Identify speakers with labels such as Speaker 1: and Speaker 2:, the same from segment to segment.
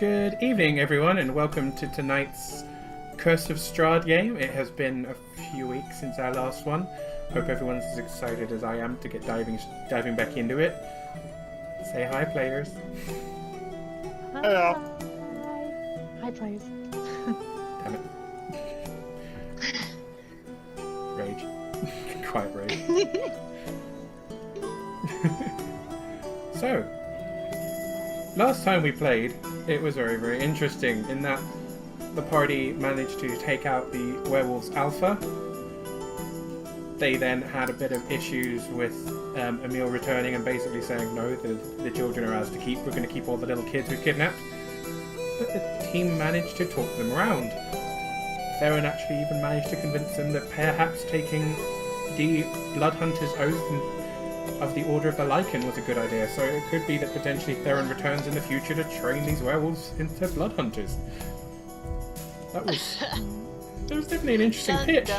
Speaker 1: Good evening, everyone, and welcome to tonight's Curse of Strahd game. It has been a few weeks since our last one. Hope everyone's as excited as I am to get diving back into it. Say hi, players.
Speaker 2: Hi.
Speaker 3: Hi, players.
Speaker 1: Damn it. Rage. Quiet rage. So, last time we played, it was very, very interesting in that the party managed to take out the werewolves alpha. They then had a bit of issues with Emil returning and basically saying, no, the children are ours to keep. We're going to keep all the little kids we've kidnapped. But the team managed to talk them around. Theron actually even managed to convince them that perhaps taking the Blood Hunter's oath of the Order of the Lycan was a good idea. So it could be that potentially Theron returns in the future to train these werewolves into Blood Hunters. That was definitely an interesting pitch.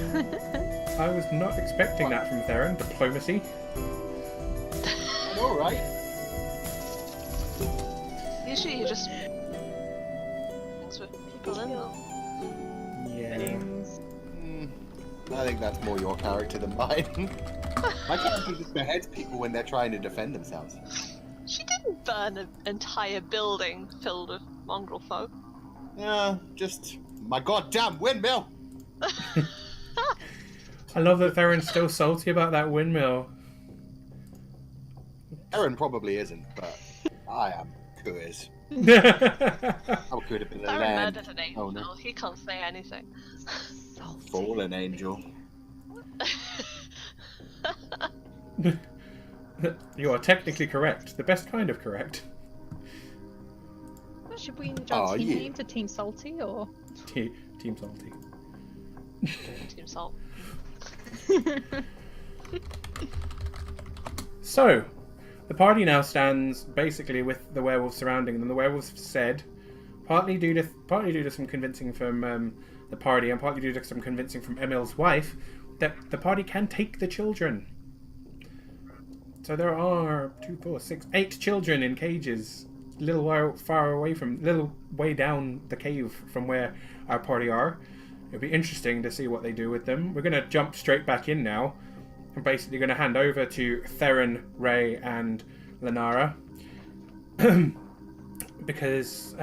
Speaker 1: I was not expecting that from Theron. Diplomacy.
Speaker 2: All right.
Speaker 4: Usually you just things with people in them.
Speaker 1: Yeah.
Speaker 2: I think that's more your character than mine. My character just beheads people when they're trying to defend themselves.
Speaker 4: She didn't burn an entire building filled with mongrel folk.
Speaker 2: Yeah, just my goddamn windmill.
Speaker 1: I love that Theron's still salty about that windmill.
Speaker 2: Aaron probably isn't, but I am. Who is?
Speaker 1: Oh,
Speaker 2: I could have been a
Speaker 4: Theron
Speaker 2: land.
Speaker 4: murdered an angel.
Speaker 2: Oh no,
Speaker 4: He can't say anything.
Speaker 2: fallen angel.
Speaker 1: You are technically correct. The best kind of correct.
Speaker 3: Should we change our team
Speaker 2: yeah.
Speaker 3: name to Team Salty or?
Speaker 1: Team salty.
Speaker 4: Team Salt.
Speaker 1: So, the party now stands basically with the werewolves surrounding them. The werewolves have said, partly due to some convincing from the party, and partly due to some convincing from Emil's wife, that the party can take the children. So there are 2, 4, 6, 8 children in cages, a little way down the cave from where our party are. It'll be interesting to see what they do with them. We're going to jump straight back in now. I'm basically going to hand over to Theron, Ray, and Lenara. Because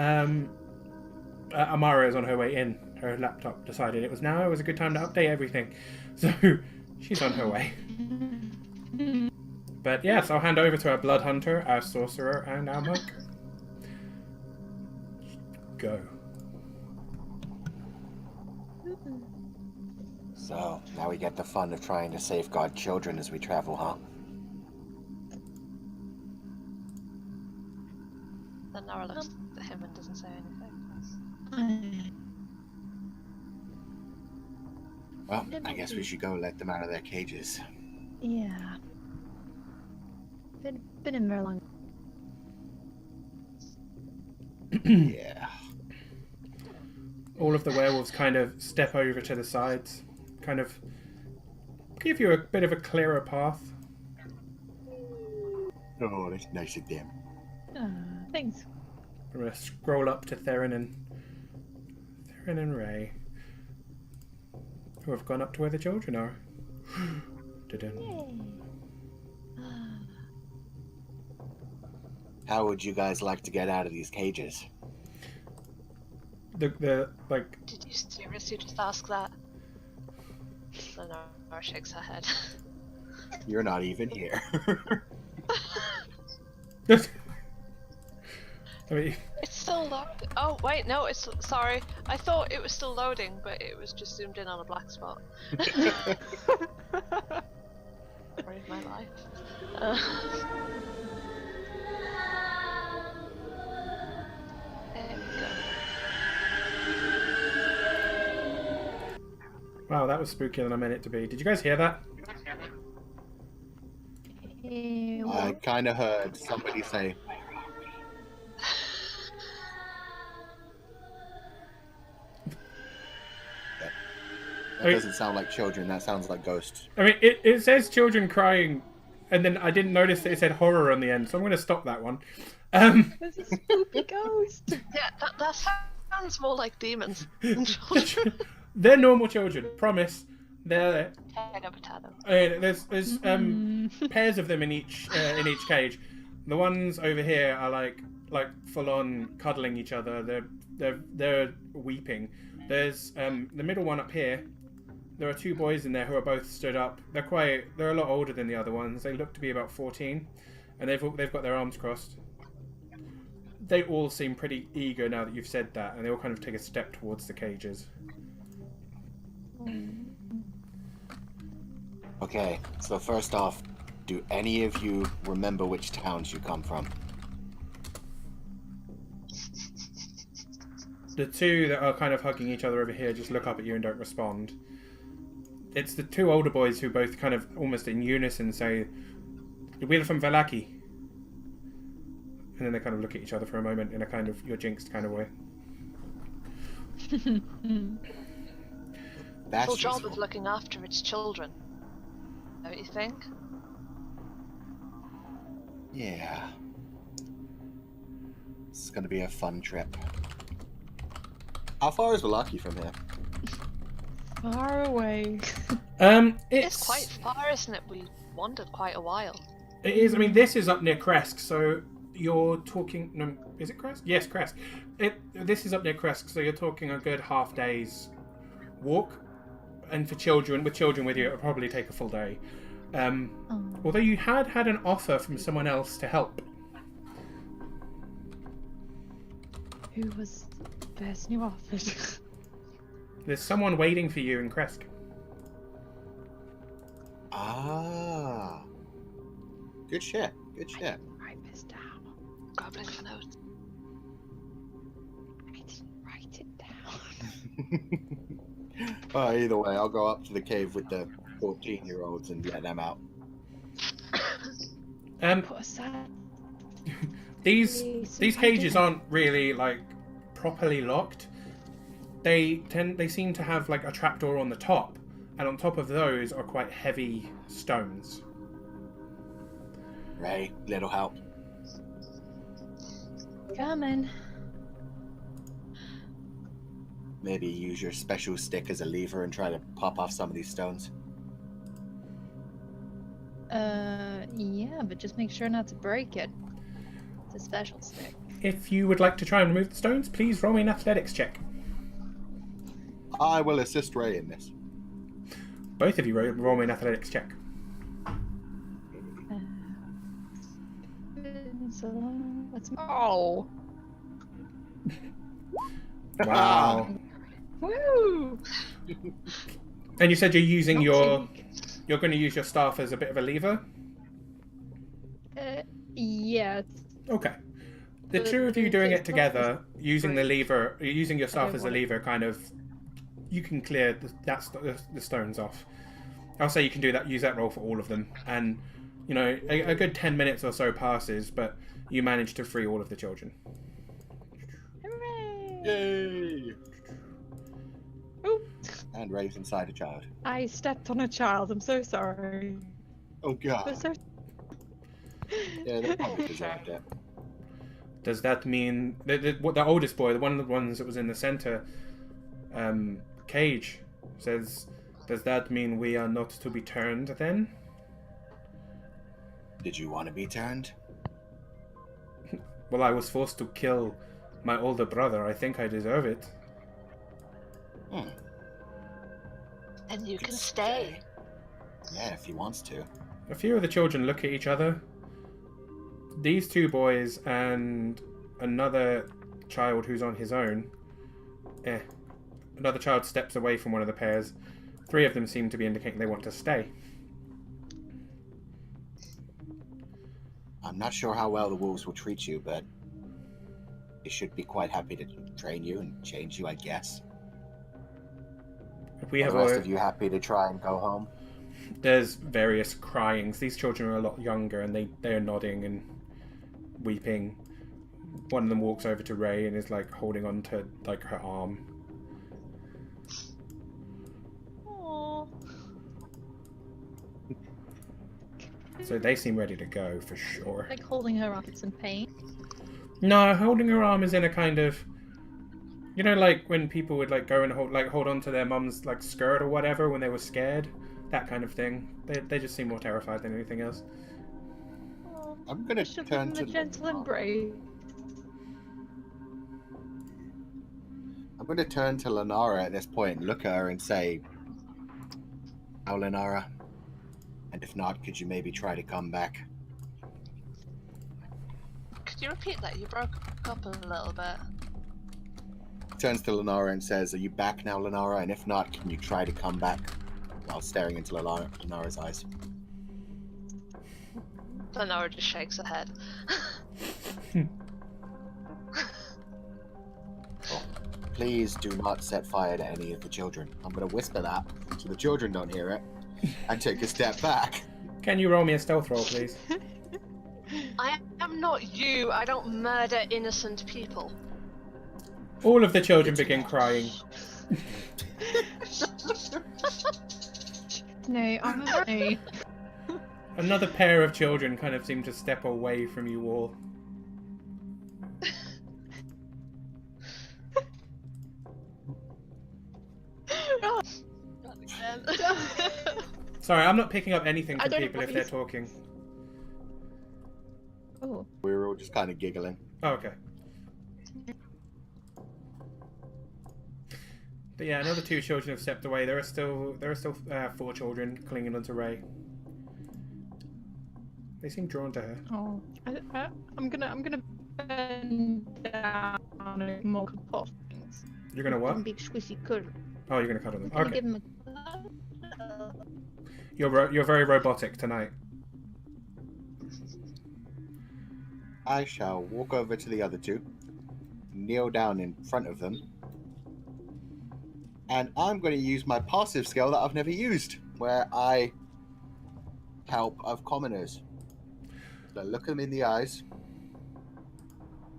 Speaker 1: Amara is on her way in. Her laptop decided it was a good time to update everything. So she's on her way. But yes, I'll hand over to our Blood Hunter, our Sorcerer, and our Monk. Go.
Speaker 2: So now we get the fun of trying to safeguard children as we travel, huh?
Speaker 4: Then Nara looks at him and doesn't say anything.
Speaker 2: Well, I guess we should go let them out of their cages.
Speaker 3: Yeah. Been in very long.
Speaker 2: Yeah.
Speaker 1: All of the werewolves kind of step over to the sides, kind of give you a bit of a clearer path.
Speaker 2: Oh, that's nice of them.
Speaker 3: Thanks.
Speaker 1: I'm going to scroll up to Theron and Ray, who have gone up to where the children are. Dun-dun.
Speaker 2: How would you guys like to get out of these cages?
Speaker 1: The
Speaker 4: Did you seriously just ask that? So Nara shakes her head.
Speaker 2: You're not even here.
Speaker 1: I mean,
Speaker 4: It's still loading. Oh wait, no, it's sorry. I thought it was still loading, but it was just zoomed in on a black spot. Story of my life. There we go.
Speaker 1: wow, that was spookier than I meant it to be. Did you guys hear that?
Speaker 2: I kind of heard somebody say, that doesn't sound like children, that sounds like ghosts.
Speaker 1: I mean, it says children crying, and then I didn't notice that it said horror on the end, so I'm going to stop that one.
Speaker 3: There's a spooky ghost.
Speaker 4: Yeah, that sounds more like demons than children.
Speaker 1: They're normal children, promise. They're
Speaker 4: Potato.
Speaker 1: there's pairs of them in each cage. The ones over here are like full on cuddling each other. They're weeping. There's the middle one up here. There are two boys in there who are both stood up. They're a lot older than the other ones. They look to be about 14, and they've got their arms crossed. They all seem pretty eager now that you've said that, and they all kind of take a step towards the cages.
Speaker 2: Okay, so first off, do any of you remember which towns you come from?
Speaker 1: The two that are kind of hugging each other over here just look up at you and don't respond. It's the two older boys who both kind of almost in unison say, "We're from Valaki." And then they kind of look at each other for a moment in a kind of you're jinxed kind of way.
Speaker 2: That's
Speaker 4: Full job
Speaker 2: useful.
Speaker 4: of looking after its children. Don't you think?
Speaker 2: Yeah. It's gonna be a fun trip. How far is Valaki from here?
Speaker 3: Far away.
Speaker 4: It's quite far, isn't it? We wandered quite a while.
Speaker 1: It is. I mean, this is up near Kresk, so you're talking. No, is it Kresk? Yes, Kresk. This is up near Kresk, so you're talking a good half day's walk. And for children, with you, it would probably take a full day. Although you had an offer from someone else to help.
Speaker 3: Who was the person you offered?
Speaker 1: There's someone waiting for you in Kresk.
Speaker 2: Ah. Good shit. Good shit.
Speaker 3: Write this down.
Speaker 4: Goblin for notes.
Speaker 3: I didn't write it down.
Speaker 2: Either way, I'll go up to the cave with the 14-year-olds and let them out.
Speaker 3: Put aside.
Speaker 1: These cages aren't really like properly locked. They seem to have like a trapdoor on the top, and on top of those are quite heavy stones.
Speaker 2: Ray, little help.
Speaker 3: Coming.
Speaker 2: Maybe use your special stick as a lever and try to pop off some of these stones.
Speaker 3: Yeah, but just make sure not to break it. It's a special stick.
Speaker 1: If you would like to try and remove the stones, please roll me an athletics check.
Speaker 2: I will assist Ray in this.
Speaker 1: Both of you roll me an athletics check.
Speaker 3: So long. Let's. Oh!
Speaker 1: Wow.
Speaker 3: Woo!
Speaker 1: And you said you're using
Speaker 3: Not
Speaker 1: you're going to use your staff as a bit of a lever?
Speaker 3: Yeah.
Speaker 1: Okay. The two of you doing it together, using the lever, using your staff as a lever, kind of, you can clear the stones off. I'll say you can do that. Use that roll for all of them, and you know a good 10 minutes or so passes, but you manage to free all of the children.
Speaker 3: Hooray!
Speaker 2: Yay!
Speaker 3: Oop.
Speaker 2: And Ray's inside a child.
Speaker 3: I stepped on a child. I'm so sorry.
Speaker 2: Oh god.
Speaker 3: So
Speaker 2: Yeah, they probably deserved it.
Speaker 1: Does that mean the oldest boy, one of the ones that was in the center cage, says, "Does that mean we are not to be turned then?"
Speaker 2: Did you want to be turned?
Speaker 1: Well, I was forced to kill my older brother. I think I deserve it.
Speaker 4: And you can stay.
Speaker 2: Yeah, if he wants to.
Speaker 1: A few of the children look at each other. These two boys and another child who's on his own. Another child steps away from one of the pairs. Three of them seem to be indicating they want to stay.
Speaker 2: I'm not sure how well the wolves will treat you, but they should be quite happy to train you and change you, I guess.
Speaker 1: We have
Speaker 2: the rest of you happy to try and go home?
Speaker 1: There's various cryings. These children are a lot younger, and they are nodding and weeping. One of them walks over to Ray and is like holding on to like her arm.
Speaker 3: Aww.
Speaker 1: So they seem ready to go for sure.
Speaker 3: Like holding her up, it's in pain.
Speaker 1: No, holding her arm is in a kind of, you know, like when people would like go and hold on to their mum's like skirt or whatever when they were scared, that kind of thing. They just seem more terrified than anything else.
Speaker 3: Oh,
Speaker 2: I'm gonna
Speaker 3: I should
Speaker 2: turn
Speaker 3: give him
Speaker 2: to
Speaker 3: a gentle embrace.
Speaker 2: I'm gonna turn to Lenara at this point, look at her, and say, "Now, Lenara, and if not, could you maybe try to come back?"
Speaker 4: Could you repeat that? You broke up a little bit.
Speaker 2: Turns to Lenara and says, "Are you back now, Lenara? And if not, can you try to come back?" While staring into Lenara's eyes.
Speaker 4: Lenora just shakes her head.
Speaker 2: Oh, please do not set fire to any of the children. I'm gonna whisper that so the children don't hear it, and take a step back.
Speaker 1: Can you roll me a stealth roll, please?
Speaker 4: I am not you. I don't murder innocent people.
Speaker 1: All of the children begin crying.
Speaker 3: No, I'm a
Speaker 1: Another pair of children kind of seem to step away from you all.
Speaker 4: Not again.
Speaker 1: Sorry, I'm not picking up anything
Speaker 3: I
Speaker 1: from
Speaker 3: don't know
Speaker 1: people
Speaker 3: what
Speaker 1: if they're
Speaker 3: he's-
Speaker 1: talking.
Speaker 3: Oh,
Speaker 2: We were all just kind of giggling.
Speaker 1: Oh, okay. But yeah, another two children have stepped away. There are still 4 children clinging onto Ray. They seem drawn to her.
Speaker 3: oh. I'm gonna bend down and more pop things.
Speaker 1: You're gonna what?
Speaker 3: Big squishy cuddle.
Speaker 1: Oh, you're gonna cuddle them.
Speaker 3: I'm gonna
Speaker 1: Okay.
Speaker 3: give him a.
Speaker 1: You're very robotic tonight.
Speaker 2: I shall walk over to the other two, kneel down in front of them, and I'm going to use my passive skill that I've never used, where I help of commoners. So look them in the eyes.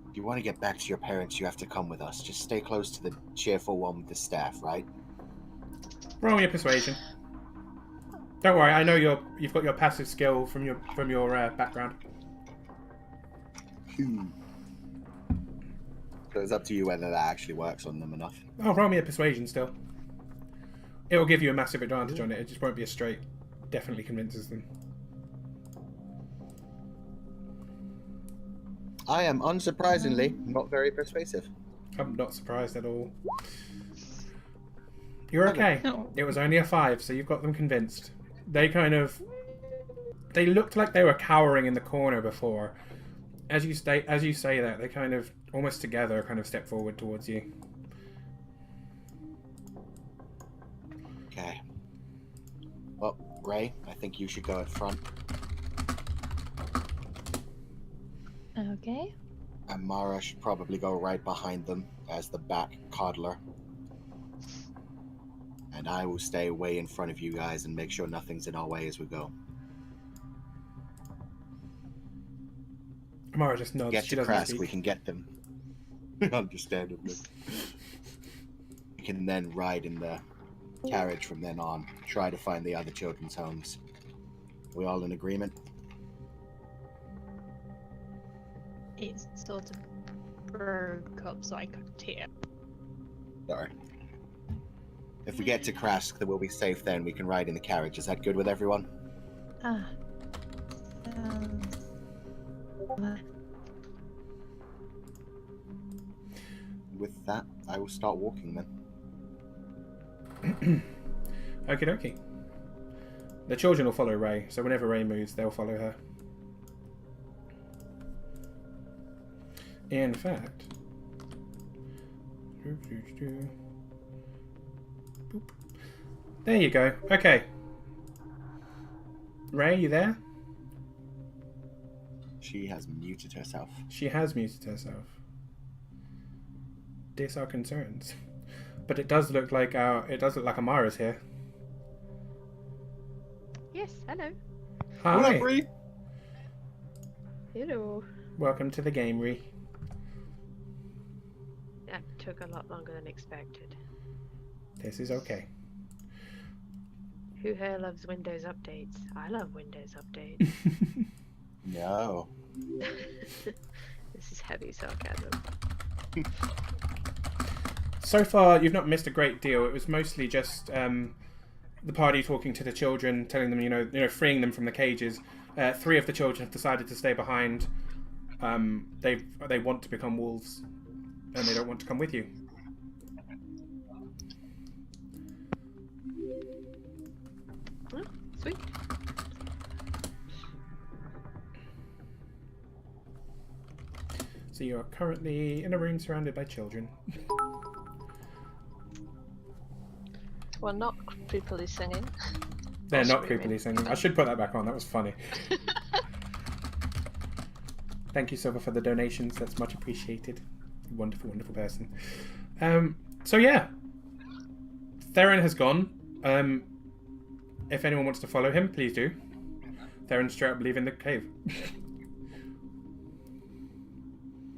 Speaker 2: If you want to get back to your parents, you have to come with us. Just stay close to the cheerful one with the staff, right?
Speaker 1: Roll me a persuasion. Don't worry, I know you've got your passive skill from your background.
Speaker 2: So it's up to you whether that actually works on them enough.
Speaker 1: Oh, roll me a persuasion still. It will give you a massive advantage on it. It just won't be a straight. Definitely convinces them.
Speaker 2: I am unsurprisingly not very persuasive.
Speaker 1: I'm not surprised at all. You're okay.
Speaker 3: No.
Speaker 1: It was only a 5, so you've got them convinced. They looked like they were cowering in the corner before. As you say that, they kind of almost together kind of step forward towards you.
Speaker 2: Okay. Well, Ray, I think you should go at front.
Speaker 3: Okay.
Speaker 2: And Mara should probably go right behind them as the back coddler. And I will stay way in front of you guys and make sure nothing's in our way as we go.
Speaker 1: Mara just nods.
Speaker 2: Get
Speaker 1: She
Speaker 2: to
Speaker 1: doesn't
Speaker 2: Krask,
Speaker 1: speak.
Speaker 2: we can get them. Understandably. We can then ride in the carriage from then on. Try to find the other children's homes. We all in agreement?
Speaker 3: It's sort of broke up so I couldn't hear.
Speaker 2: Sorry. If we get to Krask, then we'll be safe then. We can ride in the carriage. Is that good with everyone?
Speaker 3: Ah.
Speaker 2: With that, I will start walking then.
Speaker 1: Okie dokie. The children will follow Ray, so whenever Ray moves, they'll follow her. In fact... Boop. There you go. Okay. Ray, you there?
Speaker 2: She has muted herself.
Speaker 1: She has muted herself. This our concerns. But it does look like Amara's here.
Speaker 5: Yes, hello.
Speaker 1: Hi.
Speaker 2: What up, Bree?
Speaker 5: Hello.
Speaker 1: Welcome to the game, Ree.
Speaker 5: That took a lot longer than expected.
Speaker 1: This is okay.
Speaker 5: Who here loves Windows updates? I love Windows updates.
Speaker 2: No.
Speaker 5: The This is heavy sarcasm.
Speaker 1: So far, you've not missed a great deal. It was mostly just the party talking to the children, telling them, you know, freeing them from the cages. 3 of the children have decided to stay behind. They want to become wolves, and they don't want to come with you.
Speaker 5: Oh, sweet.
Speaker 1: So you are currently in a room surrounded by children.
Speaker 4: Well, not creepily singing.
Speaker 1: They're
Speaker 4: Or
Speaker 1: not
Speaker 4: screaming.
Speaker 1: creepily singing. I should put that back on. That was funny. Thank you, Silver, for the donations. That's much appreciated. Wonderful, wonderful person. So yeah, Theron has gone. If anyone wants to follow him, please do. Theron's straight up leaving the cave.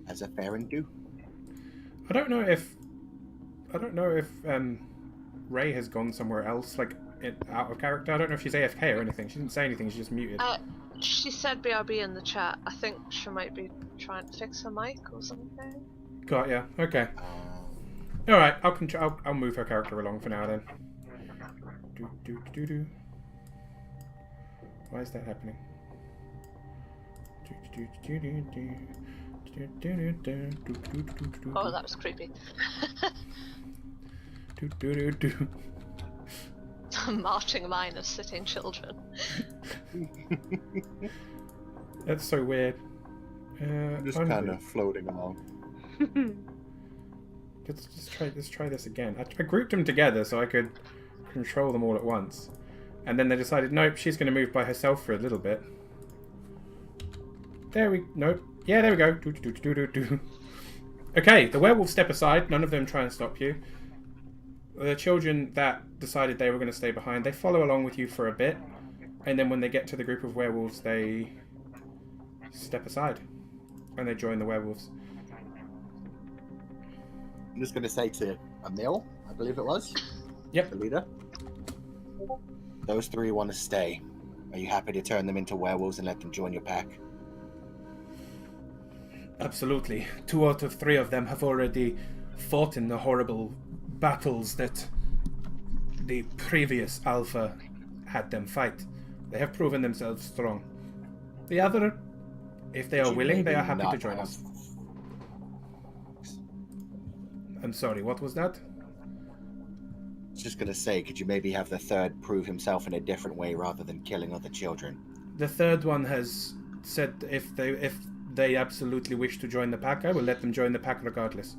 Speaker 2: As a Farron do.
Speaker 1: I don't know if Ray has gone somewhere else, like out of character. I don't know if she's AFK or anything. She didn't say anything. She's just muted.
Speaker 4: She said BRB in the chat. I think she might be trying to fix her mic or something.
Speaker 1: Got ya. Okay. All right. I'll move her character along for now then. Do. Why is that happening?
Speaker 4: Oh, that was creepy. Marching line of sitting children.
Speaker 1: That's so weird.
Speaker 2: Just kind of floating along.
Speaker 1: Let's try this again. I grouped them together so I could control them all at once, and then they decided, nope, she's going to move by herself for a little bit. Nope. Yeah, there we go. Okay, the werewolves step aside. None of them try and stop you. The children that decided they were going to stay behind, they follow along with you for a bit, and then when they get to the group of werewolves, they step aside, and they join the werewolves.
Speaker 2: I'm just going to say to Emil, I believe it was.
Speaker 1: Yep.
Speaker 2: The leader. Those 3 want to stay. Are you happy to turn them into werewolves and let them join your pack?
Speaker 1: Absolutely. 2 out of 3 of them have already fought in the horrible battles that the previous Alpha had them fight. They have proven themselves strong. The other, if they are willing, they are happy to join us. I'm sorry, what was that?
Speaker 2: I was just going to say, could you maybe have the 3rd prove himself in a different way rather than killing other children?
Speaker 1: The 3rd one has said if they absolutely wish to join the pack, I will let them join the pack regardless.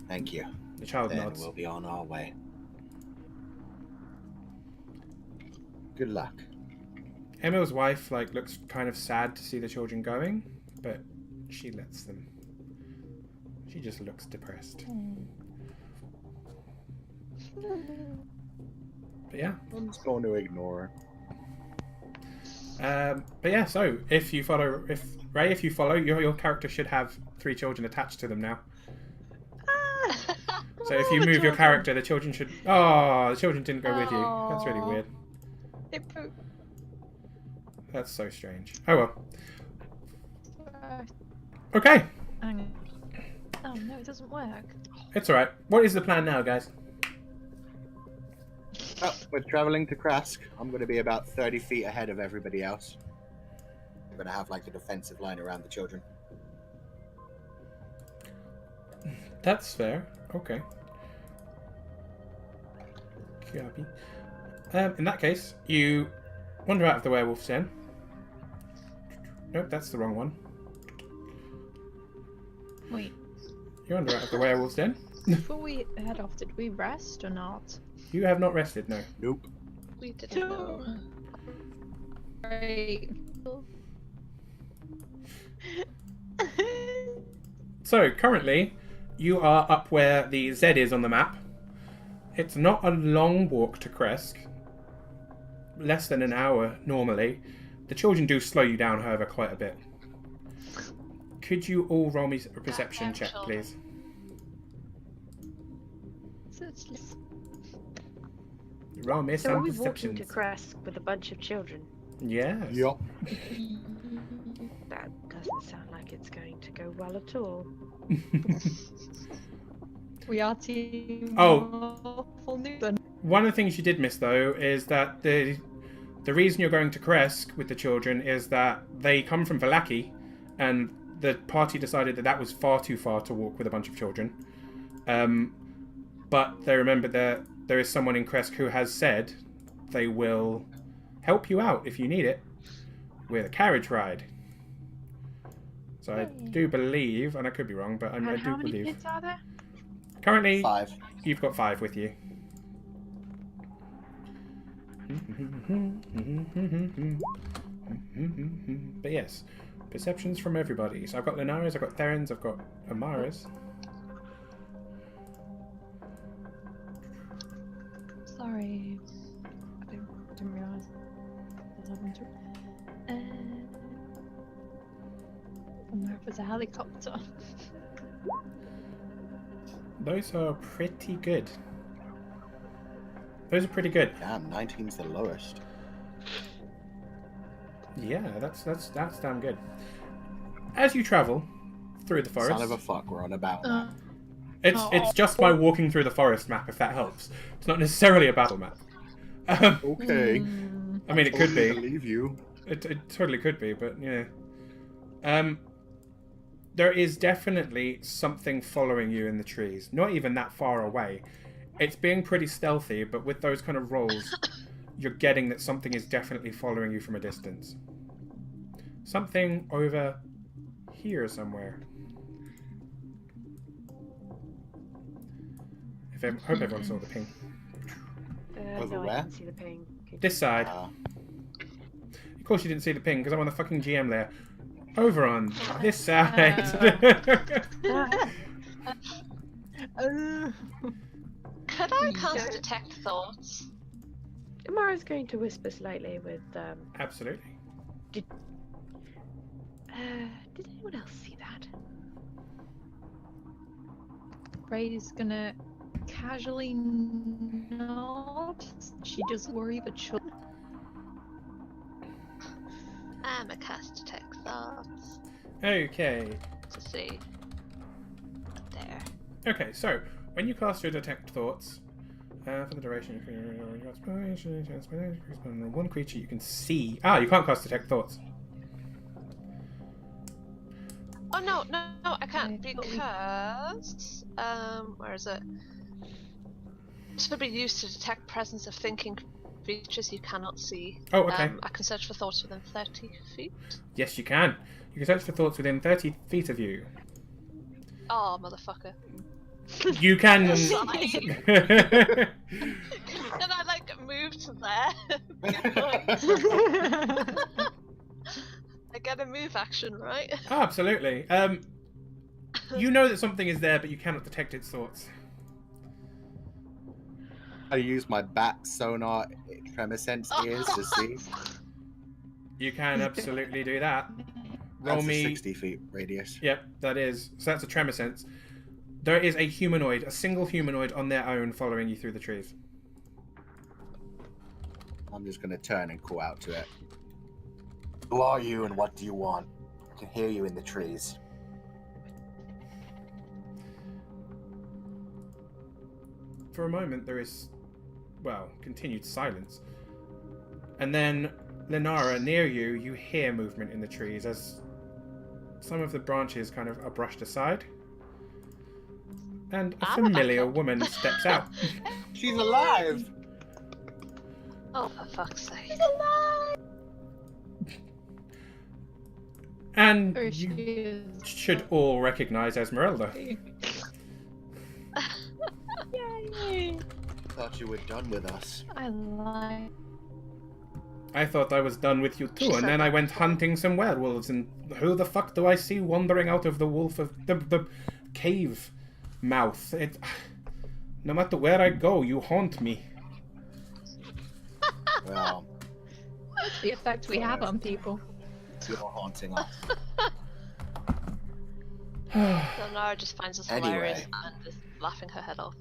Speaker 2: Thank you.
Speaker 1: The child
Speaker 2: Then
Speaker 1: nods.
Speaker 2: we'll be on our way. Good luck.
Speaker 1: Emil's wife looks kind of sad to see the children going, but she lets them. She just looks depressed. But yeah.
Speaker 2: I'm just going to ignore
Speaker 1: But yeah, so if you follow, your character should have 3 children attached to them now. So if you move your character, the children should. Oh, the children didn't go with you. That's really weird.
Speaker 3: They poop.
Speaker 1: That's so strange. Oh well. Okay,
Speaker 3: Oh no, it doesn't work.
Speaker 1: it's alright. What is the plan now, guys?
Speaker 2: Well, we're traveling to Krask. I'm going to be about 30 feet ahead of everybody else. I'm going to have a defensive line around the children.
Speaker 1: That's fair. Okay. Copy. In that case, you wander out of the werewolf's den. Nope, that's the wrong one.
Speaker 3: Wait,
Speaker 1: You wander out of the werewolf's den.
Speaker 3: before we head off, did we rest or not?
Speaker 1: You have not rested, no.
Speaker 2: Nope.
Speaker 4: We didn't know.
Speaker 3: Right.
Speaker 1: So, currently, you are up where the Z is on the map. It's not a long walk to Kresk. Less than an hour, normally. The children do slow you down, however, quite a bit. Could you all roll me a perception check, please? Roll me
Speaker 5: So are
Speaker 1: some
Speaker 5: we walking
Speaker 1: perceptions.
Speaker 5: to Kresk with a bunch of children?
Speaker 1: Yes.
Speaker 2: Yup.
Speaker 5: That doesn't sound like like it's going to go well at all.
Speaker 3: We are team.
Speaker 1: Oh.
Speaker 3: Full Newton.
Speaker 1: One of the things you did miss, though, is that the reason you're going to Kresk with the children is that they come from Vallaki, and the party decided that that was far too far to walk with a bunch of children. But they remembered that there is someone in Kresk who has said they will help you out if you need it with a carriage ride. So I do believe, and I could be wrong, but I
Speaker 5: And
Speaker 1: do
Speaker 5: how many
Speaker 1: believe.
Speaker 5: kids are there?
Speaker 1: Currently,
Speaker 2: 5.
Speaker 1: you've got 5 with you. But yes, perceptions from everybody. So I've got Linares, I've got Therens, I've got Amaris.
Speaker 3: Sorry. I didn't realise that happened to and there was a helicopter.
Speaker 1: Those are pretty good. Those are pretty good.
Speaker 2: Damn, 19's the lowest.
Speaker 1: Yeah, that's damn good. As you travel through the forest,
Speaker 2: Son of a fuck, we're on about that.
Speaker 1: it's just my walking through the forest map, if that helps. It's not necessarily a battle map.
Speaker 2: Okay.
Speaker 1: I mean, it could
Speaker 2: Totally
Speaker 1: be.
Speaker 2: believe you.
Speaker 1: It totally could be, but yeah. There is definitely something following you in the trees. Not even that far away. It's being pretty stealthy, but with those kind of rolls, you're getting that something is definitely following you from a distance. Something over here somewhere. I hope everyone saw the ping.
Speaker 2: Over
Speaker 5: No, I
Speaker 2: where?
Speaker 5: didn't see the ping.
Speaker 1: This side.
Speaker 2: Uh,
Speaker 1: Of course you didn't see the ping, because I'm on the fucking GM layer. Over on this side.
Speaker 4: Could I cast Detect Thoughts?
Speaker 5: Amara's going to whisper slightly with,
Speaker 1: Absolutely.
Speaker 5: did anyone else see that?
Speaker 3: Brady's gonna casually nod. She does worry the children.
Speaker 4: I'm a cast Detect Thoughts
Speaker 1: Okay.
Speaker 4: to see. There.
Speaker 1: Okay, so when you cast your Detect Thoughts, for the duration, one creature you can see. Ah, you can't cast Detect Thoughts.
Speaker 4: Oh no, I can't
Speaker 3: Okay, but we-
Speaker 4: because where is it? This would be used to detect presence of thinking creatures you cannot see.
Speaker 1: Oh, okay.
Speaker 4: I can search for thoughts within 30 feet.
Speaker 1: Yes, you can. You can search for thoughts within 30 feet of you.
Speaker 4: Oh, motherfucker.
Speaker 1: You can.
Speaker 4: Can I like move to there? I get a move action, right?
Speaker 1: Oh, absolutely. You know that something is there, but you cannot detect its thoughts.
Speaker 2: I use my bat sonar tremor sense ears to see.
Speaker 1: You can absolutely do that. Roll
Speaker 2: That's a
Speaker 1: me.
Speaker 2: 60 feet radius.
Speaker 1: Yep, that is. So that's a tremor sense. There is a humanoid, a single humanoid on their own following you through the trees.
Speaker 2: I'm just gonna turn and call out to it. Who are you and what do you want? I can hear you in the trees.
Speaker 1: For a moment, there is, well, continued silence. And then, Linara, near you, you hear movement in the trees as some of the branches kind of are brushed aside. And a
Speaker 4: I'm a
Speaker 1: familiar
Speaker 4: backup.
Speaker 1: woman steps out.
Speaker 2: She's alive!
Speaker 4: Oh, for fuck's sake.
Speaker 1: And
Speaker 3: There she
Speaker 1: you
Speaker 3: is.
Speaker 1: should all recognize Esmeralda.
Speaker 3: Yay!
Speaker 2: Thought you were done with us.
Speaker 3: I like.
Speaker 1: I thought I was done with you too, and then I went hunting some werewolves, and who the fuck do I see wandering out of the wolf of the cave mouth? No matter where I go, you haunt me.
Speaker 2: Well,
Speaker 3: The effect we have on people.
Speaker 2: you're haunting us.
Speaker 4: Nara just finds us
Speaker 2: Anyway.
Speaker 4: hilarious and is laughing her head off.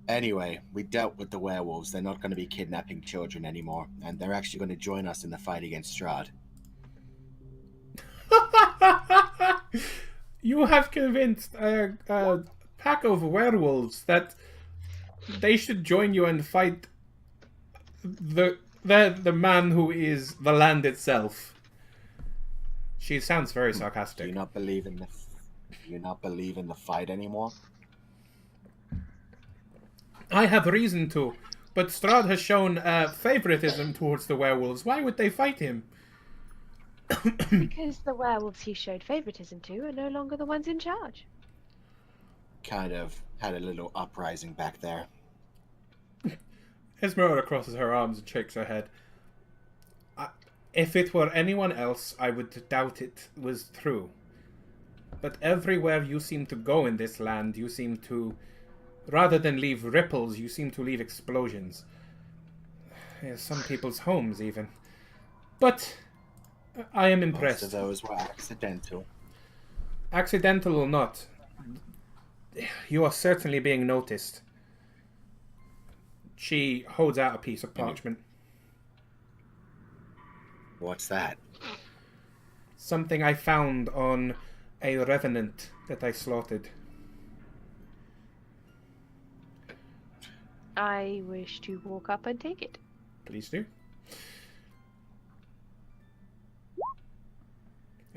Speaker 2: Anyway, we dealt with the werewolves. They're not going to be kidnapping children anymore, and they're actually going to join us in the fight against Strahd.
Speaker 1: You have convinced a pack of werewolves that they should join you and fight the man who is the land itself. She sounds very
Speaker 2: Do
Speaker 1: sarcastic.
Speaker 2: you not believe in the? Do you not believe in the fight anymore?
Speaker 1: I have reason to, but Strahd has shown favoritism towards the werewolves. Why would they fight him?
Speaker 5: Because the werewolves he showed favoritism to are no longer the ones in charge.
Speaker 2: Kind of had a little uprising back there.
Speaker 1: Esmeralda crosses her arms and shakes her head. If it were anyone else, I would doubt it was true. But everywhere you seem to go in this land, you seem to, rather than leave ripples, you seem to leave explosions. Some people's homes, even. But I am impressed.
Speaker 2: Most of those were accidental.
Speaker 1: Accidental or not, you are certainly being noticed. She holds out a piece of parchment.
Speaker 2: What's that?
Speaker 1: Something I found on a revenant that I slaughtered.
Speaker 5: I wish to walk up and take it.
Speaker 1: Please do.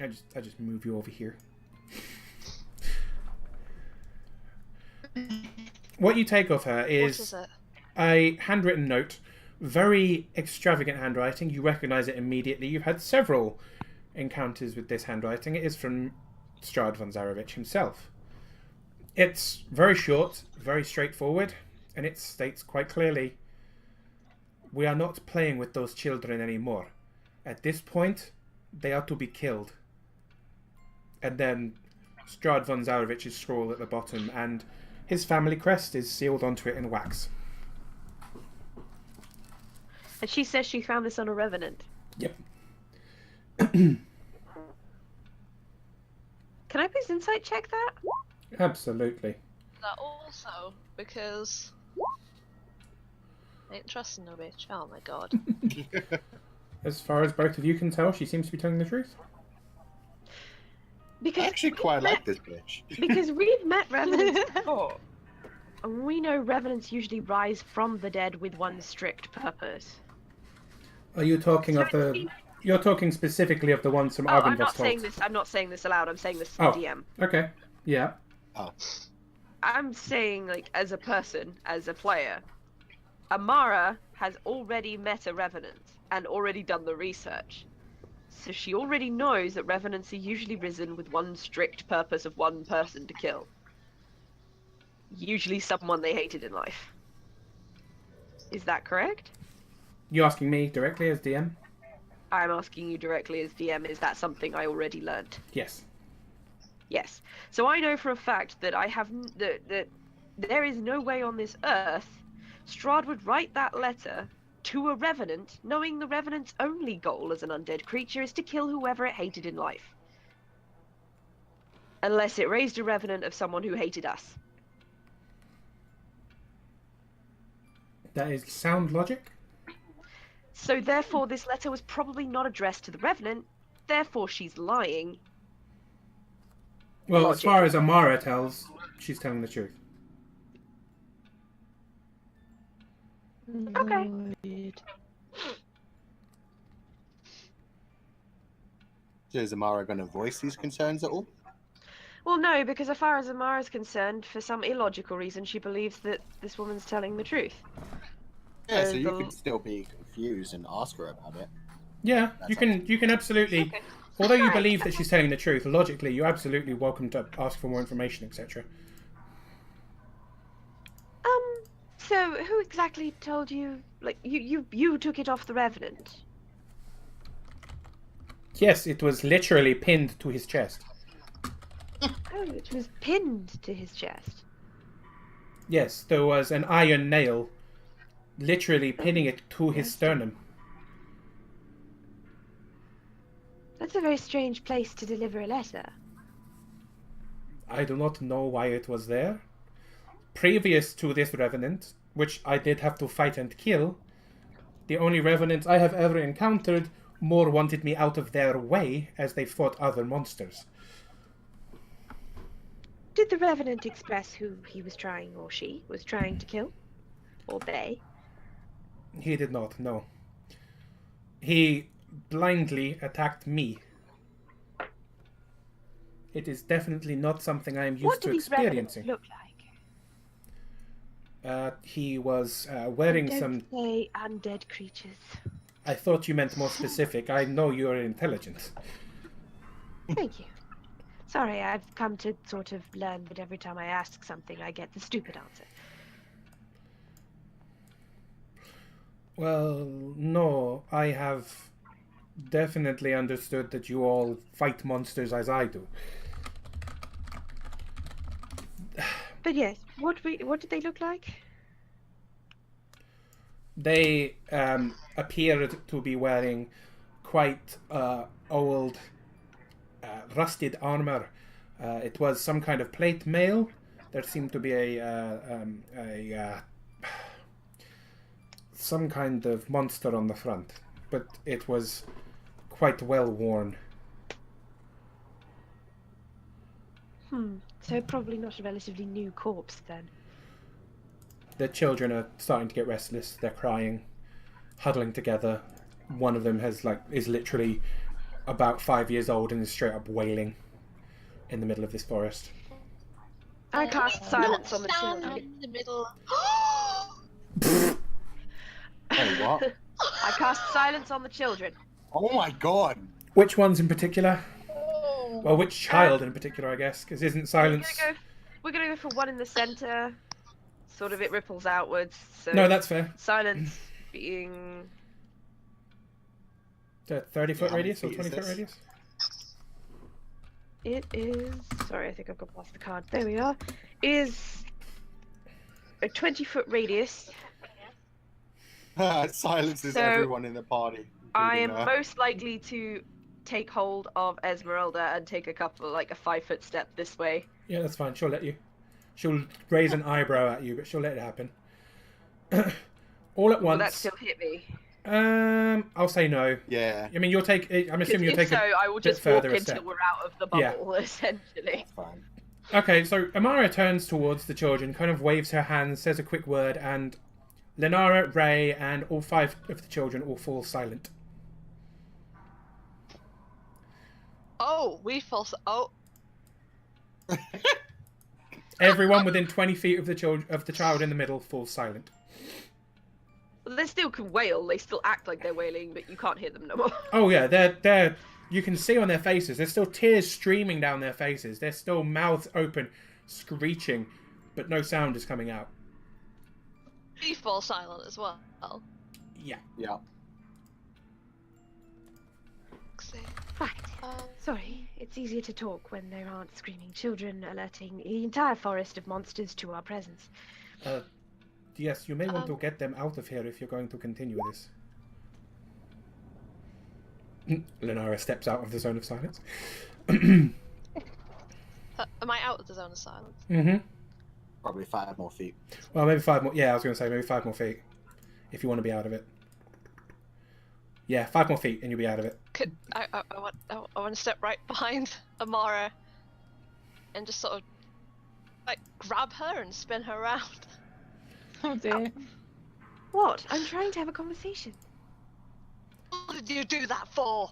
Speaker 1: I just move you over here. What you take of her
Speaker 4: What
Speaker 1: is
Speaker 4: is it?
Speaker 1: a handwritten note. Very extravagant handwriting. You recognize it immediately. You've had several encounters with this handwriting. It is from Strahd von Zarevich himself. It's very short, very straightforward, and it states quite clearly, we are not playing with those children anymore. At this point, they are to be killed. And then Strahd von Zarevich's scroll at the bottom, and his family crest is sealed onto it in wax.
Speaker 5: And she says she found this on a revenant.
Speaker 1: Yep.
Speaker 5: Can I please insight check that?
Speaker 1: Absolutely.
Speaker 4: That also because ain't trusting no bitch. Oh my god.
Speaker 1: As far as both of you can tell, she seems to be telling the truth.
Speaker 5: Because
Speaker 2: I actually quite like this bitch.
Speaker 5: Because we've met revenants before. And we know revenants usually rise from the dead with one strict purpose.
Speaker 1: Are you talking of the... You're talking specifically of the ones from
Speaker 5: Oh, I'm
Speaker 1: Argynvostholt.
Speaker 5: not saying this. I'm not saying this aloud. I'm saying this to
Speaker 1: Oh.
Speaker 5: the DM.
Speaker 1: Okay. Yeah.
Speaker 2: Oh,
Speaker 5: I'm saying, like, as a person, as a player, Amara has already met a revenant and already done the research. So she already knows that revenants are usually risen with one strict purpose of one person to kill. Usually someone they hated in life. Is that correct?
Speaker 1: You asking me directly as DM?
Speaker 5: I'm asking you directly as DM, is that something I already learnt?
Speaker 1: Yes.
Speaker 5: Yes. So I know for a fact that that there is no way on this earth Strahd would write that letter to a revenant, knowing the revenant's only goal as an undead creature is to kill whoever it hated in life. Unless it raised a revenant of someone who hated us.
Speaker 1: That is sound logic.
Speaker 5: So therefore this letter was probably not addressed to the revenant, therefore she's lying.
Speaker 1: Well,
Speaker 5: Logic.
Speaker 1: as far as Amara tells, she's telling the truth.
Speaker 5: Okay.
Speaker 2: so is Amara going to voice these concerns at all?
Speaker 5: Well, no, because as far as Amara's concerned, for some illogical reason, she believes that this woman's telling the truth.
Speaker 2: Yeah, so you
Speaker 5: the-
Speaker 2: could still be confused and ask her about it.
Speaker 1: Yeah,
Speaker 2: That's
Speaker 1: you can absolutely...
Speaker 4: Okay.
Speaker 1: Although you believe that she's telling the truth, logically, you're absolutely welcome to ask for more information, etc.
Speaker 5: So who exactly told you, like, you took it off the revenant?
Speaker 1: Yes, it was literally pinned to his chest.
Speaker 5: Oh, it was pinned to his chest.
Speaker 1: Yes, there was an iron nail literally pinning it to his sternum.
Speaker 5: That's a very strange place to deliver a letter.
Speaker 1: I do not know why it was there. Previous to this revenant, which I did have to fight and kill, the only revenants I have ever encountered more wanted me out of their way as they fought other monsters.
Speaker 5: Did the Revenant express who he was trying, or she was trying to kill? Or they?
Speaker 1: He did not, no. He blindly attacked me. It is definitely not something I am used
Speaker 5: What
Speaker 1: to
Speaker 5: do these Revenants
Speaker 1: experiencing.
Speaker 5: look like?
Speaker 1: He was wearing
Speaker 5: Don't
Speaker 1: some...
Speaker 5: say undead creatures.
Speaker 1: I thought you meant more specific. I know you are intelligent.
Speaker 5: Thank you. Sorry, I've come to sort of learn that every time I ask something, I get the stupid answer.
Speaker 1: Well, no, I have definitely understood that you all fight monsters as I do.
Speaker 5: But yes, what did they look like?
Speaker 1: They appeared to be wearing quite old, rusted armor. It was some kind of plate mail. There seemed to be some kind of monster on the front, but it was quite well worn.
Speaker 5: So probably not a relatively new corpse then.
Speaker 1: The children are starting to get restless. They're crying, huddling together. One of them is literally about 5 years old and is straight up wailing in the middle of this forest.
Speaker 5: I cast silence on the
Speaker 4: Stand
Speaker 5: children.
Speaker 4: in the middle.
Speaker 2: Hey, what?
Speaker 5: I cast silence on the children.
Speaker 2: Oh my god!
Speaker 1: Which ones in particular? Well, which child in particular, I guess, because isn't silence...
Speaker 5: We're gonna go for one in the center. Sort of it ripples outwards. So
Speaker 1: No, that's fair.
Speaker 5: silence being...
Speaker 1: The 30-foot
Speaker 2: how many
Speaker 1: radius or
Speaker 2: feet is
Speaker 1: 20-foot
Speaker 2: this?
Speaker 1: radius?
Speaker 5: It is... Sorry, I think I've got past the card. There we are. Is a 20-foot radius.
Speaker 2: Silences
Speaker 5: So,
Speaker 2: everyone in the party.
Speaker 5: I am
Speaker 2: including her.
Speaker 5: most likely to take hold of Esmeralda and take a 5-foot step this way.
Speaker 1: Yeah, that's fine. She'll let you. She'll raise an eyebrow at you, but she'll let it happen. All at
Speaker 5: Will that
Speaker 1: once.
Speaker 5: still hit me?
Speaker 1: I'll say no.
Speaker 2: Yeah,
Speaker 1: I mean, you'll take... I'm assuming you'll
Speaker 5: If
Speaker 1: take
Speaker 5: so,
Speaker 1: a
Speaker 5: I will
Speaker 1: bit
Speaker 5: just walk
Speaker 1: further a
Speaker 5: until
Speaker 1: step.
Speaker 5: we're out of the bubble, essentially.
Speaker 2: fine.
Speaker 1: Okay, so Amara turns towards the children, kind of waves her hands, says a quick word, and Lenara, Ray, and all 5 of the children all fall silent.
Speaker 4: Oh, we fall. Oh,
Speaker 1: Everyone within 20 feet of the child in the middle falls silent.
Speaker 5: Well, they still can wail. They still act like they're wailing, but you can't hear them no more.
Speaker 1: Oh yeah, they're. You can see on their faces. There's still tears streaming down their faces. They're still mouths open, screeching, but no sound is coming out.
Speaker 4: we fall silent as well.
Speaker 1: Yeah.
Speaker 2: Yeah.
Speaker 5: Right. Sorry, it's easier to talk when there aren't screaming children alerting the entire forest of monsters to our presence.
Speaker 1: Yes, you may want to get them out of here if you're going to continue this. Lenara steps out of the zone of silence.
Speaker 4: Am I out of the zone of silence?
Speaker 1: Mm-hmm.
Speaker 2: Probably 5 more feet.
Speaker 1: Well, maybe 5 more. Yeah, I was going to say maybe 5 more feet, if you want to be out of it. Yeah, 5 more feet and you'll be out of it.
Speaker 4: I want to step right behind Amara and just sort of like grab her and spin her around.
Speaker 3: Oh dear.
Speaker 5: What? I'm trying to have a conversation.
Speaker 4: What did you do that for?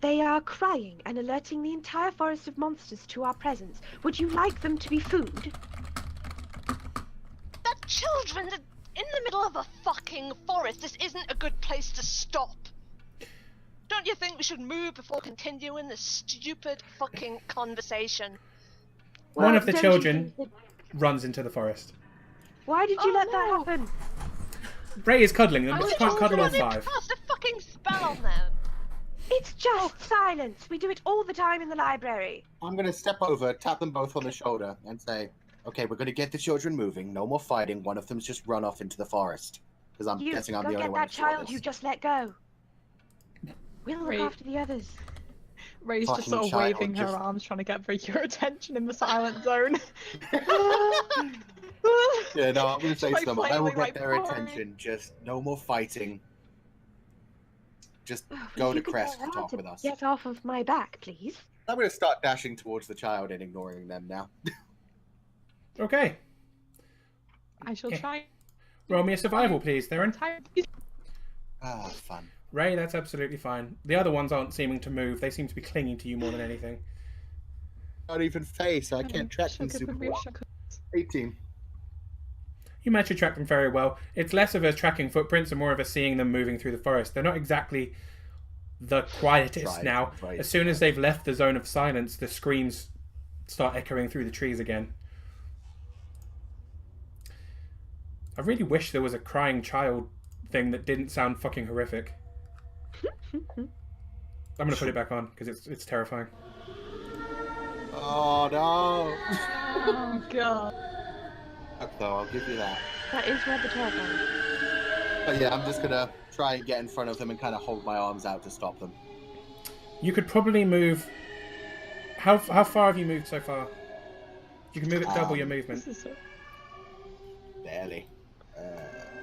Speaker 5: They are crying and alerting the entire forest of monsters to our presence. Would you like them to be food?
Speaker 4: They're children in the middle of a fucking forest. This isn't a good place to stop. Don't you think we should move before continuing this stupid fucking conversation?
Speaker 1: One
Speaker 5: Well,
Speaker 1: of the
Speaker 5: don't you
Speaker 1: children
Speaker 5: think
Speaker 1: runs into the forest.
Speaker 5: Why did you let that
Speaker 4: no.
Speaker 5: happen?
Speaker 1: Ray is cuddling them,
Speaker 4: I
Speaker 1: but
Speaker 4: was
Speaker 1: she can't cuddle all
Speaker 4: already
Speaker 1: 5.
Speaker 4: cast a fucking spell on them.
Speaker 5: It's just silence. We do it all the time in the library.
Speaker 2: I'm going to step over, tap them both on the shoulder, and say, okay, we're going to get the children moving. No more fighting. One of them's just run off into the forest. Because I'm guessing I'm
Speaker 5: go
Speaker 2: the only
Speaker 5: get
Speaker 2: one
Speaker 5: that
Speaker 2: who saw
Speaker 5: child
Speaker 2: this.
Speaker 5: you just let go. We'll look
Speaker 3: Right.
Speaker 5: after the others.
Speaker 3: Ray's just
Speaker 2: Fucking
Speaker 3: sort of
Speaker 2: child,
Speaker 3: waving her
Speaker 2: just-
Speaker 3: arms, trying to get your attention in the silent zone.
Speaker 2: Yeah, no, I'm going to say
Speaker 3: Like
Speaker 2: to them, I will
Speaker 3: flailing
Speaker 2: get their
Speaker 3: right behind.
Speaker 2: attention. Just no more fighting. Just
Speaker 5: Oh,
Speaker 2: go
Speaker 5: if
Speaker 2: to
Speaker 5: you could
Speaker 2: Crest
Speaker 5: tell
Speaker 2: to
Speaker 5: her
Speaker 2: talk
Speaker 5: to
Speaker 2: with us.
Speaker 5: Get off of my back, please.
Speaker 2: I'm going to start dashing towards the child and ignoring them now.
Speaker 1: Okay.
Speaker 6: I shall
Speaker 1: Okay.
Speaker 6: try.
Speaker 1: Roll me a survival, please, Theron.
Speaker 2: Ah, fun.
Speaker 1: Ray, that's absolutely fine. The other ones aren't seeming to move. They seem to be clinging to you more than anything.
Speaker 2: Not even face. I can't track them super well. 18.
Speaker 1: You manage to track them very well. It's less of a tracking footprints and more of a seeing them moving through the forest. They're not exactly the quietest now. As soon as they've left the zone of silence, the screams start echoing through the trees again. I really wish there was a crying child thing that didn't sound fucking horrific. I'm gonna put it back on because it's terrifying.
Speaker 2: Oh no!
Speaker 6: Oh god.
Speaker 2: Though I'll give you that.
Speaker 5: That is rather terrifying.
Speaker 2: But yeah, I'm just gonna try and get in front of them and kind of hold my arms out to stop them.
Speaker 1: You could probably move. How far have you moved so far? You can move it double your movement.
Speaker 2: Barely.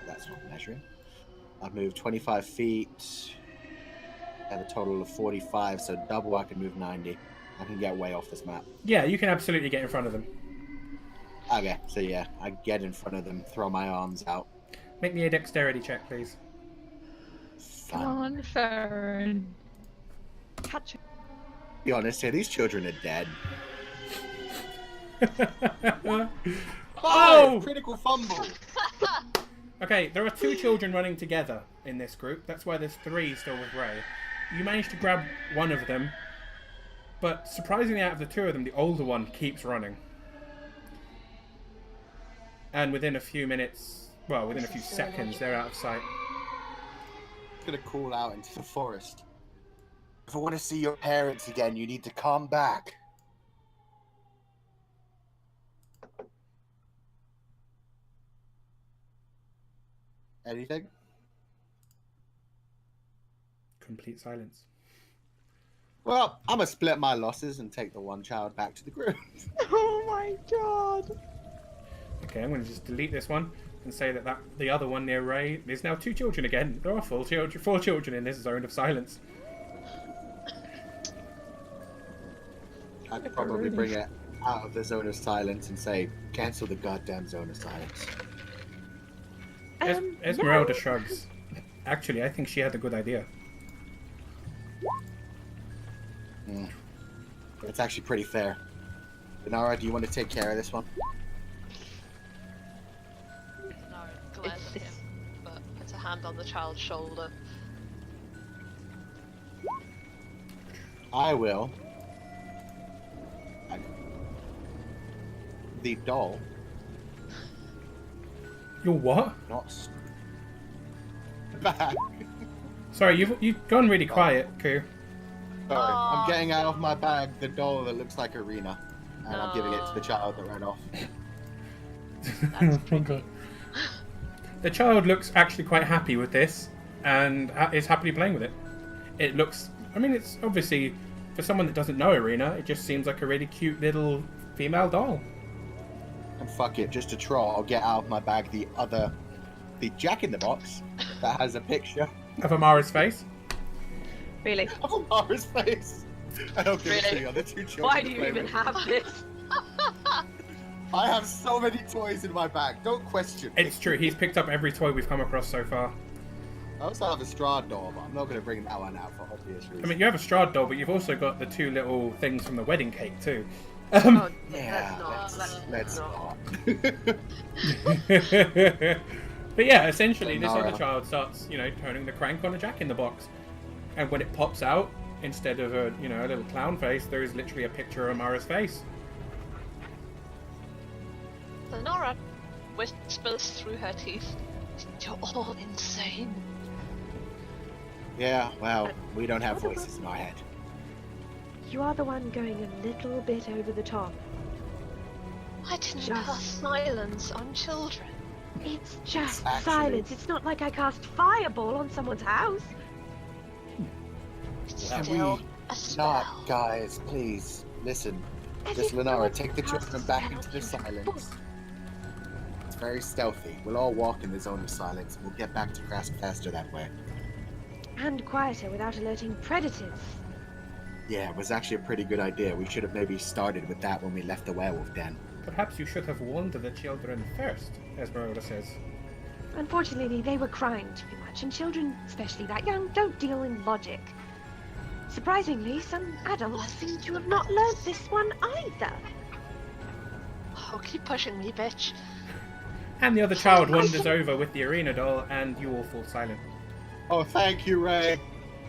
Speaker 2: That's not measuring. I've moved 25 feet. I have a total of 45, so double I can move 90. I can get way off this map.
Speaker 1: Yeah, you can absolutely get in front of them.
Speaker 2: Okay, so yeah, I get in front of them, throw my arms out.
Speaker 1: Make me a dexterity check, please.
Speaker 6: Come on, Farron. Catch it.
Speaker 2: Be honest here, these children are dead.
Speaker 1: Oh!
Speaker 2: Critical fumble!
Speaker 1: Okay, there are 2 children running together in this group. That's why there's 3 still with Ray. You manage to grab one of them, but surprisingly out of the 2 of them, the older one keeps running. And within a few minutes, well, within a few seconds, they're out of sight.
Speaker 2: I'm gonna call out into the forest. If I want to see your parents again, you need to come back. Anything?
Speaker 1: Complete silence.
Speaker 2: Well, I'm gonna split my losses and take the one child back to the group.
Speaker 6: Oh my god.
Speaker 1: Okay, I'm going to just delete this one and say that the other one near Ray is now 2 children again. There are 4 children in this zone of silence.
Speaker 2: I'd probably bring it out of the zone of silence and say, cancel the goddamn zone of silence.
Speaker 1: Esmeralda shrugs. Actually, I think she had a good idea.
Speaker 2: It's actually pretty fair. Inara, do you want to take care of this one?
Speaker 4: Nara glares at him, but puts a hand on the child's shoulder.
Speaker 2: I will. The doll.
Speaker 1: Your what?
Speaker 2: Not back.
Speaker 1: Sorry, you've gone really quiet, Koo.
Speaker 2: Sorry, I'm getting out of my bag the doll that looks like Arena, and I'm giving it to the child that ran off.
Speaker 4: That's pretty.
Speaker 1: The child looks actually quite happy with this, and is happily playing with it. It looks... I mean, it's obviously... For someone that doesn't know Arena, it just seems like a really cute little female doll.
Speaker 2: And fuck it, just to troll, I'll get out of my bag the Jack-in-the-Box that has a picture
Speaker 1: Of Amara's face.
Speaker 5: Really?
Speaker 2: of Amara's face. And I'll give it to the other 2 children.
Speaker 5: Why
Speaker 2: to
Speaker 5: do you
Speaker 2: play
Speaker 5: even
Speaker 2: with.
Speaker 5: have this?
Speaker 2: I have so many toys in my bag. Don't question me.
Speaker 1: It's true, he's picked up every toy we've come across so far.
Speaker 2: I also have a Strahd doll, but I'm not going to bring that one out for obvious reasons.
Speaker 1: I mean, you have a Strahd doll, but you've also got the 2 little things from the wedding cake, too.
Speaker 5: Oh,
Speaker 2: yeah,
Speaker 5: let's not.
Speaker 1: But yeah, essentially, this
Speaker 2: Nara.
Speaker 1: other child starts, turning the crank on a Jack-in-the-Box. And when it pops out, instead of a little clown face, there is literally a picture of Amara's face.
Speaker 4: So Nora whispers through her teeth, "You're all insane."
Speaker 2: Yeah, well, we don't have voices in our head.
Speaker 5: You are the one going a little bit over the top.
Speaker 4: I didn't
Speaker 5: Just-
Speaker 4: cast silence on children.
Speaker 5: It's just
Speaker 2: Actually-
Speaker 5: silence. It's not like I cast fireball on someone's house.
Speaker 4: It's
Speaker 2: Can
Speaker 4: still
Speaker 2: we
Speaker 4: a spell.
Speaker 2: Not, guys, please, listen.
Speaker 5: As
Speaker 2: Just
Speaker 5: if no
Speaker 2: Lenara,
Speaker 5: one
Speaker 2: take the
Speaker 5: cast
Speaker 2: children back
Speaker 5: spell
Speaker 2: into the
Speaker 5: you
Speaker 2: silence. It's very stealthy. We'll all walk in the zone of silence. We'll get back to grass faster that way.
Speaker 5: And quieter without alerting predators.
Speaker 2: Yeah, it was actually a pretty good idea. We should have maybe started with that when we left the werewolf den.
Speaker 1: Perhaps you should have warned the children first, Esmeralda says.
Speaker 5: Unfortunately, they were crying too much, and children, especially that young, don't deal in logic. Surprisingly, some adults seem to have not learned this one either.
Speaker 4: Oh, keep pushing me, bitch.
Speaker 1: And the other child wanders over with the arena doll, and you all fall silent.
Speaker 2: Oh, thank you, Ray.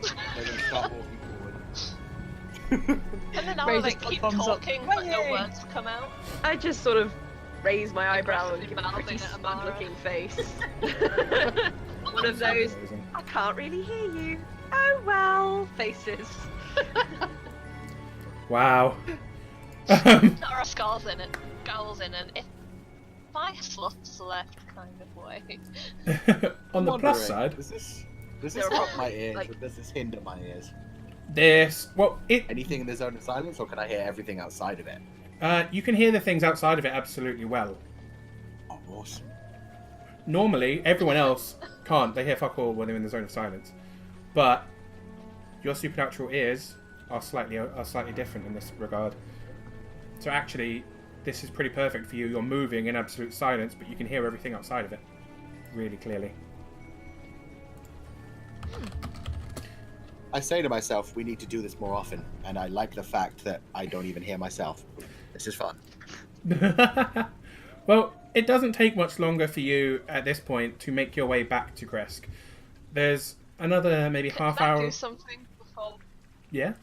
Speaker 2: They're gonna start walking forward.
Speaker 4: And then
Speaker 6: Ray
Speaker 4: I'll
Speaker 6: just
Speaker 4: like keep
Speaker 6: thumbs up.
Speaker 4: talking, but no
Speaker 6: Yay!
Speaker 4: words come out.
Speaker 5: I just sort of raise my eyebrow and
Speaker 4: Aggressively
Speaker 5: give a pretty
Speaker 4: mouthing at
Speaker 5: smug
Speaker 4: Amara.
Speaker 5: looking face. One of those,
Speaker 1: Amazing.
Speaker 5: I can't really hear you. Oh well, faces.
Speaker 1: Wow.
Speaker 4: There are scars in it, skulls in it. If my sluts left kind of way.
Speaker 1: On the
Speaker 2: I'm
Speaker 1: plus
Speaker 2: wondering,
Speaker 1: side,
Speaker 2: does this
Speaker 5: There
Speaker 2: help
Speaker 5: are,
Speaker 2: my ears,
Speaker 5: like-
Speaker 2: or does this hinder my ears? Anything in the zone of silence, or can I hear everything outside of it?
Speaker 1: You can hear the things outside of it absolutely well.
Speaker 2: Oh, awesome.
Speaker 1: Normally, everyone else can't. They hear fuck all when they're in the zone of silence. But your supernatural ears are slightly different in this regard. So actually, this is pretty perfect for you. You're moving in absolute silence, but you can hear everything outside of it really clearly.
Speaker 2: I say to myself, we need to do this more often, and I like the fact that I don't even hear myself. This is fun.
Speaker 1: Well, it doesn't take much longer for you at this point to make your way back to Kresk. There's another maybe half
Speaker 4: Can I
Speaker 1: hour.
Speaker 4: do something before?
Speaker 1: Yeah.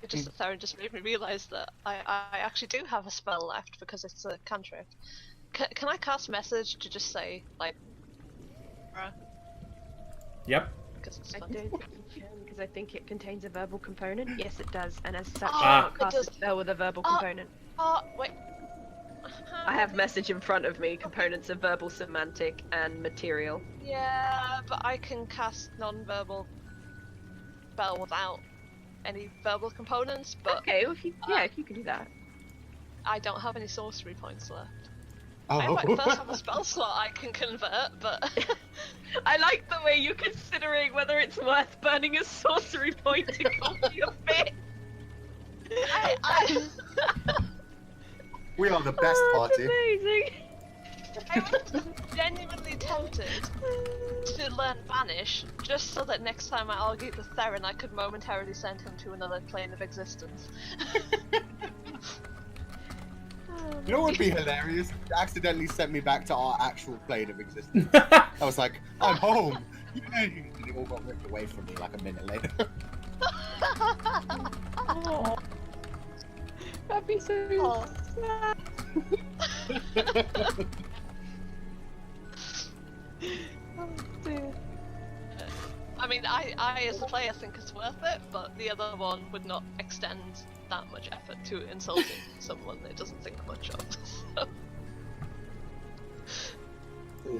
Speaker 4: Theron just made me realise that I actually do have a spell left because it's a cantrip. Can I cast message to just say like,
Speaker 1: Yep.
Speaker 4: because it's
Speaker 5: I
Speaker 4: fun.
Speaker 5: don't think you can because I think it contains a verbal component. Yes, it does, and as such,
Speaker 1: Ah.
Speaker 5: you can't
Speaker 4: It
Speaker 5: cast
Speaker 4: does.
Speaker 5: a spell with a verbal
Speaker 4: Ah.
Speaker 5: component.
Speaker 4: Oh wait.
Speaker 5: I have message in front of me. Components of verbal, semantic, and material.
Speaker 4: Yeah, but I can cast non-verbal spell without any verbal components, but
Speaker 5: Okay, well, if you can do that.
Speaker 4: I don't have any sorcery points left.
Speaker 2: Oh,
Speaker 4: I might first have a spell slot I can convert, but
Speaker 5: I like the way you're considering whether it's worth burning a sorcery point to copy a fit.
Speaker 4: I
Speaker 2: we are the best party.
Speaker 5: Amazing.
Speaker 4: I was genuinely tempted to learn Vanish, just so that next time I argued with Theron I could momentarily send him to another plane of existence.
Speaker 2: You know what would be hilarious? You accidentally sent me back to our actual plane of existence. I was like, I'm home. Yay! And it all got ripped away from me like a minute later.
Speaker 6: Oh, that'd be so
Speaker 4: Oh.
Speaker 6: sad. Oh dear.
Speaker 4: I mean, I as a player think it's worth it, but the other one would not extend that much effort to insulting someone that it doesn't think much of. So.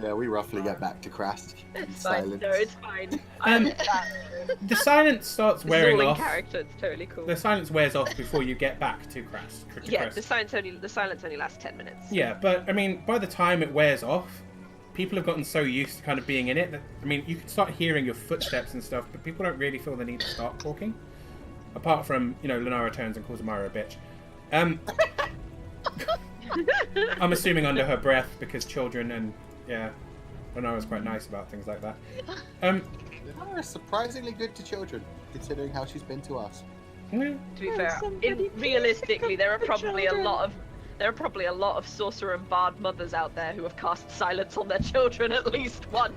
Speaker 2: Yeah, we roughly get back to Krast.
Speaker 5: It's fine. No, it's fine.
Speaker 1: Um, the silence starts
Speaker 5: This is
Speaker 1: wearing
Speaker 5: all in
Speaker 1: off.
Speaker 5: character. It's totally cool.
Speaker 1: The silence wears off before you get back to Kresk.
Speaker 5: Yeah, the silence only lasts 10 minutes.
Speaker 1: Yeah, but I mean, by the time it wears off, people have gotten so used to kind of being in it that, I mean, you can start hearing your footsteps and stuff, but people don't really feel the need to start talking. Apart from, you know, Lunara turns and calls Amara a bitch. I'm assuming under her breath because children and, yeah, Lunara's quite nice about things like that.
Speaker 2: Lunara is surprisingly good to children, considering how she's been to us.
Speaker 1: Yeah.
Speaker 5: To be
Speaker 6: Oh,
Speaker 5: fair,
Speaker 6: somebody
Speaker 5: realistically, there are
Speaker 6: please
Speaker 5: probably a
Speaker 6: children.
Speaker 5: lot of sorcerer and bard mothers out there who have cast silence on their children at least once.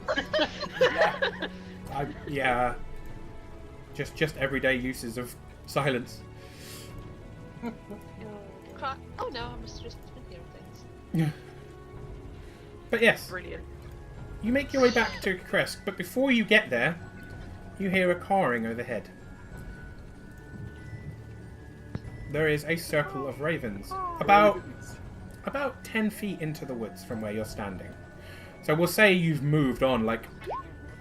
Speaker 1: Yeah. Just everyday uses of silence.
Speaker 4: Oh no, I must have just been hearing things.
Speaker 1: But yes,
Speaker 5: Brilliant.
Speaker 1: you make your way back to Kresk, but before you get there, you hear a cawing overhead. There is a circle of ravens, about 10 feet into the woods from where you're standing. So we'll say you've moved on like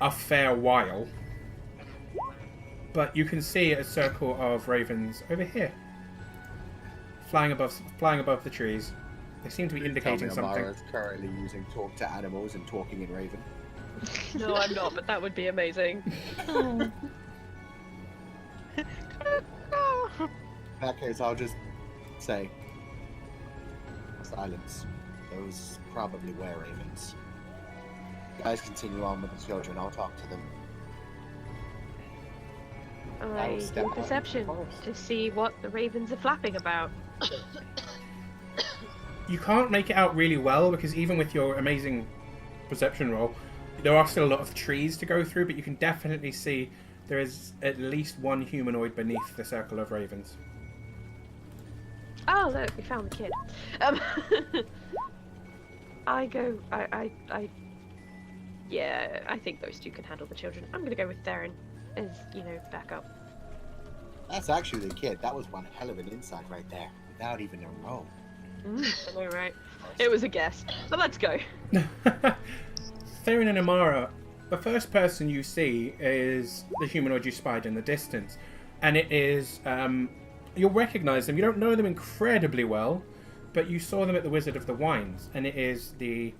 Speaker 1: a fair while, but you can see a circle of ravens over here, flying above the trees. They seem to be indicating
Speaker 2: Tell me
Speaker 1: something.
Speaker 2: Amara's currently using talk to animals and talking in Raven.
Speaker 5: No, I'm not, but that would be amazing.
Speaker 6: Oh.
Speaker 2: that case, I'll just say, silence. Those probably were ravens. You guys continue on with the children. I'll talk to them.
Speaker 5: I
Speaker 2: will step
Speaker 5: do
Speaker 2: out into the
Speaker 5: perception
Speaker 2: forest.
Speaker 5: to see what the ravens are flapping about.
Speaker 1: You can't make it out really well because even with your amazing perception roll, there are still a lot of trees to go through, but you can definitely see there is at least one humanoid beneath the circle of ravens.
Speaker 5: Oh, look, we found the kid. Yeah, I think those two can handle the children. I'm gonna go with Theron as, backup.
Speaker 2: That's actually the kid. That was one hell of an insight right there, without even a roll.
Speaker 5: I know, right? It was a guess, but let's go.
Speaker 1: Theron and Amara, the first person you see is the humanoid you spied in the distance. And it is, you'll recognise them. You don't know them incredibly well, but you saw them at the Wizard of the Wines. And it is the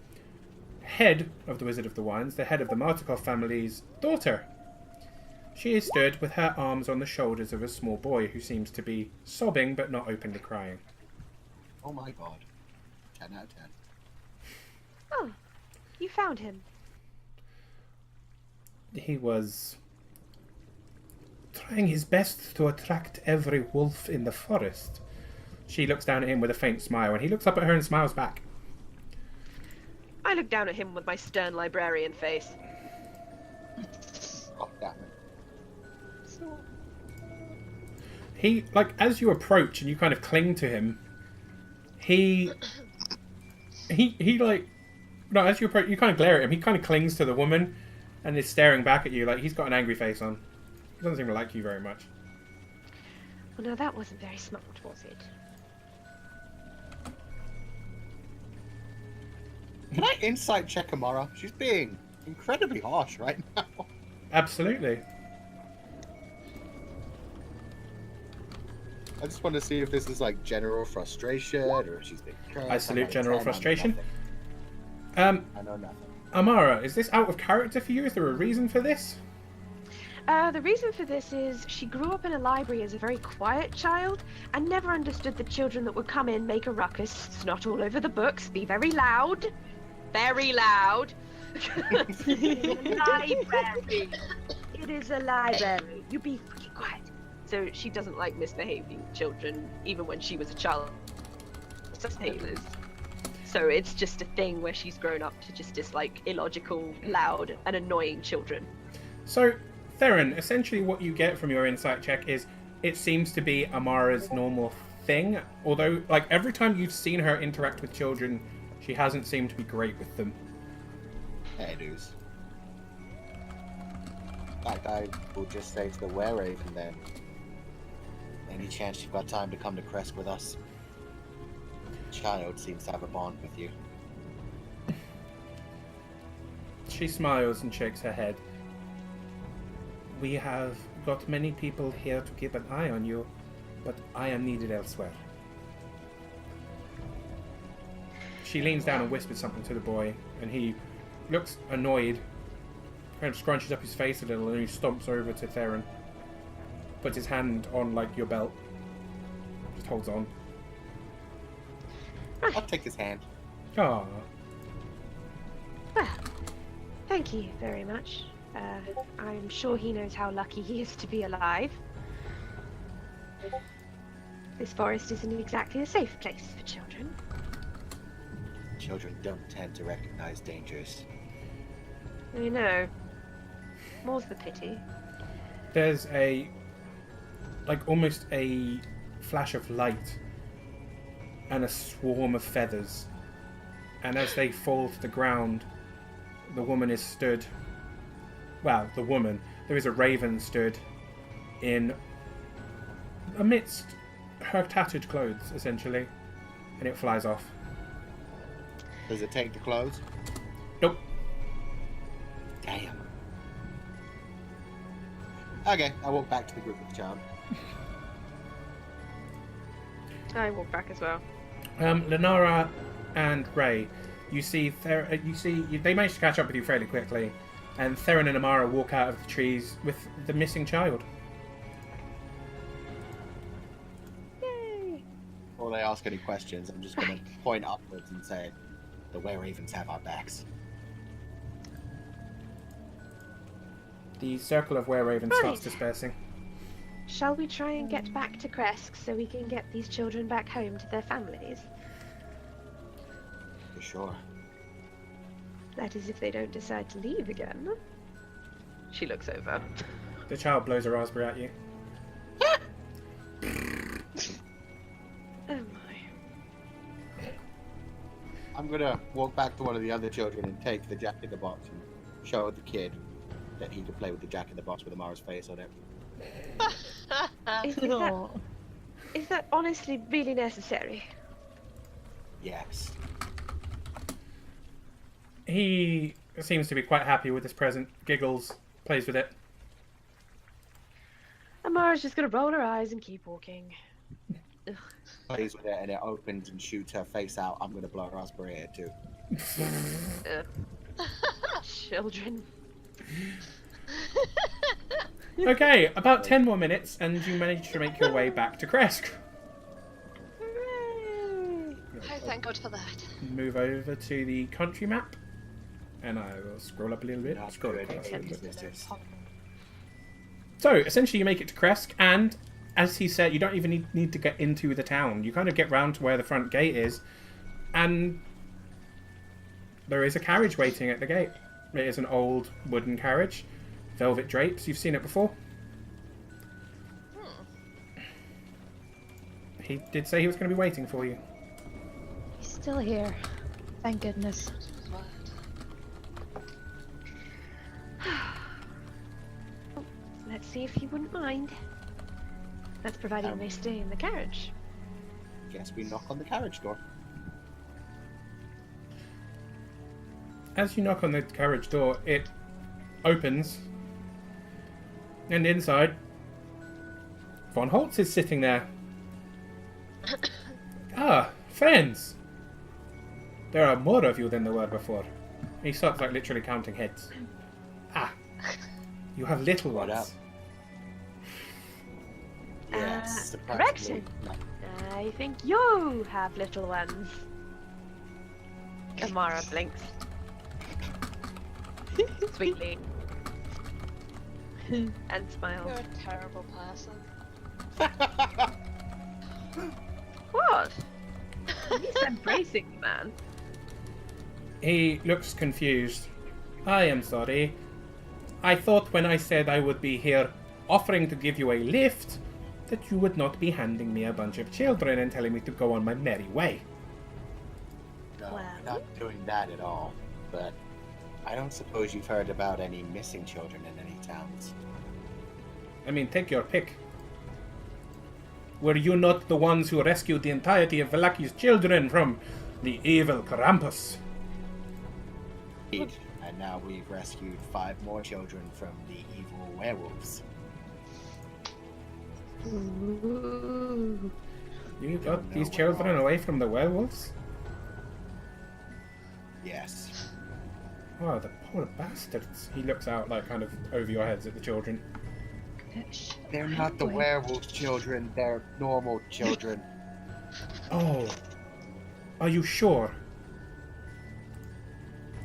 Speaker 1: head of the Wizard of the Wines, the head of the Martikov family's daughter. She is stood with her arms on the shoulders of a small boy who seems to be sobbing but not openly crying.
Speaker 2: Oh my god. 10 out of 10.
Speaker 5: Oh, you found him.
Speaker 1: He was trying his best to attract every wolf in the forest. She looks down at him with a faint smile, and he looks up at her and smiles back.
Speaker 5: I look down at him with my stern librarian face.
Speaker 2: Oh, damn it.
Speaker 1: He, like, as you approach and you kind of cling to him, he like, no, as you approach, you kind of glare at him. He kind of clings to the woman and is staring back at you like he's got an angry face on. He doesn't seem to like you very much.
Speaker 5: Well, now that wasn't very smart, was it?
Speaker 2: Can I insight check Amara? She's being incredibly harsh right now.
Speaker 1: Absolutely.
Speaker 2: I just want to see if this is like general frustration or if she's being cursed.
Speaker 1: I salute
Speaker 2: got a
Speaker 1: general
Speaker 2: 10, I know
Speaker 1: frustration.
Speaker 2: nothing. I know nothing.
Speaker 1: Amara, is this out of character for you? Is there a reason for this?
Speaker 5: The reason for this is she grew up in a library as a very quiet child and never understood that children that would come in, make a ruckus, snot all over the books, be very loud. Very loud. Library. It is a library. You be freaking quiet. So she doesn't like misbehaving children, even when she was a child. Sailors. So it's just a thing where she's grown up to just dislike illogical, loud, and annoying children.
Speaker 1: So, Theron, essentially what you get from your insight check is it seems to be Amara's normal thing, although, like, every time you've seen her interact with children, she hasn't seemed to be great with them.
Speaker 2: Hey, dudes. Like, I will just say to the wereraven then, any chance you've got time to come to Crest with us? Child seems to have a bond with you.
Speaker 1: She smiles and shakes her head. We have got many people here to keep an eye on you, but I am needed elsewhere. She leans down and whispers something to the boy, and he looks annoyed, kind of scrunches up his face a little, and he stomps over to Theron. Puts his hand on, like, your belt. Just holds on.
Speaker 2: I'll take his hand.
Speaker 1: Aww.
Speaker 5: Well, thank you very much. I'm sure he knows how lucky he is to be alive. This forest isn't exactly a safe place for children.
Speaker 2: Children don't tend to recognize dangers.
Speaker 5: I know. More's the pity.
Speaker 1: There's a, like, almost a flash of light and a swarm of feathers. And as they fall to the ground, the woman is stood. Well, the woman. There is a raven stood in amidst her tattered clothes, essentially. And it flies off.
Speaker 2: Does it take the clothes?
Speaker 1: Nope.
Speaker 2: Damn. Okay, I walk back to the group with the child.
Speaker 5: I walk back as well.
Speaker 1: Lenara and Ray, you see, they managed to catch up with you fairly quickly, and Theron and Amara walk out of the trees with the missing child.
Speaker 2: before they ask any questions, I'm just going to point upwards and say, the were-ravens have our backs.
Speaker 1: The circle of were-ravens starts
Speaker 7: Right.
Speaker 1: dispersing.
Speaker 7: Shall we try and get back to Kresk so we can get these children back home to their families?
Speaker 2: For sure.
Speaker 7: That is, if they don't decide to leave again.
Speaker 5: She looks over.
Speaker 1: The child blows a raspberry at you.
Speaker 7: Oh my.
Speaker 2: I'm going to walk back to one of the other children and take the Jack-in-the-Box and show the kid that he could play with the Jack-in-the-Box with Amara's face on it.
Speaker 7: Is that honestly really necessary?
Speaker 2: Yes.
Speaker 1: He seems to be quite happy with this present, giggles, plays with it.
Speaker 7: Amara's just gonna roll her eyes and keep walking.
Speaker 2: Plays with it and it opens and shoots her face out. I'm going to blow a raspberry at it too.
Speaker 5: Children.
Speaker 1: Okay, about 10 more minutes and you manage to make your way back to Kresk.
Speaker 4: I thank God for that.
Speaker 1: Move over to the country map. And I will scroll up a little bit.
Speaker 2: Not
Speaker 1: Scroll
Speaker 2: good
Speaker 1: across a
Speaker 2: at
Speaker 1: little bit.
Speaker 2: business.
Speaker 1: So, essentially you make it to Kresk, and as he said, you don't even need to get into the town. You kind of get round to where the front gate is, and there is a carriage waiting at the gate. It is an old wooden carriage. Velvet drapes, you've seen it before. He did say he was going to be waiting for you.
Speaker 3: He's still here. Thank goodness.
Speaker 7: Let's see if he wouldn't mind. That's providing they stay in the carriage.
Speaker 2: Guess we knock on the carriage door.
Speaker 1: As you knock on the carriage door, it opens, and inside, Von Holtz is sitting there. Ah, friends! There are more of you than there were before. He starts like literally counting heads. Ah, you have little
Speaker 2: What
Speaker 1: ones.
Speaker 2: up? Yes,
Speaker 7: correction.
Speaker 2: No.
Speaker 7: I think you have little ones.
Speaker 5: Amara blinks. Sweetly. And
Speaker 4: You're
Speaker 5: smiles.
Speaker 4: a terrible person.
Speaker 5: What? He's embracing the man.
Speaker 1: He looks confused. I am sorry. I thought when I said I would be here offering to give you a lift, that you would not be handing me a bunch of children and telling me to go on my merry way.
Speaker 2: No,
Speaker 7: Well.
Speaker 2: we're not doing that at all. But I don't suppose you've heard about any missing children in any towns.
Speaker 1: I mean, take your pick. Were you not the ones who rescued the entirety of Valaki's children from the evil Krampus?
Speaker 2: Indeed. And now we've rescued 5 more children from the evil werewolves.
Speaker 7: Ooh.
Speaker 1: You
Speaker 2: Don't
Speaker 1: got
Speaker 2: know
Speaker 1: these
Speaker 2: where
Speaker 1: children
Speaker 2: all-
Speaker 1: away from the werewolves?
Speaker 2: Yes.
Speaker 1: Oh, the poor bastards. He looks out, like, kind of over your heads at the children.
Speaker 2: They're not the werewolf children, they're normal children.
Speaker 1: Oh. Are you sure?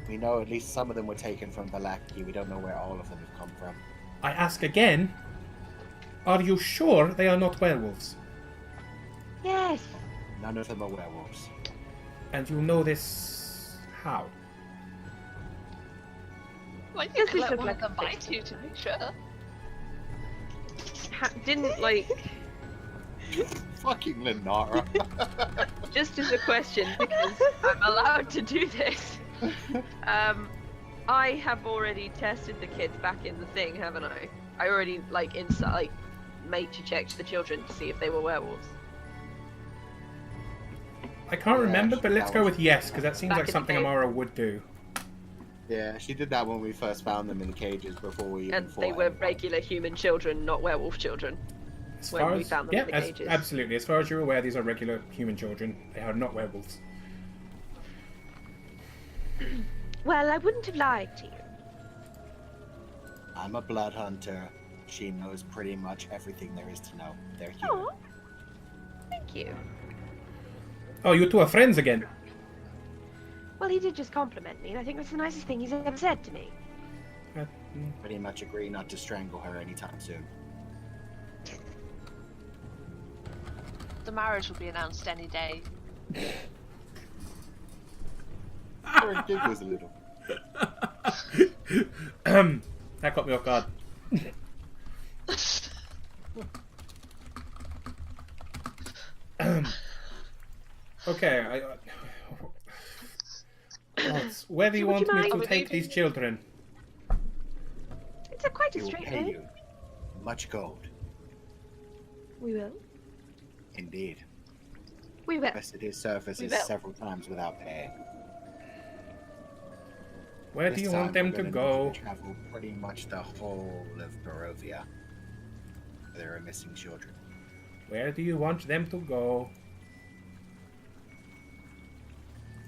Speaker 2: We know at least some of them were taken from Valaki. We don't know where all of them have come from.
Speaker 1: I ask again. Are you sure they are not werewolves?
Speaker 7: Yes.
Speaker 2: None of them are werewolves.
Speaker 1: And you know this... how?
Speaker 4: Like
Speaker 7: Yes,
Speaker 4: you
Speaker 7: we
Speaker 4: could let
Speaker 7: should
Speaker 4: one
Speaker 7: let
Speaker 4: of them
Speaker 7: them
Speaker 4: bite you to make sure.
Speaker 5: Didn't, like,
Speaker 2: Fucking Lenara.
Speaker 5: just as a question, because I'm allowed to do this. I have already tested the kids back in the thing, haven't I? I already, like, nature checked the children to see if they were werewolves.
Speaker 1: I can't
Speaker 2: Yeah,
Speaker 1: remember, but let's
Speaker 2: that
Speaker 1: go
Speaker 2: was-
Speaker 1: with yes, because that seems
Speaker 5: Back
Speaker 1: like
Speaker 5: in the
Speaker 1: something
Speaker 5: cave.
Speaker 1: Amara would do.
Speaker 2: Yeah, she did that when we first found them in the cages before we even
Speaker 5: And
Speaker 2: fought
Speaker 5: they were
Speaker 2: anyone.
Speaker 5: regular human children, not werewolf children.
Speaker 1: As
Speaker 5: When
Speaker 1: far
Speaker 5: we
Speaker 1: as,
Speaker 5: found them
Speaker 1: yeah,
Speaker 5: in the
Speaker 1: as-
Speaker 5: cages.
Speaker 1: absolutely. As far as you're aware, these are regular human children. They are not werewolves.
Speaker 7: Well, I wouldn't have lied to you.
Speaker 2: I'm a blood hunter. She knows pretty much everything there is to know. They're human.
Speaker 7: Oh, thank you.
Speaker 1: Oh, you two are friends again.
Speaker 7: Well, he did just compliment me, and I think that's the nicest thing he's ever said to me.
Speaker 2: Pretty much agree not to strangle her anytime soon.
Speaker 4: The marriage will be announced any day.
Speaker 2: Or it was a little.
Speaker 1: That caught me off guard. Okay, where do you
Speaker 7: Would you
Speaker 1: want me
Speaker 7: mind-
Speaker 1: to take these children?
Speaker 7: It's quite
Speaker 2: He
Speaker 7: a
Speaker 2: will
Speaker 7: straight
Speaker 2: pay
Speaker 7: name.
Speaker 2: you much gold.
Speaker 7: We will.
Speaker 2: Indeed.
Speaker 7: We will.
Speaker 2: Rested his services
Speaker 7: We will.
Speaker 2: several times without pay.
Speaker 1: Where do
Speaker 2: This
Speaker 1: you
Speaker 2: time
Speaker 1: want them
Speaker 2: we're
Speaker 1: to
Speaker 2: gonna need
Speaker 1: go?
Speaker 2: you to travel pretty much the whole of Barovia. There are missing children.
Speaker 1: Where do you want them to go?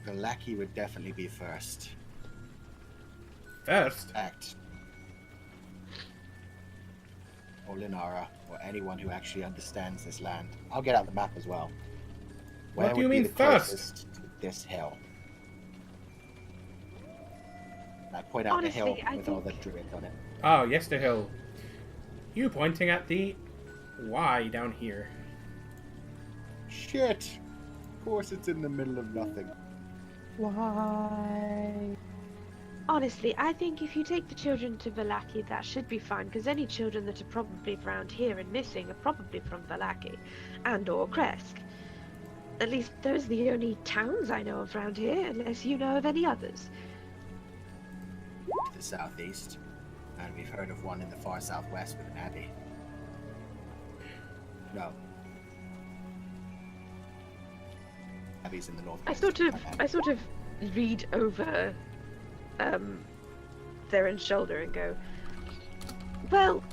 Speaker 2: The lackey would definitely be first.
Speaker 1: First?
Speaker 2: Act. Or Linara, or anyone who actually understands this land. I'll get out the map as well.
Speaker 1: What do you
Speaker 2: would be
Speaker 1: mean
Speaker 2: the
Speaker 1: first?
Speaker 2: closest to this hill? And I point out
Speaker 7: Honestly,
Speaker 2: the hill
Speaker 7: I
Speaker 2: with all the
Speaker 7: think-
Speaker 2: druids on it.
Speaker 1: Oh, yes, the hill. You pointing at the Y down here.
Speaker 2: Shit! Of course it's in the middle of nothing.
Speaker 6: Why?
Speaker 7: Honestly, I think if you take the children to Valaki, that should be fine, because any children that are probably around here and missing are probably from Valaki and or Kresk. At least those are the only towns I know of around here, unless you know of any others.
Speaker 2: To the southeast. And we've heard of one in the far southwest with an abbey. No. Abbey's in the northwest.
Speaker 7: I sort of read over Theron's shoulder and go, well,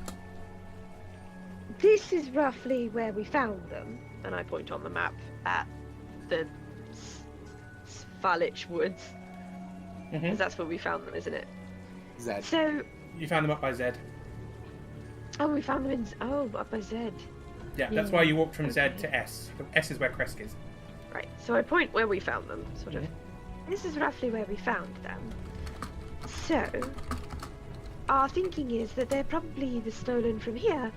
Speaker 7: this is roughly where we found them. And I point on the map at the Svalich Woods, because that's where we found them, isn't it?
Speaker 2: Zed.
Speaker 7: So,
Speaker 1: You found them up by Z.
Speaker 7: oh, we found them in, up by Zed.
Speaker 1: Yeah, that's
Speaker 7: Yeah.
Speaker 1: why you walked from Z
Speaker 7: Okay.
Speaker 1: to S. S is where Kresk is.
Speaker 7: Right, so I point where we found them, sort of. This is roughly where we found them. So, our thinking is that they're probably either stolen from here,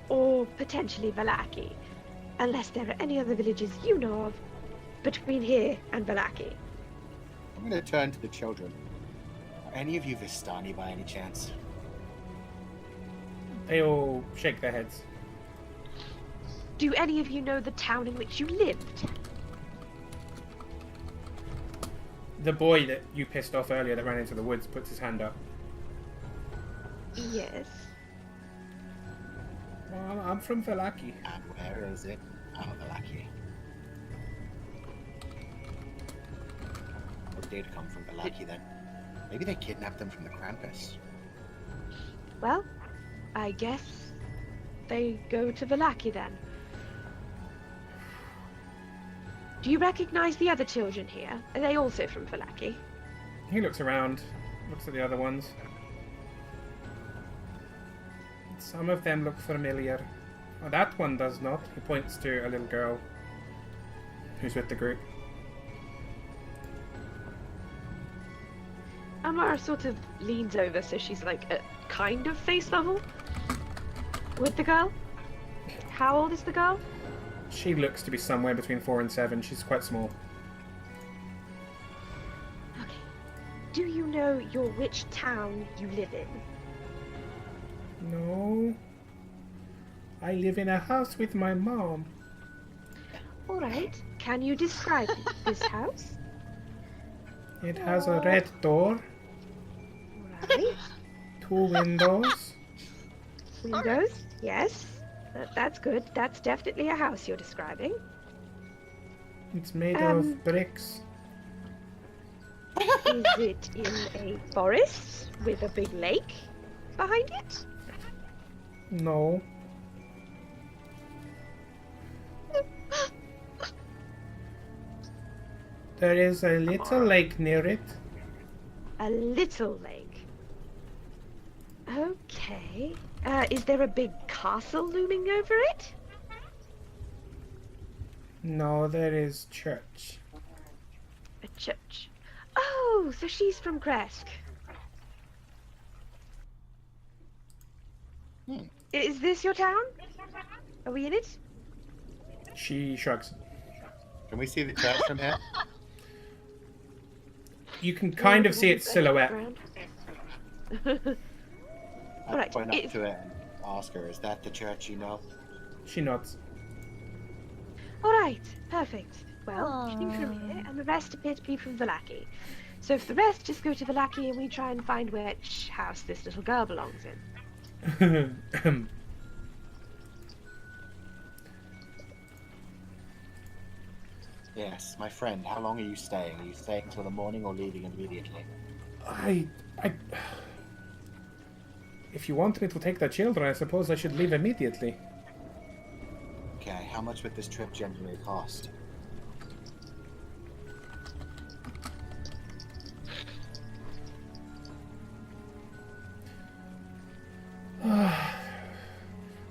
Speaker 7: or potentially Valaki. Unless there are any other villages you know of between here and Valaki.
Speaker 2: I'm going to turn to the children. Are any of you Vistani by any chance?
Speaker 1: They all shake their heads.
Speaker 7: Do any of you know the town in which you lived?
Speaker 1: The boy that you pissed off earlier that ran into the woods puts his hand up.
Speaker 7: Yes.
Speaker 1: Well, I'm from Valaki.
Speaker 2: And where is it? Oh, the lackey. Or did come from the lackey then? Maybe they kidnapped them from the Krampus.
Speaker 7: Well, I guess they go to Valaki then. Do you recognize the other children here? Are they also from Valaki?
Speaker 1: He looks around, looks at the other ones. Some of them look familiar. Oh, that one does not. He points to a little girl who's with the group.
Speaker 7: Amara sort of leans over so she's like at kind of face level with the girl. How old is the girl?
Speaker 1: She looks to be somewhere between 4 and 7. She's quite small.
Speaker 7: Okay. Do you know which town you live in?
Speaker 1: No. I live in a house with my mom.
Speaker 7: Alright. Can you describe this house?
Speaker 1: It has a red door,
Speaker 7: Right.
Speaker 1: 2 windows.
Speaker 7: Windows? Yes. That's good. That's definitely a house you're describing.
Speaker 1: It's made
Speaker 7: Um,
Speaker 1: of bricks.
Speaker 7: Is it in a forest with a big lake behind it?
Speaker 1: No. There is a little lake near it.
Speaker 7: A little lake. Okay. Is there a big castle looming over it?
Speaker 1: No, there is church.
Speaker 7: A church. Oh, so she's from Kresk. Is this your town? Are we in it?
Speaker 1: She shrugs.
Speaker 2: Can we see the church from here?
Speaker 1: You can kind of see its silhouette.
Speaker 2: I'd
Speaker 7: Alright,
Speaker 2: point up
Speaker 7: if-
Speaker 2: to it and ask her, is that the church you know?
Speaker 1: She nods.
Speaker 7: Alright, perfect. Well, she's from here, and the rest appear to be from Vallaki. So if the rest just go to Vallaki and we try and find which house this little girl belongs in.
Speaker 2: Yes, my friend, how long are you staying? Are you staying till the morning or leaving immediately?
Speaker 1: I... If you want me to take the children, I suppose I should leave immediately.
Speaker 2: Okay, how much would this trip generally cost?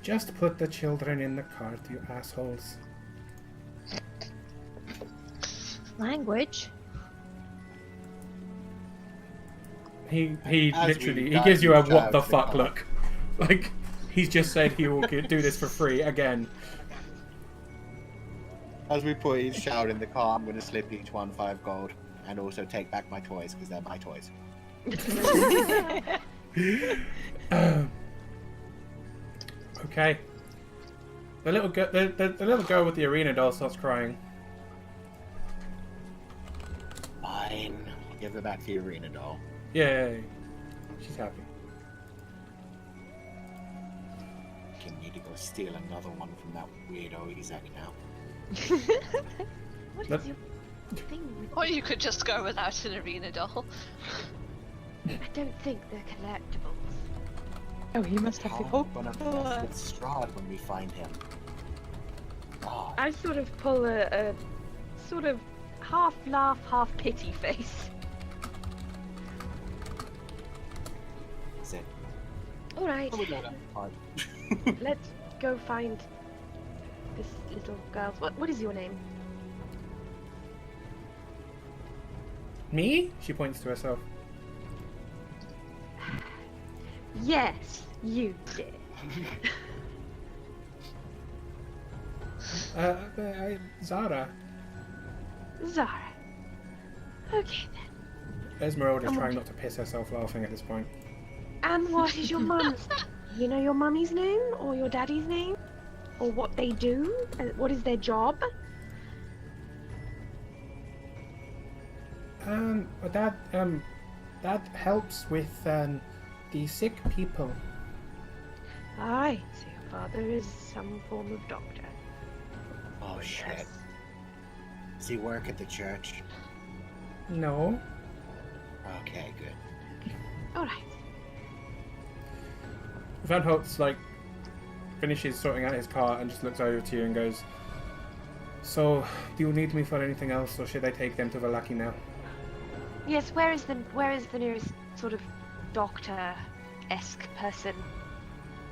Speaker 1: Just put the children in the cart, you assholes.
Speaker 3: Language.
Speaker 1: He
Speaker 2: As
Speaker 1: literally,
Speaker 2: we
Speaker 1: he gives you a
Speaker 2: dive
Speaker 1: what the
Speaker 2: into the
Speaker 1: fuck
Speaker 2: car.
Speaker 1: look. Like, he's just said he will do this for free again.
Speaker 2: As we put each child in the car, I'm going to slip each one 5 gold and also take back my toys because they're my toys.
Speaker 1: Okay. The little girl, the little girl with the arena doll starts crying.
Speaker 2: Fine. I'll give her back the arena doll.
Speaker 1: Yay. She's happy.
Speaker 2: Can need to go steal another one from that weirdo Isaac now.
Speaker 7: What
Speaker 1: Let-
Speaker 7: is your thing with
Speaker 4: Or you could just go without an arena doll.
Speaker 7: I don't think they're collectibles.
Speaker 6: Oh, he must have the
Speaker 2: How
Speaker 6: hope.
Speaker 2: am I gonna mess with Strahd when we find him? God.
Speaker 7: I sort of pull a sort of half laugh, half pity face.
Speaker 2: Is it?
Speaker 7: Alright,
Speaker 2: Oh, we don't have time.
Speaker 7: let's go find this little girl. What is your name?
Speaker 1: Me? She points to herself.
Speaker 7: Yes, you did.
Speaker 1: Zara.
Speaker 7: Zara. Okay then.
Speaker 1: Esmeralda's
Speaker 7: Oh,
Speaker 1: trying not to piss herself laughing at this point.
Speaker 7: And what is your mum's name? You know your mummy's name? Or your daddy's name? Or what they do? What is their job?
Speaker 1: Dad helps with the sick people.
Speaker 7: Alright, so your father is some form of doctor.
Speaker 2: Oh shit.
Speaker 7: Yes.
Speaker 2: Does he work at the church?
Speaker 1: No.
Speaker 2: Okay, good.
Speaker 7: Alright.
Speaker 1: Van Holtz finishes sorting out his car and just looks over to you and goes, "So, do you need me for anything else, or should I take them to Vallaki now?"
Speaker 7: Yes, where is the nearest sort of doctor-esque person?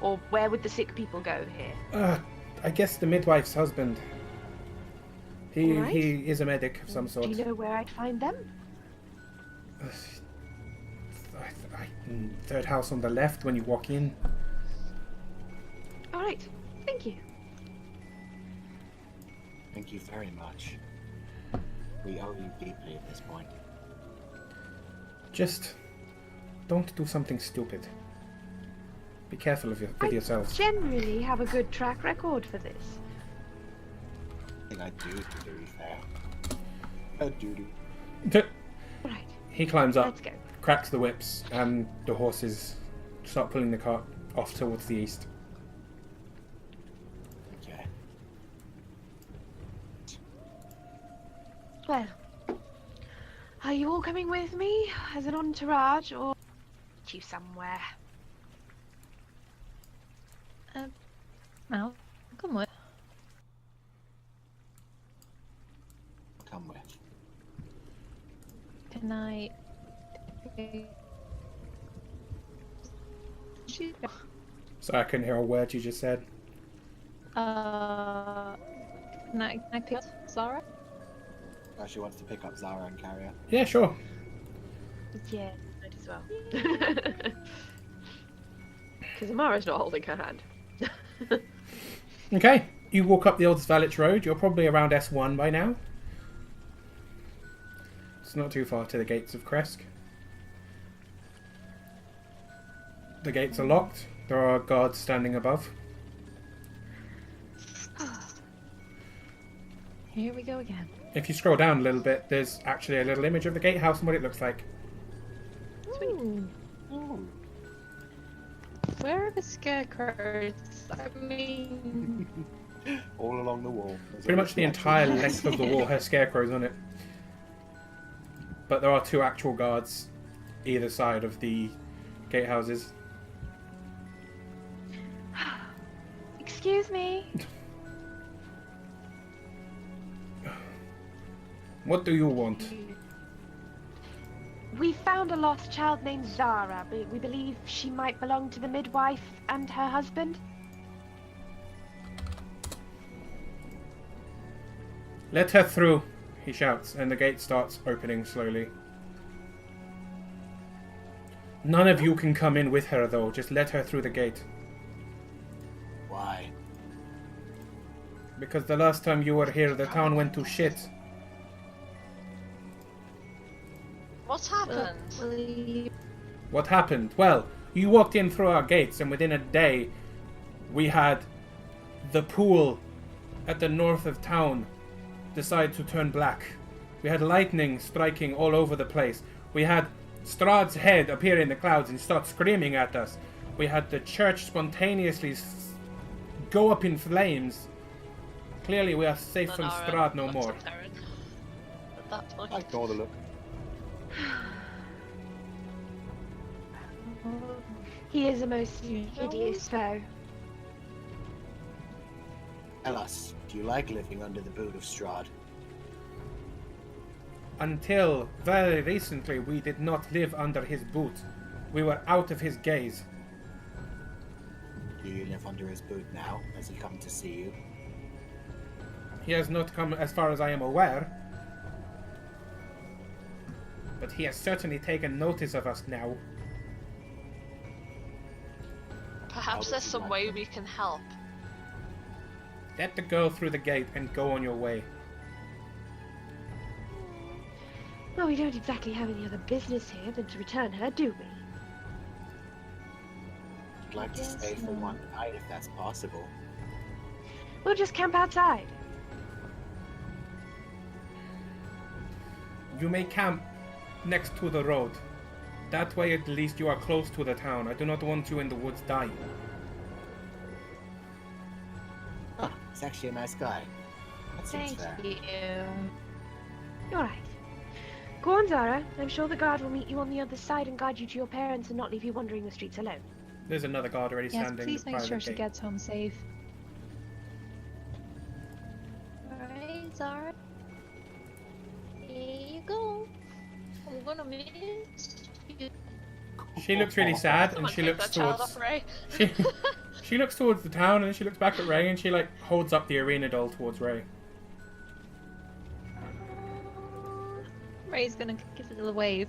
Speaker 7: Or where would the sick people go here?
Speaker 1: I guess the midwife's husband. He
Speaker 7: Alright.
Speaker 1: he is a medic of some sort.
Speaker 7: Do you know where I'd find them?
Speaker 1: Third house on the left when you walk in.
Speaker 7: Alright, thank you.
Speaker 2: Thank you very much. We owe you deeply at this point.
Speaker 1: Just don't do something stupid. Be careful with yourselves.
Speaker 7: Generally have a good track record for this.
Speaker 2: I think I do, to be fair. I do.
Speaker 7: Right,
Speaker 1: He climbs up,
Speaker 7: let's go.
Speaker 1: cracks the whips, and the horses start pulling the cart off towards the east.
Speaker 2: Okay.
Speaker 7: Well, are you all coming with me as an entourage or you somewhere?
Speaker 3: I'll come with.
Speaker 2: Come with.
Speaker 3: Can I?
Speaker 1: So I couldn't hear a word you just said.
Speaker 3: Can I pick up Zara?
Speaker 2: She wants to pick up Zara and carry her.
Speaker 1: Yeah, sure.
Speaker 5: Yeah, might as well. Because Amara's not holding her hand.
Speaker 1: Okay, you walk up the Oldest Valich Road. You're probably around S1 by now. It's not too far to the gates of Kresk. The gates are locked. There are guards standing above.
Speaker 3: Here we go again.
Speaker 1: If you scroll down a little bit, there's actually a little image of the gatehouse and what it looks like.
Speaker 3: Ooh.
Speaker 2: Ooh.
Speaker 3: Where are the scarecrows? I mean,
Speaker 2: All along the wall. There's
Speaker 1: Pretty
Speaker 2: a
Speaker 1: much the
Speaker 2: reflection.
Speaker 1: entire length of the wall has scarecrows on it. But there are 2 actual guards either side of the gatehouses.
Speaker 7: Excuse me.
Speaker 1: What do you want?
Speaker 7: We found a lost child named Zara. We believe she might belong to the midwife and her husband.
Speaker 1: Let her through, he shouts, and the gate starts opening slowly. None of you can come in with her, though. Just let her through the gate.
Speaker 2: Why?
Speaker 1: Because the last time you were here, the town went to shit.
Speaker 4: What's happened?
Speaker 1: What happened? Well, you walked in through our gates, and within a day, we had the pool at the north of town decide to turn black. We had lightning striking all over the place. We had Strahd's head appear in the clouds and start screaming at us. We had the church spontaneously go up in flames. Clearly, we are safe from Strahd no more.
Speaker 4: At that point.
Speaker 2: I ignore the look.
Speaker 7: He is a most hideous foe.
Speaker 2: Tell us, do you like living under the boot of Strahd?
Speaker 1: Until very recently, we did not live under his boot. We were out of his gaze.
Speaker 2: Do you live under his boot now? Has he come to see you?
Speaker 1: He has not come as far as I am aware. But he has certainly taken notice of us now.
Speaker 4: Perhaps there's some way we can help.
Speaker 1: Let the girl through the gate and go on your way.
Speaker 7: Well, we don't exactly have any other business here than to return her, do we?
Speaker 2: I'd like to stay for one night if that's possible.
Speaker 7: We'll just camp outside.
Speaker 1: You may camp next to the road. That way at least you are close to the town. I do not want you in the woods dying.
Speaker 2: Huh, he's actually a nice guy. That seems fair.
Speaker 3: thank you.
Speaker 7: All right. Go on, Zara. I'm sure the guard will meet you on the other side and guide you to your parents and not leave you wandering the streets alone.
Speaker 1: There's another guard already
Speaker 3: Yes,
Speaker 1: standing
Speaker 3: please
Speaker 1: by
Speaker 3: make
Speaker 1: the
Speaker 3: sure she
Speaker 1: gate.
Speaker 3: gets home safe. Alright, Zara. Here you go. I'm gonna miss you.
Speaker 1: She looks really sad, and
Speaker 4: Someone
Speaker 1: she
Speaker 4: take
Speaker 1: looks
Speaker 4: that child
Speaker 1: towards.
Speaker 4: off Ray.
Speaker 1: She looks towards the town, and then she looks back at Ray, and she like holds up the arena doll towards Ray.
Speaker 3: Ray's gonna give it a little wave.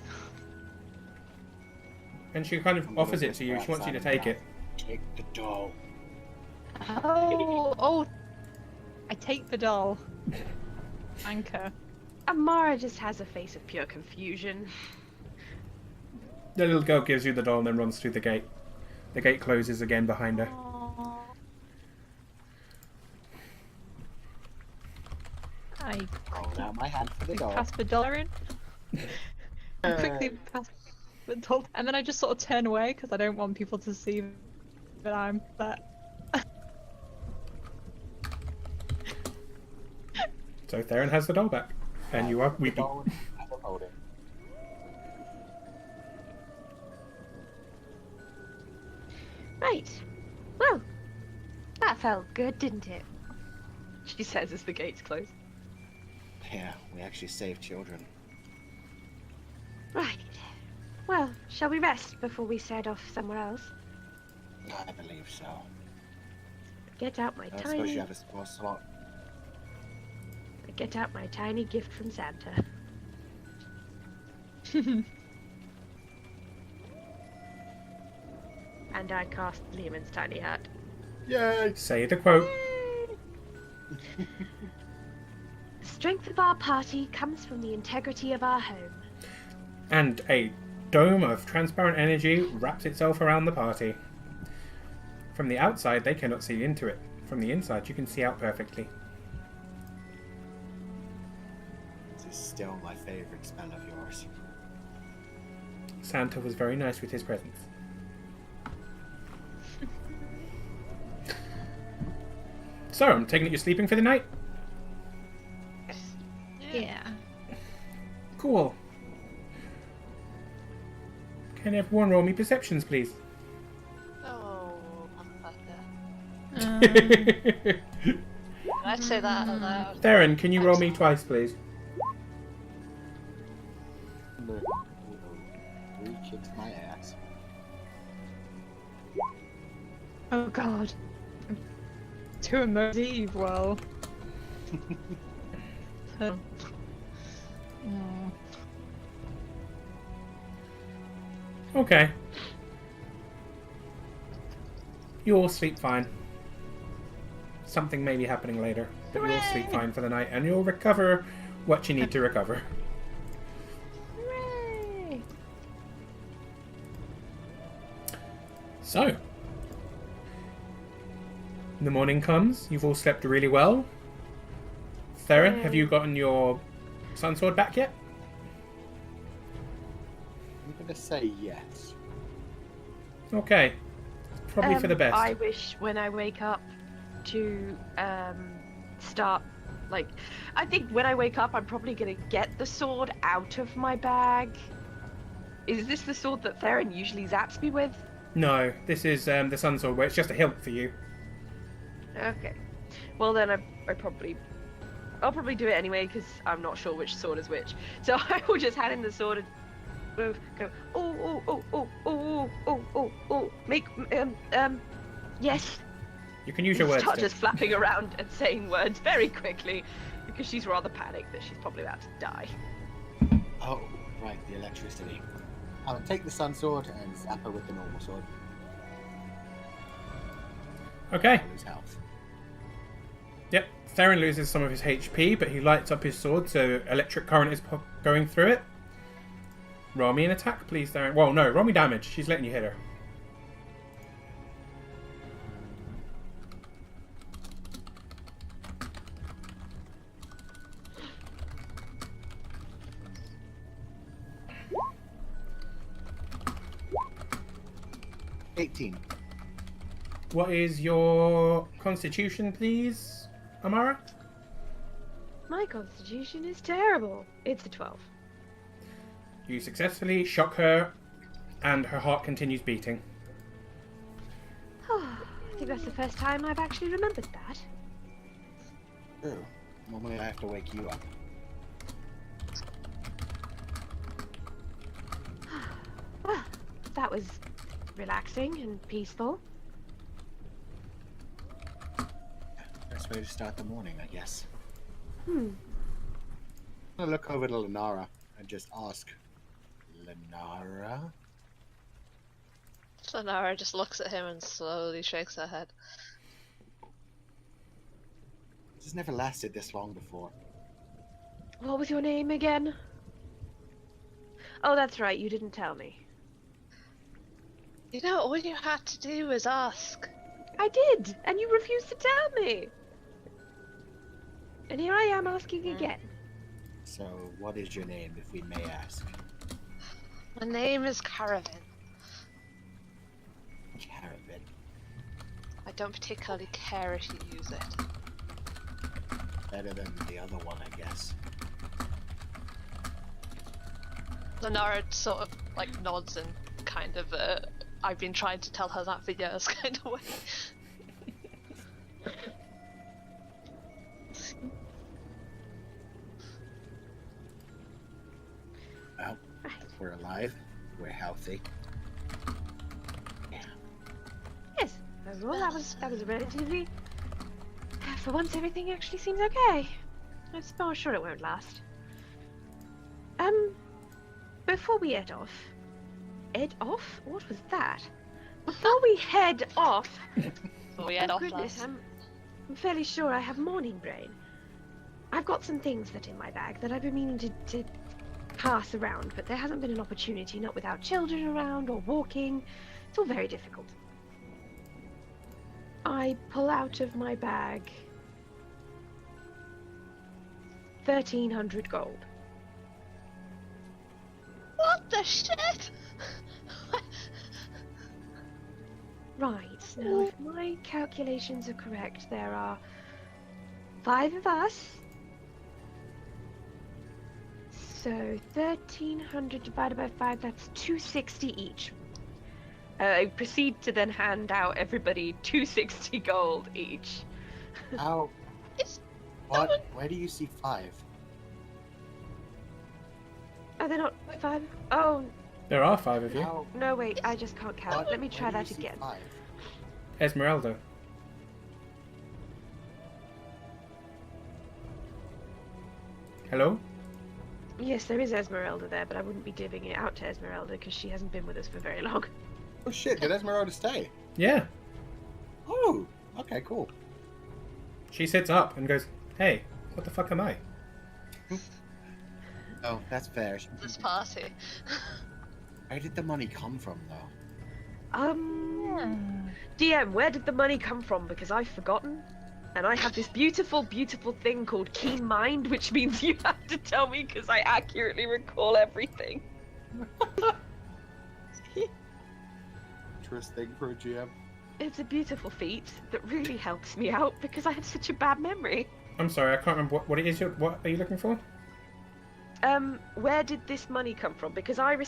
Speaker 1: And she kind of
Speaker 2: I'm
Speaker 1: offers
Speaker 2: gonna
Speaker 1: it to you. She
Speaker 2: whisper
Speaker 1: wants you to
Speaker 2: outside
Speaker 1: take
Speaker 2: her
Speaker 1: it.
Speaker 2: mouth. Take the doll.
Speaker 3: Oh. I take the doll. Anchor.
Speaker 5: Amara just has a face of pure confusion.
Speaker 1: The little girl gives you the doll and then runs through the gate. The gate closes again behind her.
Speaker 3: I
Speaker 2: Hold out my hand for the doll.
Speaker 3: pass the dollar in. I quickly pass the doll, and then I just sort of turn away because I don't want people to see that I'm that.
Speaker 1: So Theron has the doll back. And you are
Speaker 2: The
Speaker 1: weeping.
Speaker 2: doll, I will hold it.
Speaker 7: Right. Well, that felt good, didn't it?
Speaker 5: She says as the gates close.
Speaker 2: Yeah, we actually saved children.
Speaker 7: Right. Well, shall we rest before we set off somewhere else?
Speaker 2: I believe so.
Speaker 7: Get out my
Speaker 2: I suppose you
Speaker 7: tiny...
Speaker 2: have a small slot.
Speaker 7: get out my tiny gift from Santa. And I cast Lehman's tiny hat.
Speaker 2: Yay!
Speaker 1: Say the quote.
Speaker 7: The strength of our party comes from the integrity of our home.
Speaker 1: And a dome of transparent energy wraps itself around the party. From the outside, they cannot see into it. From the inside, you can see out perfectly.
Speaker 2: This is still my favorite spell of yours.
Speaker 1: Santa was very nice with his presents. So, I'm taking it you're sleeping for the night?
Speaker 3: Yeah.
Speaker 1: Cool. Can everyone roll me perceptions, please?
Speaker 4: Oh, motherfucker. I'd say that out loud.
Speaker 1: Theron, can you roll me twice, please?
Speaker 2: No. 3 kicks my ass.
Speaker 3: Oh god. Too emotive, well.
Speaker 1: Okay. You all sleep fine. Something may be happening later, but you'll sleep fine for the night, and you'll recover what you need to recover.
Speaker 3: Hooray!
Speaker 1: So, the morning comes. You've all slept really well. Theron, have you gotten your sun sword back yet?
Speaker 2: I'm gonna say yes.
Speaker 1: Okay. Probably for the best.
Speaker 5: I wish when I wake up to start, like, I think when I wake up I'm probably gonna get the sword out of my bag. Is this the sword that Theron usually zaps me with?
Speaker 1: No, this is the sun sword, where it's just a hilt for you.
Speaker 5: Okay. Well then I'll probably do it anyway because I'm not sure which sword is which. So I will just hand in the sword and move, go, make, yes.
Speaker 1: You can use your words.
Speaker 5: Start
Speaker 1: still.
Speaker 5: just flapping around and saying words very quickly because she's rather panicked that she's probably about to die.
Speaker 2: Oh, right, the electricity. I'll take the sun sword and zap her with the normal sword.
Speaker 1: Okay.
Speaker 2: I'll lose health.
Speaker 1: Yep. Theron loses some of his HP, but he lights up his sword, so electric current is going through it. Roll me an attack, please, Theron. Well, no, roll me damage. She's letting you hit her.
Speaker 2: $18.
Speaker 1: What is your constitution, please, Amara?
Speaker 7: My constitution is terrible. It's a 12.
Speaker 1: You successfully shock her, and her heart continues beating.
Speaker 7: I think that's the first time I've actually remembered that.
Speaker 2: Oh, normally I have to wake you up.
Speaker 7: Well, that was relaxing and peaceful.
Speaker 2: Best way to start the morning, I guess.
Speaker 7: Hmm.
Speaker 2: I'll look over to Lenara and just ask, Lenara?
Speaker 4: So Nara just looks at him and slowly shakes her head.
Speaker 2: This has never lasted this long before.
Speaker 7: What was your name again? Oh, that's right, you didn't tell me.
Speaker 4: You know, all you had to do was ask.
Speaker 7: I did, and you refused to tell me. And here I am asking again.
Speaker 2: So, what is your name, if we may ask?
Speaker 4: My name is Caravan.
Speaker 2: Caravan.
Speaker 4: I don't particularly care if you use it.
Speaker 2: Better than the other one, I guess.
Speaker 4: Lenara sort of like nods and kind of I've been trying to tell her that for years kind of way.
Speaker 2: Well, we're alive. We're healthy. Yeah.
Speaker 7: Yes, overall that was relatively. For once, everything actually seems okay. I'm sure it won't last. Before we head off... Head off? What was that? Before we head off...
Speaker 4: Before we head off,
Speaker 7: goodness,
Speaker 4: lass.
Speaker 7: I'm fairly sure I have morning brain. I've got some things that in my bag that I've been meaning to pass around, but there hasn't been an opportunity, not without children around or walking. It's all very difficult. I pull out of my bag 1,300 gold.
Speaker 4: What the shit?
Speaker 7: Right, now if my calculations are correct, there are 5 of us. So 1,300 divided by 5, that's 260 each.
Speaker 5: I proceed to then hand out everybody 260 gold each.
Speaker 2: How?
Speaker 4: It's
Speaker 2: What? Where do you see 5?
Speaker 7: Are there not 5? Oh,
Speaker 1: There are 5 of you.
Speaker 2: How?
Speaker 7: no, wait, I just can't count.
Speaker 2: What?
Speaker 7: Let me try
Speaker 2: Where do you
Speaker 7: that
Speaker 2: see
Speaker 7: again.
Speaker 2: 5?
Speaker 1: Esmeralda. Hello?
Speaker 7: Yes, there is Esmeralda there, but I wouldn't be divvying it out to Esmeralda because she hasn't been with us for very long.
Speaker 2: Oh shit! Did Esmeralda stay?
Speaker 1: Yeah.
Speaker 2: Oh. Okay. Cool.
Speaker 1: She sits up and goes, "Hey, what the fuck am I?"
Speaker 2: Oh, that's fair.
Speaker 4: this party.
Speaker 2: Where did the money come from, though?
Speaker 7: DM, where did the money come from? Because I've forgotten. And I have this beautiful, beautiful thing called Keen Mind, which means you have to tell me because I accurately recall everything.
Speaker 2: Interesting for a GM.
Speaker 7: It's a beautiful feat that really helps me out because I have such a bad memory.
Speaker 1: I'm sorry, I can't remember what it is. What are you looking for?
Speaker 7: Where did this money come from? Because I've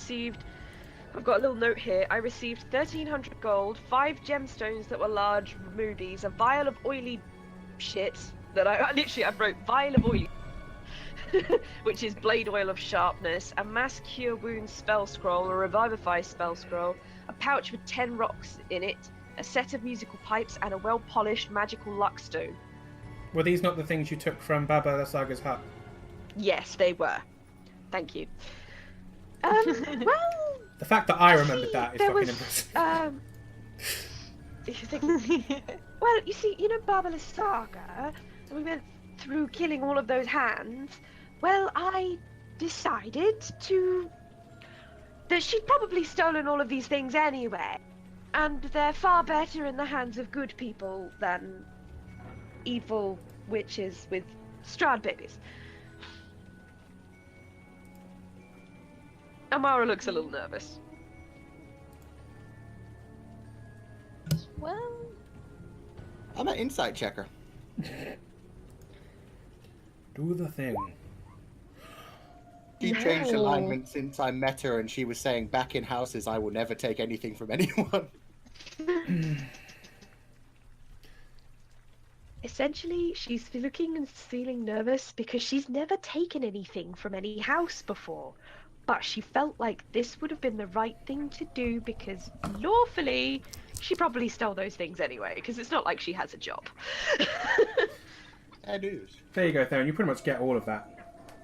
Speaker 7: got a little note here. I received 1,300 gold, 5 gemstones that were large rubies, a vial of oily shit that I wrote vial of oily, which is blade oil of sharpness, a mass cure wounds spell scroll, a revivify spell scroll, a pouch with 10 rocks in it, a set of musical pipes, and a well-polished magical luck stone.
Speaker 1: Were these not the things you took from Baba the Saga's hut?
Speaker 7: Yes, they were. Thank you. Well,
Speaker 1: The fact that I remembered that is
Speaker 7: there
Speaker 1: fucking
Speaker 7: was,
Speaker 1: impressive.
Speaker 7: Well, you see, Baba Saga, and we went through killing all of those hands. Well, I decided that she'd probably stolen all of these things anyway, and they're far better in the hands of good people than evil witches with Strahd babies.
Speaker 5: Amara looks a little nervous.
Speaker 4: Well,
Speaker 2: I'm an insight checker.
Speaker 1: Do the thing.
Speaker 2: She changed alignment since I met her, and she was saying, "Back in houses, I will never take anything from anyone."
Speaker 7: Essentially, she's looking and feeling nervous because she's never taken anything from any house before. But she felt like this would have been the right thing to do because lawfully, she probably stole those things anyway, because it's not like she has a job.
Speaker 2: I do.
Speaker 1: There you go, Theron. You pretty much get all of that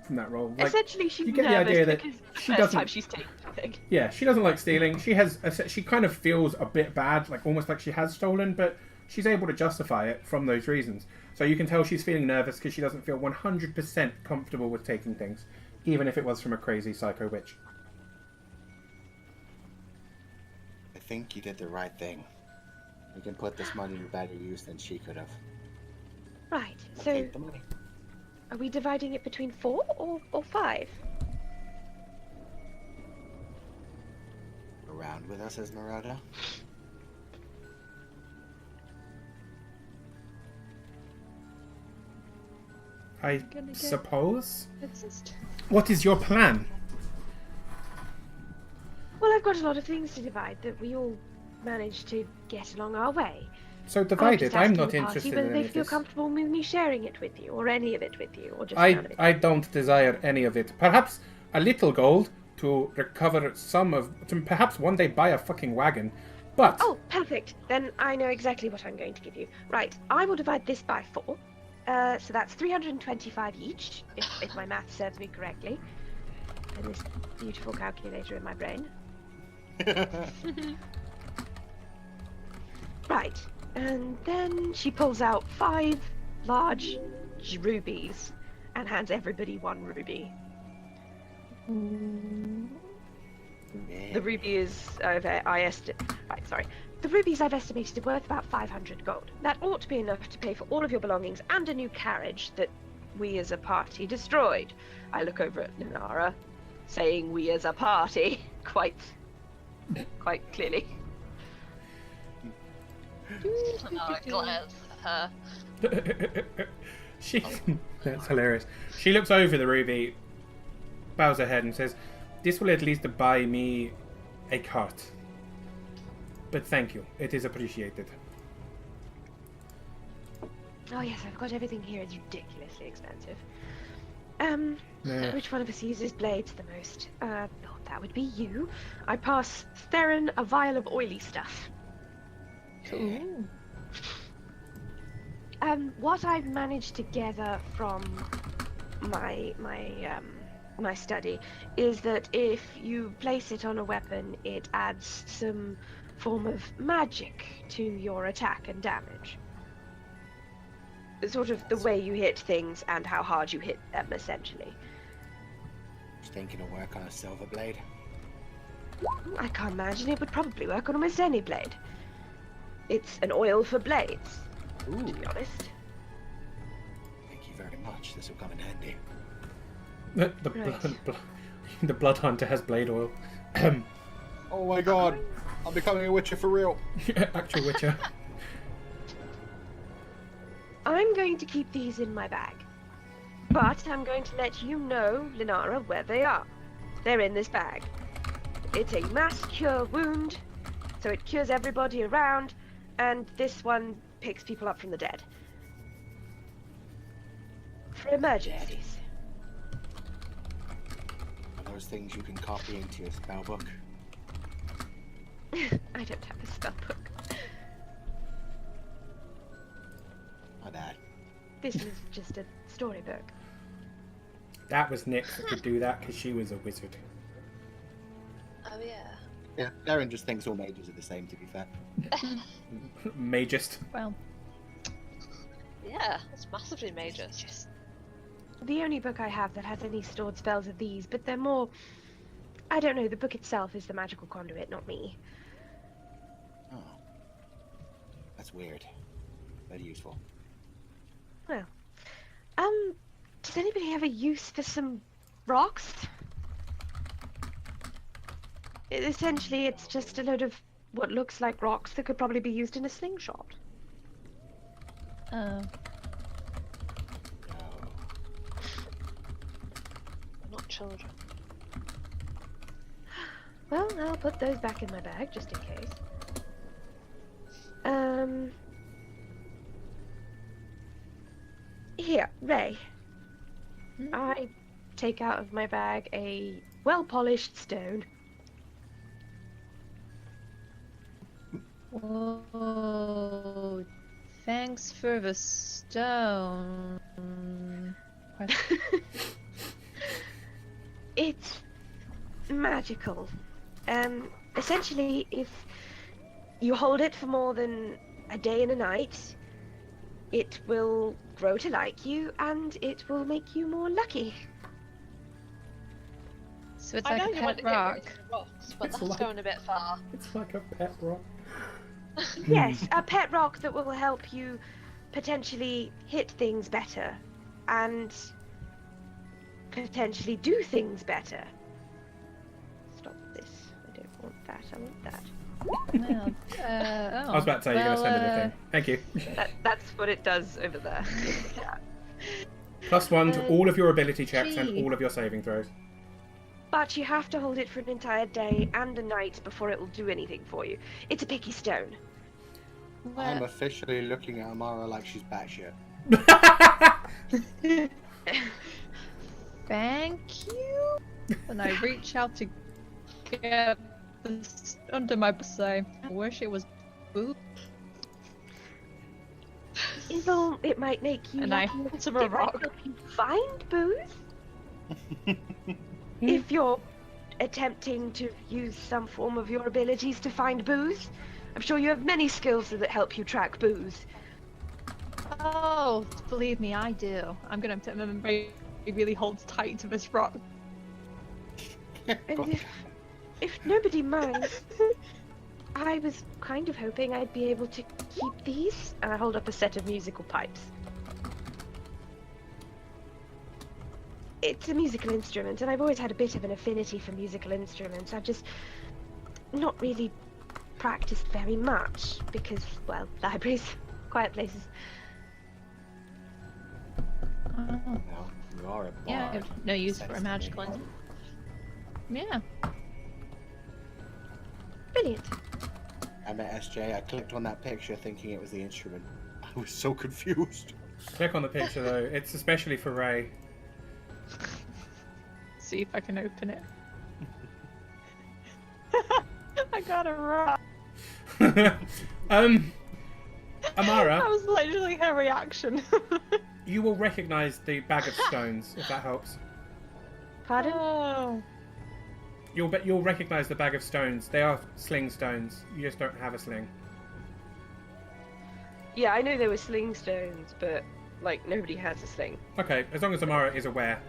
Speaker 1: from that role. Like,
Speaker 7: Essentially, she's
Speaker 1: you get the
Speaker 7: nervous
Speaker 1: idea that
Speaker 7: because it's
Speaker 1: she
Speaker 7: the first time
Speaker 1: doesn't.
Speaker 7: she's taken something.
Speaker 1: Yeah, she doesn't like stealing. She kind of feels a bit bad, like almost like she has stolen, but she's able to justify it from those reasons. So you can tell she's feeling nervous because she doesn't feel 100% comfortable with taking things, even if it was from a crazy psycho witch.
Speaker 2: I think you did the right thing. We can put this money to better use than she could have.
Speaker 7: Right,
Speaker 2: I'll
Speaker 7: so
Speaker 2: take the money.
Speaker 7: are we dividing it between 4 or 5?
Speaker 2: Around with us, Esmeralda.
Speaker 1: I
Speaker 3: Gonna get-
Speaker 1: suppose.
Speaker 3: It's just...
Speaker 1: What is your plan?
Speaker 7: Well, I've got a lot of things to divide that we all managed to get along our way.
Speaker 1: So divided. I'm not
Speaker 7: asking the party
Speaker 1: interested
Speaker 7: whether
Speaker 1: in
Speaker 7: they
Speaker 1: any of
Speaker 7: feel
Speaker 1: this.
Speaker 7: comfortable with me sharing it with you, or any of it with you, or just none of it.
Speaker 1: I don't desire any of it. Perhaps a little gold to recover some of, to perhaps one day buy a fucking wagon. But
Speaker 7: Oh, perfect. Then I know exactly what I'm going to give you. Right, I will divide this by 4. So that's 325 each, if my math serves me correctly. And this beautiful calculator in my brain. Right, and then she pulls out 5 large rubies and hands everybody 1 ruby. The ruby is the rubies I've estimated are worth about 500 gold. That ought to be enough to pay for all of your belongings and a new carriage that we as a party destroyed. I look over at Linara, saying we as a party quite clearly.
Speaker 4: Oh, glares at her.
Speaker 1: That's hilarious. She looks over the ruby, bows her head and says, "This will at least buy me a cart. But thank you, it is appreciated."
Speaker 7: Oh yes, I've got everything here. It's ridiculously expensive.
Speaker 1: Yeah.
Speaker 7: Which one of us uses blades the most? Oh, that would be you. I pass Theron a vial of oily stuff.
Speaker 3: Ooh.
Speaker 7: What I've managed to gather from my study is that if you place it on a weapon, it adds some form of magic to your attack and damage. Sort of the way you hit things and how hard you hit them, essentially.
Speaker 2: Just thinking of work on a silver blade.
Speaker 7: I can't imagine it would probably work on almost any blade. It's an oil for blades, to
Speaker 2: Ooh,
Speaker 7: be honest.
Speaker 2: thank you very much. This will come in handy.
Speaker 1: The blood hunter has blade oil.
Speaker 2: Oh my god, I'm becoming a witcher for real.
Speaker 1: Actual witcher.
Speaker 7: I'm going to keep these in my bag. But I'm going to let you know, Linara, where they are. They're in this bag. It's a mass cure wound, so it cures everybody around, and this one picks people up from the dead. For emergencies.
Speaker 2: Are those things you can copy into your spell book?
Speaker 7: I don't have a spell book.
Speaker 2: My bad.
Speaker 7: This is just a storybook.
Speaker 1: That was Nyx that could do that because she was a wizard.
Speaker 4: Oh yeah.
Speaker 2: Yeah, Darren just thinks all mages are the same, to be fair.
Speaker 1: Magist.
Speaker 3: Well,
Speaker 4: Yeah, that's massively major.
Speaker 7: The only book I have that has any stored spells are these, but they're more... I don't know, the book itself is the magical conduit, not me.
Speaker 2: Oh. That's weird. Very useful.
Speaker 7: Well, does anybody have a use for some rocks? Essentially, it's just a load of what looks like rocks that could probably be used in a slingshot.
Speaker 2: No.
Speaker 4: Not children.
Speaker 7: Well, I'll put those back in my bag, just in case. Here, Ray. I take out of my bag a well-polished stone.
Speaker 3: whoa. Thanks for the stone.
Speaker 7: It's magical. Essentially, if you hold it for more than a day and a night, it will grow to like you, and it will make you more lucky.
Speaker 3: So it's
Speaker 4: I
Speaker 3: like
Speaker 4: know
Speaker 3: a
Speaker 4: you want
Speaker 3: pet
Speaker 4: to get rid
Speaker 3: rock.
Speaker 4: of the rocks, but
Speaker 1: It's
Speaker 4: that's
Speaker 1: like-
Speaker 4: going a bit far.
Speaker 1: It's like a pet rock.
Speaker 7: Yes, a pet rock that will help you potentially hit things better, and potentially do things better. Stop this. I don't want that. I want that.
Speaker 3: Well,
Speaker 1: I was about to say you're going to send me the thing. Thank you.
Speaker 5: That's what it does over there.
Speaker 1: +1 to all of your ability checks and
Speaker 3: gee.
Speaker 1: all of your saving throws.
Speaker 7: But you have to hold it for an entire day and a night before it will do anything for you. It's a picky stone.
Speaker 2: I'm officially looking at Amara like she's batshit.
Speaker 3: Thank you. And I reach out to get this under my say. I wish it was boot.
Speaker 7: It'll, it might make you
Speaker 3: And I
Speaker 7: luckier.
Speaker 3: hit him a
Speaker 7: It might
Speaker 3: rock.
Speaker 7: help you find booze. If you're attempting to use some form of your abilities to find booze, I'm sure you have many skills that help you track booze.
Speaker 3: Oh, believe me, I do. I'm gonna remember he really holds tight to this rock.
Speaker 7: And if nobody minds, I was kind of hoping I'd be able to keep these. And I hold up a set of musical pipes. It's a musical instrument, and I've always had a bit of an affinity for musical instruments. I've just not really practiced very much because, well, libraries, quiet places.
Speaker 3: Oh,
Speaker 2: Well, you are a bard.
Speaker 3: yeah, no use for a
Speaker 2: Sense
Speaker 3: magical
Speaker 2: to me.
Speaker 3: instrument. Yeah.
Speaker 7: Brilliant.
Speaker 2: I met SJ. I clicked on that picture thinking it was the instrument. I was so confused.
Speaker 1: Click on the picture though. It's especially for Ray.
Speaker 3: See if I can open it. I got a rock.
Speaker 1: Amara,
Speaker 3: That was literally her reaction.
Speaker 1: you will recognise the bag of stones if that helps.
Speaker 7: Pardon?
Speaker 3: Oh.
Speaker 1: You'll recognise the bag of stones. They are sling stones. You just don't have a sling.
Speaker 5: Yeah, I know there were sling stones, but like nobody has a sling.
Speaker 1: Okay, as long as Amara is aware.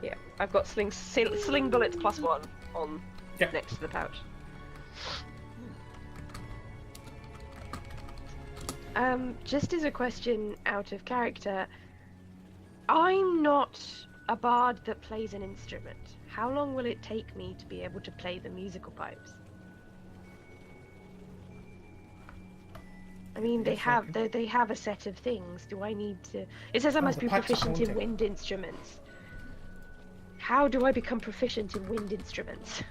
Speaker 5: Yeah, I've got sling bullets +1 on
Speaker 1: Yep.
Speaker 5: next to the pouch.
Speaker 7: Just as a question out of character, I'm not a bard that plays an instrument. How long will it take me to be able to play the musical pipes? I mean, they have a set of things. Do I need to? It says I must
Speaker 1: the
Speaker 7: be
Speaker 1: pipes are
Speaker 7: proficient in
Speaker 1: haunting.
Speaker 7: wind instruments. How do I become proficient in wind instruments?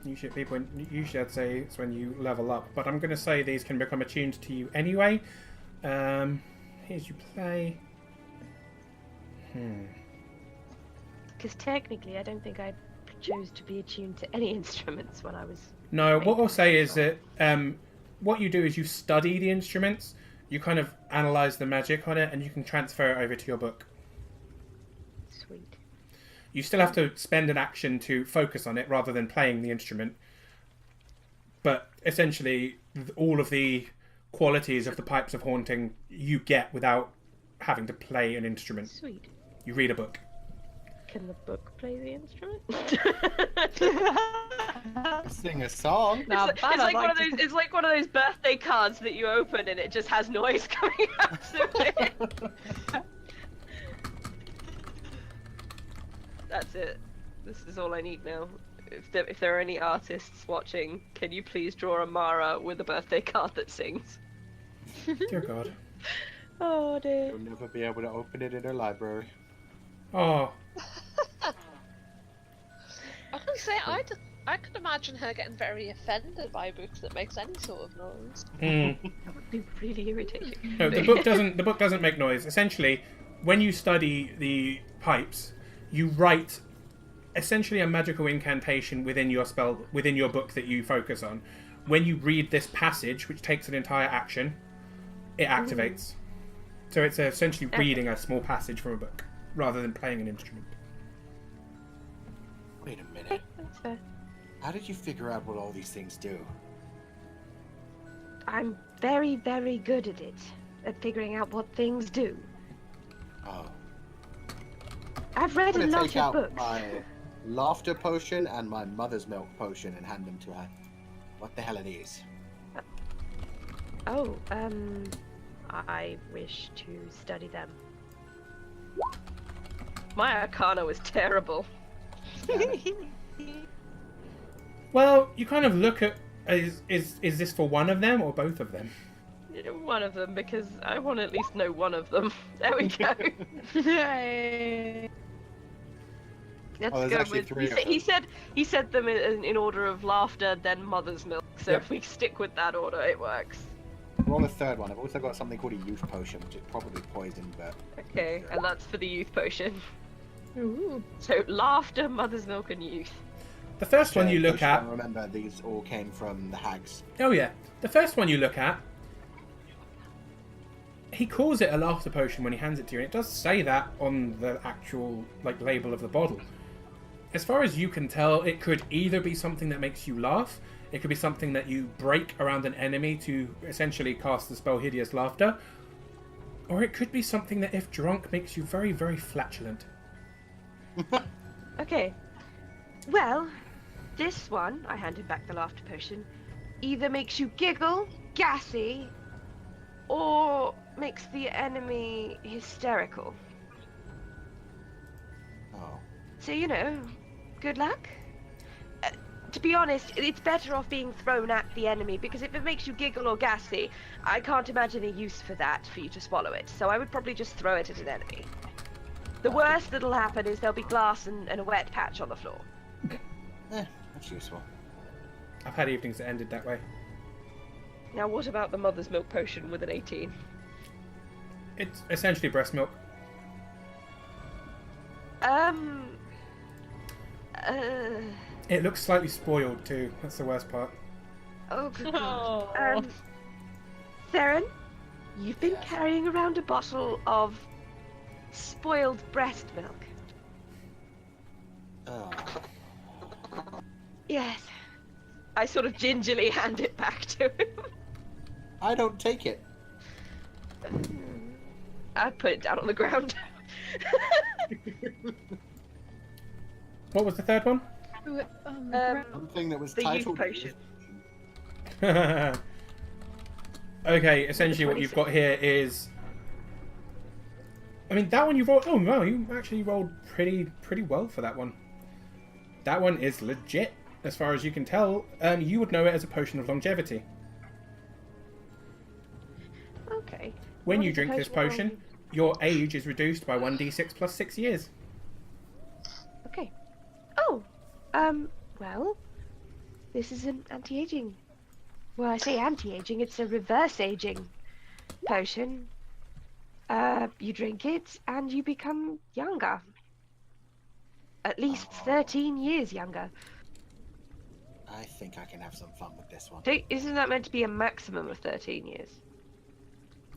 Speaker 1: Usually I'd say it's when you level up, but I'm going to say these can become attuned to you anyway. Here's you play.
Speaker 7: Because technically, I don't think I chose to be attuned to any instruments when I was.
Speaker 1: No, what I'll say is that what you do is you study the instruments, you kind of analyse the magic on it, and you can transfer it over to your book.
Speaker 7: Sweet.
Speaker 1: You still have to spend an action to focus on it rather than playing the instrument. But essentially, all of the qualities of the pipes of haunting you get without having to play an instrument.
Speaker 7: Sweet.
Speaker 1: You read a book.
Speaker 7: Can the book play the instrument?
Speaker 2: Sing a song.
Speaker 3: Now,
Speaker 5: It's
Speaker 3: that
Speaker 5: like
Speaker 3: I'd
Speaker 5: one of
Speaker 3: to-
Speaker 5: those. It's like one of those birthday cards that you open and it just has noise coming out of it. That's it. This is all I need now. If there are any artists watching, can you please draw Amara with a birthday card that sings?
Speaker 1: Dear God.
Speaker 7: Oh dear.
Speaker 2: You'll never be able to open it in her library.
Speaker 1: Oh,
Speaker 4: I can say I could imagine her getting very offended by books that makes any sort of noise.
Speaker 7: That would be really irritating.
Speaker 1: No, the book doesn't make noise. Essentially, when you study the pipes, you write essentially a magical incantation within your book that you focus on. When you read this passage, which takes an entire action, it activates. So it's essentially reading a small passage from a book rather than playing an instrument.
Speaker 2: Wait a minute.
Speaker 7: That's fair.
Speaker 2: How did you figure out what all these things do?
Speaker 7: I'm very, very good at it. At figuring out what things do.
Speaker 2: Oh.
Speaker 7: I've read
Speaker 2: I'm
Speaker 7: a
Speaker 2: gonna
Speaker 7: lot
Speaker 2: take
Speaker 7: of
Speaker 2: out
Speaker 7: books.
Speaker 2: my laughter potion and my mother's milk potion and hand them to her. What the hell are these?
Speaker 7: Oh, I wish to study them.
Speaker 5: My Arcana was terrible.
Speaker 1: Well, you kind of look at is this for one of them or both of them?
Speaker 5: One of them, because I want to at least know one of them. There we go.
Speaker 3: Yay.
Speaker 5: Let's
Speaker 2: Oh, there's
Speaker 5: go
Speaker 2: actually
Speaker 5: with.
Speaker 2: three of
Speaker 5: He said them in order of laughter, then mother's milk. So
Speaker 1: Yep.
Speaker 5: if we stick with that order, it works.
Speaker 2: Roll a third one. I've also got something called a youth potion, which is probably poison, but
Speaker 5: Okay, and that's for the youth potion.
Speaker 3: Ooh.
Speaker 5: So laughter, mother's milk, and youth.
Speaker 1: The first one you look at.
Speaker 2: Remember, these all came from the hags.
Speaker 1: Oh yeah, the first one you look at he calls it a laughter potion when he hands it to you, and it does say that on the actual label of the bottle. As far as you can tell, it could either be something that makes you laugh, it could be something that you break around an enemy to essentially cast the spell Hideous Laughter, or it could be something that, if drunk, makes you very, very flatulent.
Speaker 7: Okay. Well, this one, I handed back the laughter potion, either makes you giggle, gassy, or makes the enemy hysterical.
Speaker 2: Oh.
Speaker 7: So, you know, good luck. To be honest, it's better off being thrown at the enemy, because if it makes you giggle or gassy, I can't imagine a use for that for you to swallow it. So I would probably just throw it at an enemy. The worst that'll happen is there'll be glass and a wet patch on the floor.
Speaker 2: That's useful.
Speaker 1: I've had evenings that ended that way.
Speaker 5: Now, what about the mother's milk potion with an 18?
Speaker 1: It's essentially breast milk. It looks slightly spoiled too. That's the worst part.
Speaker 7: Oh, good God. Theron, you've been carrying around a bottle of spoiled breast milk.
Speaker 2: Oh.
Speaker 7: Yes.
Speaker 5: I sort of gingerly hand it back to him.
Speaker 2: I don't take it.
Speaker 5: I put it down on the ground.
Speaker 1: What was the third one?
Speaker 2: Something that was
Speaker 5: the youth
Speaker 2: titled.
Speaker 5: potion.
Speaker 1: Okay, essentially what you've got here is... I mean, that one you rolled... Oh, wow, you actually rolled pretty well for that one. That one is legit, as far as you can tell. You would know it as a potion of longevity.
Speaker 7: Okay.
Speaker 1: When
Speaker 7: What
Speaker 1: you
Speaker 7: is the
Speaker 1: drink this
Speaker 7: potion
Speaker 1: potion, your age is reduced by 1d6 plus 6 years.
Speaker 7: Okay. Oh, well, this is an anti-aging. Well, I say anti-aging, it's a reverse aging potion. You drink it and you become younger. At least 13 years younger.
Speaker 2: I think I can have some fun with this one.
Speaker 7: Isn't that meant to be a maximum of 13 years?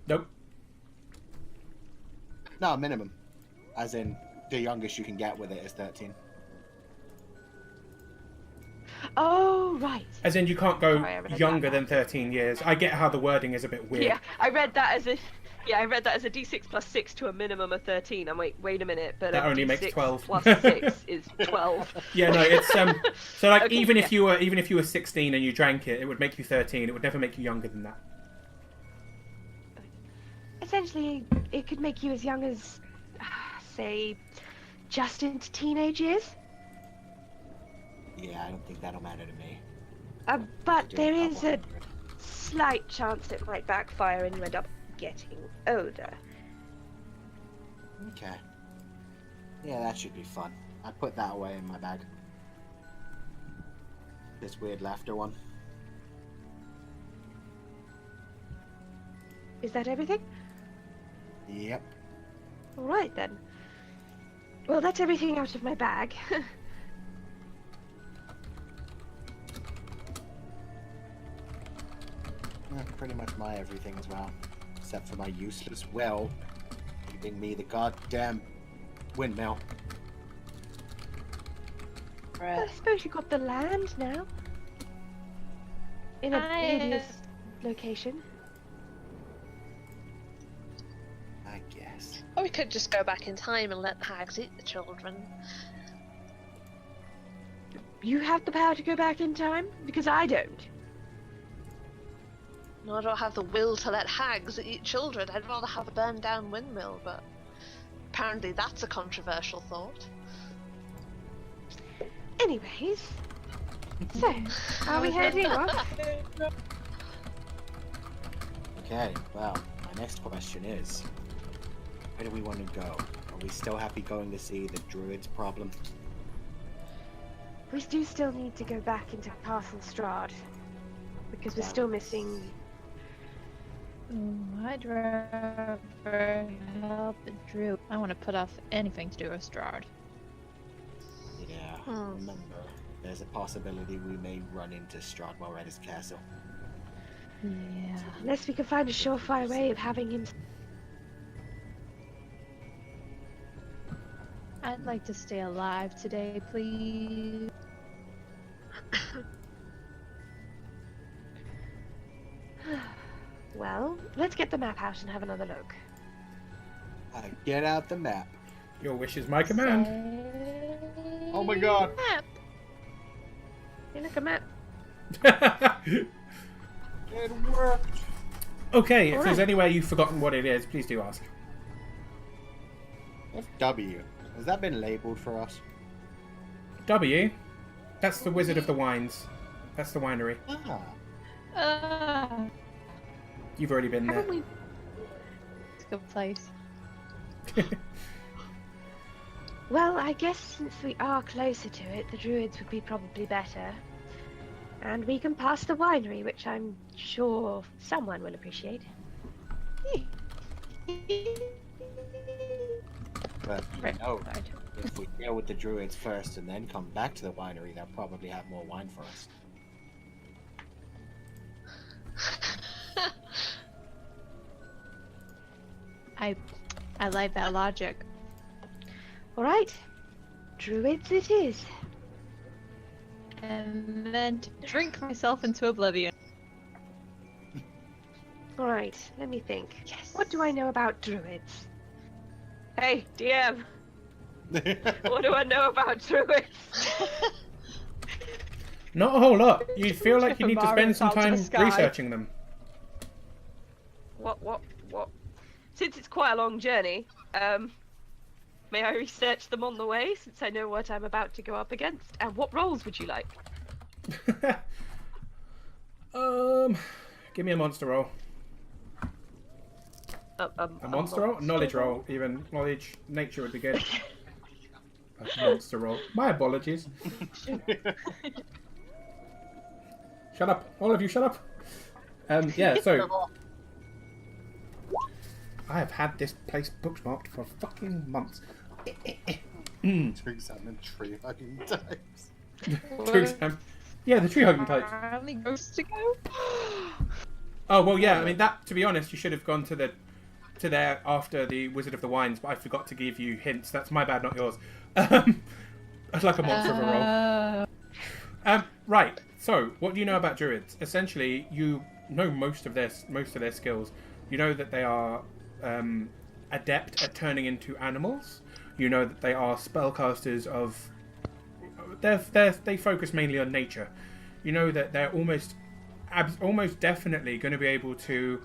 Speaker 1: Nope.
Speaker 2: No, minimum. As in, the youngest you can get with it is 13.
Speaker 7: Oh, right.
Speaker 1: As in, you can't go
Speaker 7: Sorry, I read that
Speaker 1: younger
Speaker 7: back.
Speaker 1: than 13 years. I get how the wording is a bit weird.
Speaker 5: Yeah, I read that as a... Yeah, I read that as a d6 plus 6 to a minimum of 13. I'm like, wait a minute, but
Speaker 1: That
Speaker 5: a
Speaker 1: only
Speaker 5: d6
Speaker 1: makes 12.
Speaker 5: plus 6 is 12.
Speaker 1: Yeah, no, it's so like
Speaker 5: Okay,
Speaker 1: even
Speaker 5: yeah.
Speaker 1: if you were 16 and you drank it, it would make you 13. It would never make you younger than that.
Speaker 7: Essentially, it could make you as young as, say, just into teenage years.
Speaker 2: Yeah, I don't think that'll matter to me.
Speaker 7: But
Speaker 2: Do
Speaker 7: there
Speaker 2: a
Speaker 7: is a
Speaker 2: couple hundred.
Speaker 7: slight chance it might backfire and you end up getting older.
Speaker 2: Okay. Yeah, that should be fun. I put that away in my bag. This weird laughter one.
Speaker 7: Is that everything?
Speaker 2: Yep.
Speaker 7: All right then. Well, that's everything out of my bag.
Speaker 2: Pretty much my everything as well. Except for my useless well, giving me the goddamn windmill.
Speaker 7: I suppose you got the land now. In a hideous location.
Speaker 2: I guess.
Speaker 4: Or we could just go back in time and let the hags eat the children.
Speaker 7: You have the power to go back in time? Because I don't.
Speaker 4: No, I don't have the will to let hags eat children. I'd rather have a burned down windmill, but apparently that's a controversial thought.
Speaker 7: Anyways. So, are we heading off?
Speaker 2: Okay, well, my next question is, where do we want to go? Are we still happy going to see the druids problem?
Speaker 7: We do still need to go back into Castle Strahd. Because we're still missing...
Speaker 3: I'd rather help the druid. I want to put off anything to do with Strahd.
Speaker 2: Yeah, remember, there's a possibility we may run into Strahd while we're at his castle.
Speaker 3: Yeah.
Speaker 7: Unless we can find a surefire way of having him
Speaker 6: I'd like to stay alive today, please.
Speaker 7: Well, let's get the map out and have another look.
Speaker 2: Get out the map.
Speaker 1: Your wish is my command.
Speaker 2: Oh my god.
Speaker 7: Hey, look, a map.
Speaker 2: It worked.
Speaker 1: Okay, if there's
Speaker 7: Alright.
Speaker 1: anywhere you've forgotten what it is, please do ask.
Speaker 2: What's W? Has that been labelled for us?
Speaker 1: W? That's the Wizard of the Wines. That's the winery.
Speaker 2: Ah.
Speaker 1: You've already been there.
Speaker 7: Haven't we?
Speaker 6: It's a good place.
Speaker 7: Well, I guess since we are closer to it, the druids would be probably better. And we can pass the winery, which I'm sure someone will appreciate.
Speaker 2: But
Speaker 6: Right. Right.
Speaker 2: if we deal with the druids first and then come back to the winery, they'll probably have more wine for us.
Speaker 6: I like that logic.
Speaker 7: Alright, druids it is.
Speaker 6: And then to drink myself into oblivion.
Speaker 7: Alright, let me think.
Speaker 6: Yes.
Speaker 7: What do I know about druids?
Speaker 5: Hey, DM, what do I know about druids?
Speaker 1: Not a whole lot. You feel like you
Speaker 6: If
Speaker 1: need to
Speaker 6: Amara
Speaker 1: spend some
Speaker 6: fell to
Speaker 1: time
Speaker 6: the sky.
Speaker 1: researching them.
Speaker 5: What? Since it's quite a long journey, may I research them on the way, since I know what I'm about to go up against? And what roles would you like?
Speaker 1: Give me a monster roll. A monster roll? Knowledge roll, even. Knowledge, nature would be good. A monster roll. My apologies. Shut up. All of you, shut up. Yeah, so... I have had this place bookmarked for fucking months.
Speaker 2: To examine tree hugging types.
Speaker 1: To examine... Yeah, the tree hugging types.
Speaker 6: How many ghosts to go?
Speaker 1: Oh, well, yeah, I mean, that, to be honest, you should have gone to there after the Wizard of the Wines, but I forgot to give you hints. That's my bad, not yours. It's like a monster of a roll. Right, so, what do you know about druids? Essentially, you know most of their skills. You know that they are adept at turning into animals. You know that they are spellcasters of... They focus mainly on nature. You know that they're almost definitely going to be able to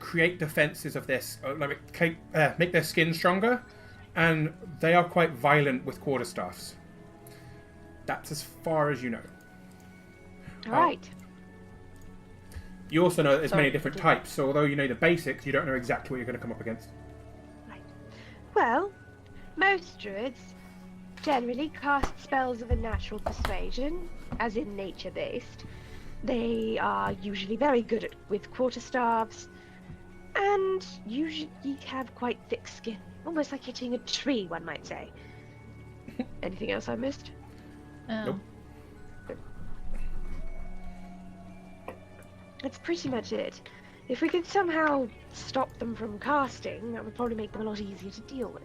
Speaker 1: create defenses of this, make their skin stronger, and they are quite violent with quarterstaffs. That's as far as you know.
Speaker 7: Alright.
Speaker 1: You also know that there's many
Speaker 5: Sorry.
Speaker 1: different types, so although you know the basics, you don't know exactly what you're going to come up against.
Speaker 7: Well, most druids generally cast spells of a natural persuasion, as in nature-based. They are usually very good with quarterstaffs, and usually have quite thick skin, almost like hitting a tree, one might say. Anything else I missed?
Speaker 6: Oh.
Speaker 1: Nope.
Speaker 7: That's pretty much it. If we could somehow stop them from casting, that would probably make them a lot easier to deal with.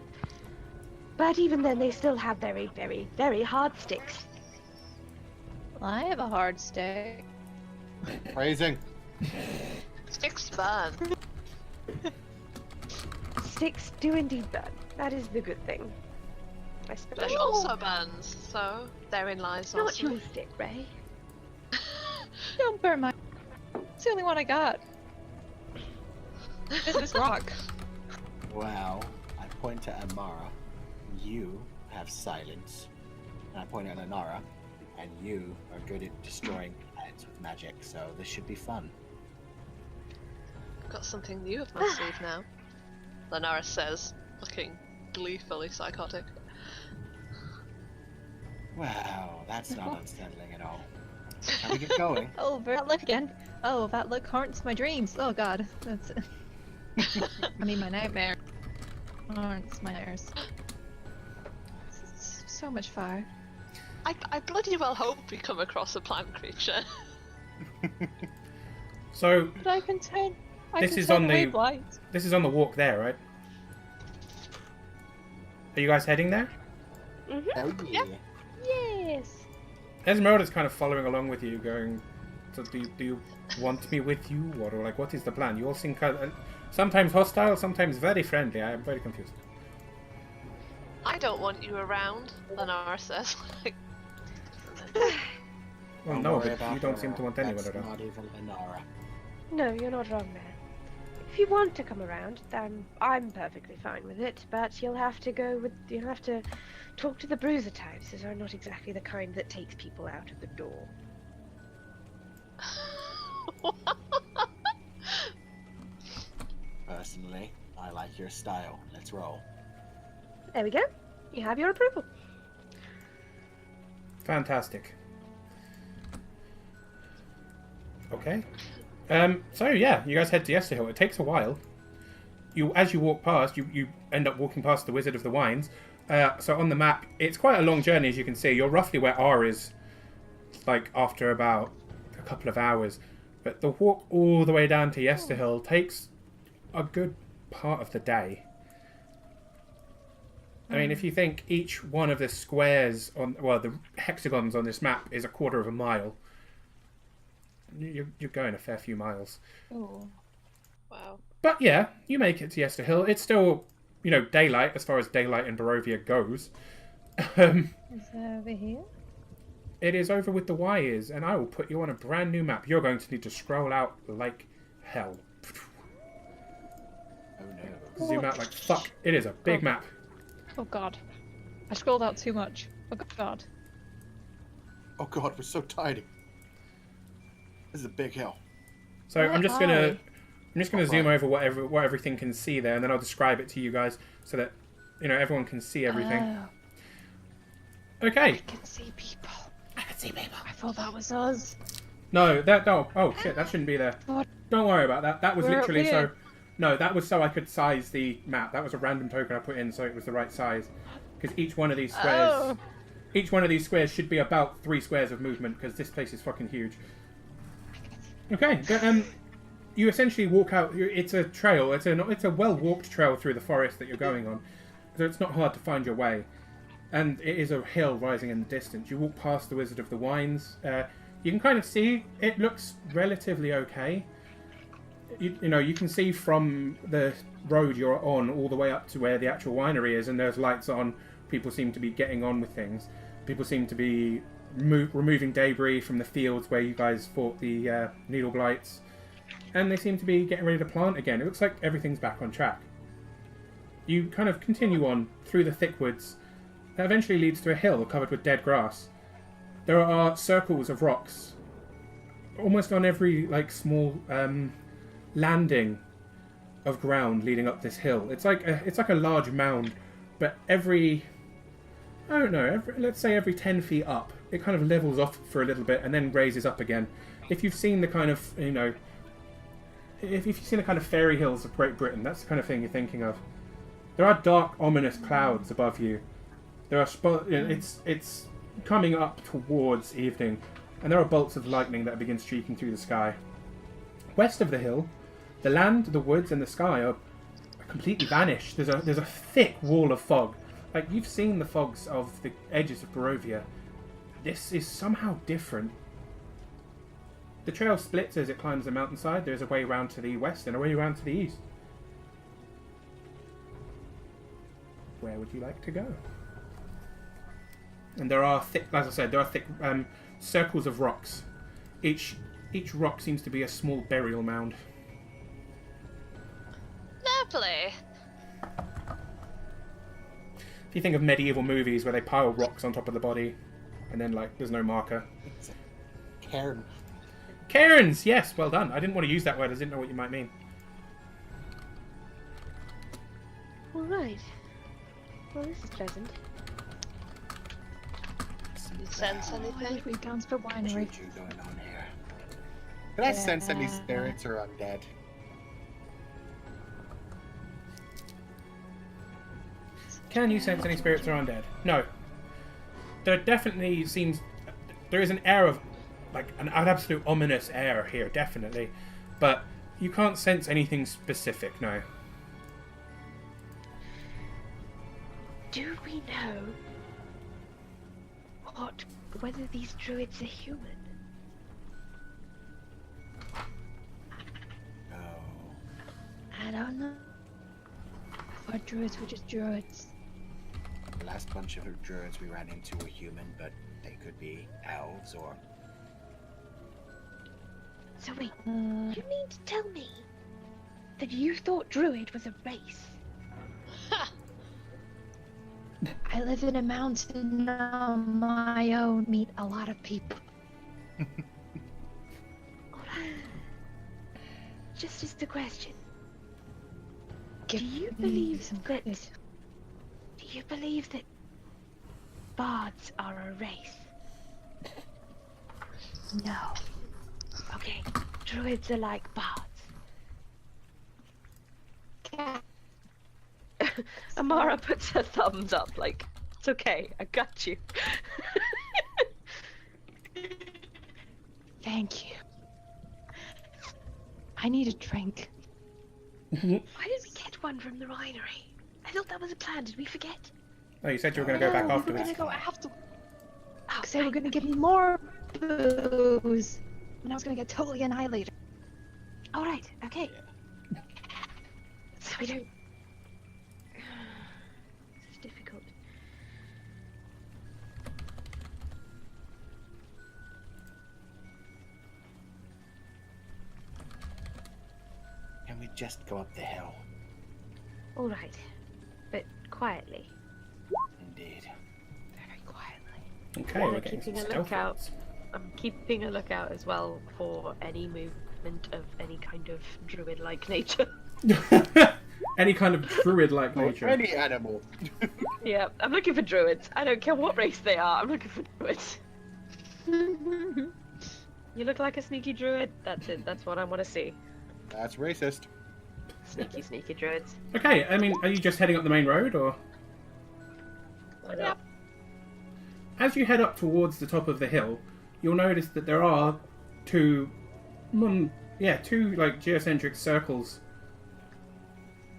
Speaker 7: But even then, they still have very, very, very hard sticks.
Speaker 6: Well, I have a hard stick.
Speaker 2: Phrasing.
Speaker 4: Sticks burn.
Speaker 7: Sticks do indeed burn. That is the good thing. I suppose.
Speaker 4: Flesh also burns, so therein lies
Speaker 7: Not
Speaker 4: also.
Speaker 7: your stick, Ray.
Speaker 6: Don't burn my... It's the only one I got. It's this rock.
Speaker 2: Well, I point to Amara. You have silence. And I point at Anara. And you are good at destroying planets with magic, so this should be fun.
Speaker 4: Got something new up my sleeve now. Lenara says, looking gleefully psychotic.
Speaker 2: Wow, that's not unsettling at all. Shall we get going?
Speaker 6: Oh, that look again. Oh, that look haunts my dreams. Oh god, that's it. I mean, my nightmare. Haunts my nightmares. So much fire.
Speaker 4: I bloody well hope we come across a plant creature.
Speaker 1: So,
Speaker 6: But I can turn. I
Speaker 1: This
Speaker 6: can
Speaker 1: is
Speaker 6: turn
Speaker 1: on
Speaker 6: away
Speaker 1: the-
Speaker 6: blight.
Speaker 1: this is on the walk there, right? Are you guys heading there?
Speaker 7: Mm-hmm.
Speaker 2: Oh yeah.
Speaker 7: Yes.
Speaker 1: Esmeralda's kind of following along with you, going, so do you want me with you? Or like, what is the plan? You all seem kind of, sometimes hostile, sometimes very friendly. I am very confused.
Speaker 4: I don't want you around, Lenara says.
Speaker 1: Well,
Speaker 2: Don't
Speaker 1: no,
Speaker 2: worry
Speaker 1: but
Speaker 2: about
Speaker 1: you don't
Speaker 2: her.
Speaker 1: seem to want anyone
Speaker 2: That's
Speaker 1: around.
Speaker 2: not even Lenara.
Speaker 7: No, you're not wrong there. If you want to come around, then I'm perfectly fine with it. But you'll have to talk to the bruiser types, as are not exactly the kind that takes people out of the door.
Speaker 2: Personally, I like your style. Let's roll.
Speaker 7: There we go. You have your approval.
Speaker 1: Fantastic. Okay. So yeah, you guys head to Yesterhill. It takes a while. As you walk past, you end up walking past the Wizard of the Wines. So on the map, it's quite a long journey, as you can see. You're roughly where R is, like, after about a couple of hours. But the walk all the way down to Yesterhill takes a good part of the day. I mean, if you think each one of the squares the hexagons on this map is a quarter of a mile, you're going a fair few miles.
Speaker 6: Oh.
Speaker 4: Wow.
Speaker 1: But yeah, you make it to Yesterhill. It's still, daylight as far as daylight in Barovia goes.
Speaker 6: Is it over here?
Speaker 1: It is over with the wires, and I will put you on a brand new map. You're going to need to scroll out like hell.
Speaker 2: Oh no.
Speaker 1: Zoom out like fuck. It is a big map.
Speaker 6: Oh god. I scrolled out too much. Oh god.
Speaker 2: Oh god, we're so tiny. This is a big hill.
Speaker 1: So I'm just gonna zoom
Speaker 2: Hi.
Speaker 1: over what everything can see there, and then I'll describe it to you guys so that everyone can see everything.
Speaker 6: Oh,
Speaker 1: Okay.
Speaker 6: I can see people.
Speaker 1: I can see people.
Speaker 6: I thought that was us.
Speaker 1: No, oh shit, that shouldn't be there.
Speaker 6: What?
Speaker 1: Don't worry about that. That was
Speaker 6: We're up
Speaker 1: literally
Speaker 6: here.
Speaker 1: No, that was so I could size the map. That was a random token I put in so it was the right size. Because each one of these squares should be about 3 squares of movement, because this place is fucking huge. Okay, you essentially walk out. It's a trail. It's a well-walked trail through the forest that you're going on, so it's not hard to find your way. And it is a hill rising in the distance. You walk past the Wizard of the Wines. You can kind of see it looks relatively okay. You can see from the road you're on all the way up to where the actual winery is, and there's lights on. People seem to be getting on with things. People seem to be removing debris from the fields where you guys fought the needle blights, and they seem to be getting ready to plant again. It looks like everything's back on track. You kind of continue on through the thick woods. That eventually leads to a hill covered with dead grass. There are circles of rocks almost on every small landing of ground leading up this hill. It's like a large mound, but let's say every 10 feet up, it kind of levels off for a little bit and then raises up again. If you've seen the kind of if you've seen the kind of fairy hills of Great Britain, that's the kind of thing you're thinking of. There are dark, ominous clouds above you. There are it's coming up towards evening, and there are bolts of lightning that begin streaking through the sky. West of the hill, the land, the woods, and the sky are completely vanished. There's a thick wall of fog. Like, you've seen the fogs of the edges of Barovia. This is somehow different. The trail splits as it climbs the mountainside. There's a way round to the west and a way round to the east. Where would you like to go? And there are thick, as I said, circles of rocks. Each rock seems to be a small burial mound.
Speaker 4: Lovely.
Speaker 1: If you think of medieval movies where they pile rocks on top of the body, and then there's no marker.
Speaker 2: It's a cairn.
Speaker 1: Cairns, yes, well done. I didn't want to use that word. I didn't know what you might mean.
Speaker 7: All right. Well, this is pleasant.
Speaker 4: You sense
Speaker 6: Why
Speaker 4: anything?
Speaker 6: did we bounce for
Speaker 2: What's
Speaker 6: winery?
Speaker 2: going on here? Can I sense any spirits or undead?
Speaker 1: Can you sense any spirits or undead? No. There definitely seems... There is an air of... an absolute ominous air here, definitely. But you can't sense anything specific, no.
Speaker 7: Do we know whether these druids are human?
Speaker 2: No.
Speaker 6: I don't know. Our druids were just druids.
Speaker 2: The last bunch of druids we ran into were human, but they could be elves or...
Speaker 7: So wait, you mean to tell me that you thought druid was a race?
Speaker 6: I live in a mountain on my own, meet a lot of people.
Speaker 7: Alright. Just a question.
Speaker 6: Give
Speaker 7: Do you
Speaker 6: me
Speaker 7: believe
Speaker 6: some
Speaker 7: that...
Speaker 6: credit.
Speaker 7: Do you believe that bards are a race?
Speaker 6: No.
Speaker 7: Okay, druids are like bards. Amara puts her thumbs up like, it's okay, I got you.
Speaker 6: Thank you. I need a drink.
Speaker 7: Why did we get one from the winery? I thought that was a plan, did we forget?
Speaker 1: Oh, you said you were going to go back
Speaker 6: We were
Speaker 1: afterwards.
Speaker 6: gonna go after.
Speaker 7: Oh,
Speaker 6: Cause they were gonna give me more booze, and I was gonna get totally annihilated.
Speaker 7: Alright, okay. So we don't... This is difficult.
Speaker 2: Can we just go up the hill?
Speaker 7: Alright, but quietly.
Speaker 2: Indeed.
Speaker 7: Very quietly.
Speaker 1: Okay,
Speaker 5: Yeah,
Speaker 1: we're getting
Speaker 5: keeping
Speaker 1: some
Speaker 5: a
Speaker 1: stealth
Speaker 5: lookout.
Speaker 1: rolls.
Speaker 5: I'm keeping a lookout as well for any movement of any kind of druid-like nature.
Speaker 1: Any kind of druid-like
Speaker 2: Or
Speaker 1: nature.
Speaker 2: any animal.
Speaker 5: Yeah, I'm looking for druids. I don't care what race they are, I'm looking for druids. You look like a sneaky druid? That's it, that's what I want to see.
Speaker 2: That's racist.
Speaker 5: Sneaky druids.
Speaker 1: Okay, I mean, are you just heading up the main road, or...?
Speaker 5: Why not?
Speaker 1: As you head up towards the top of the hill, you'll notice that there are two like geocentric circles,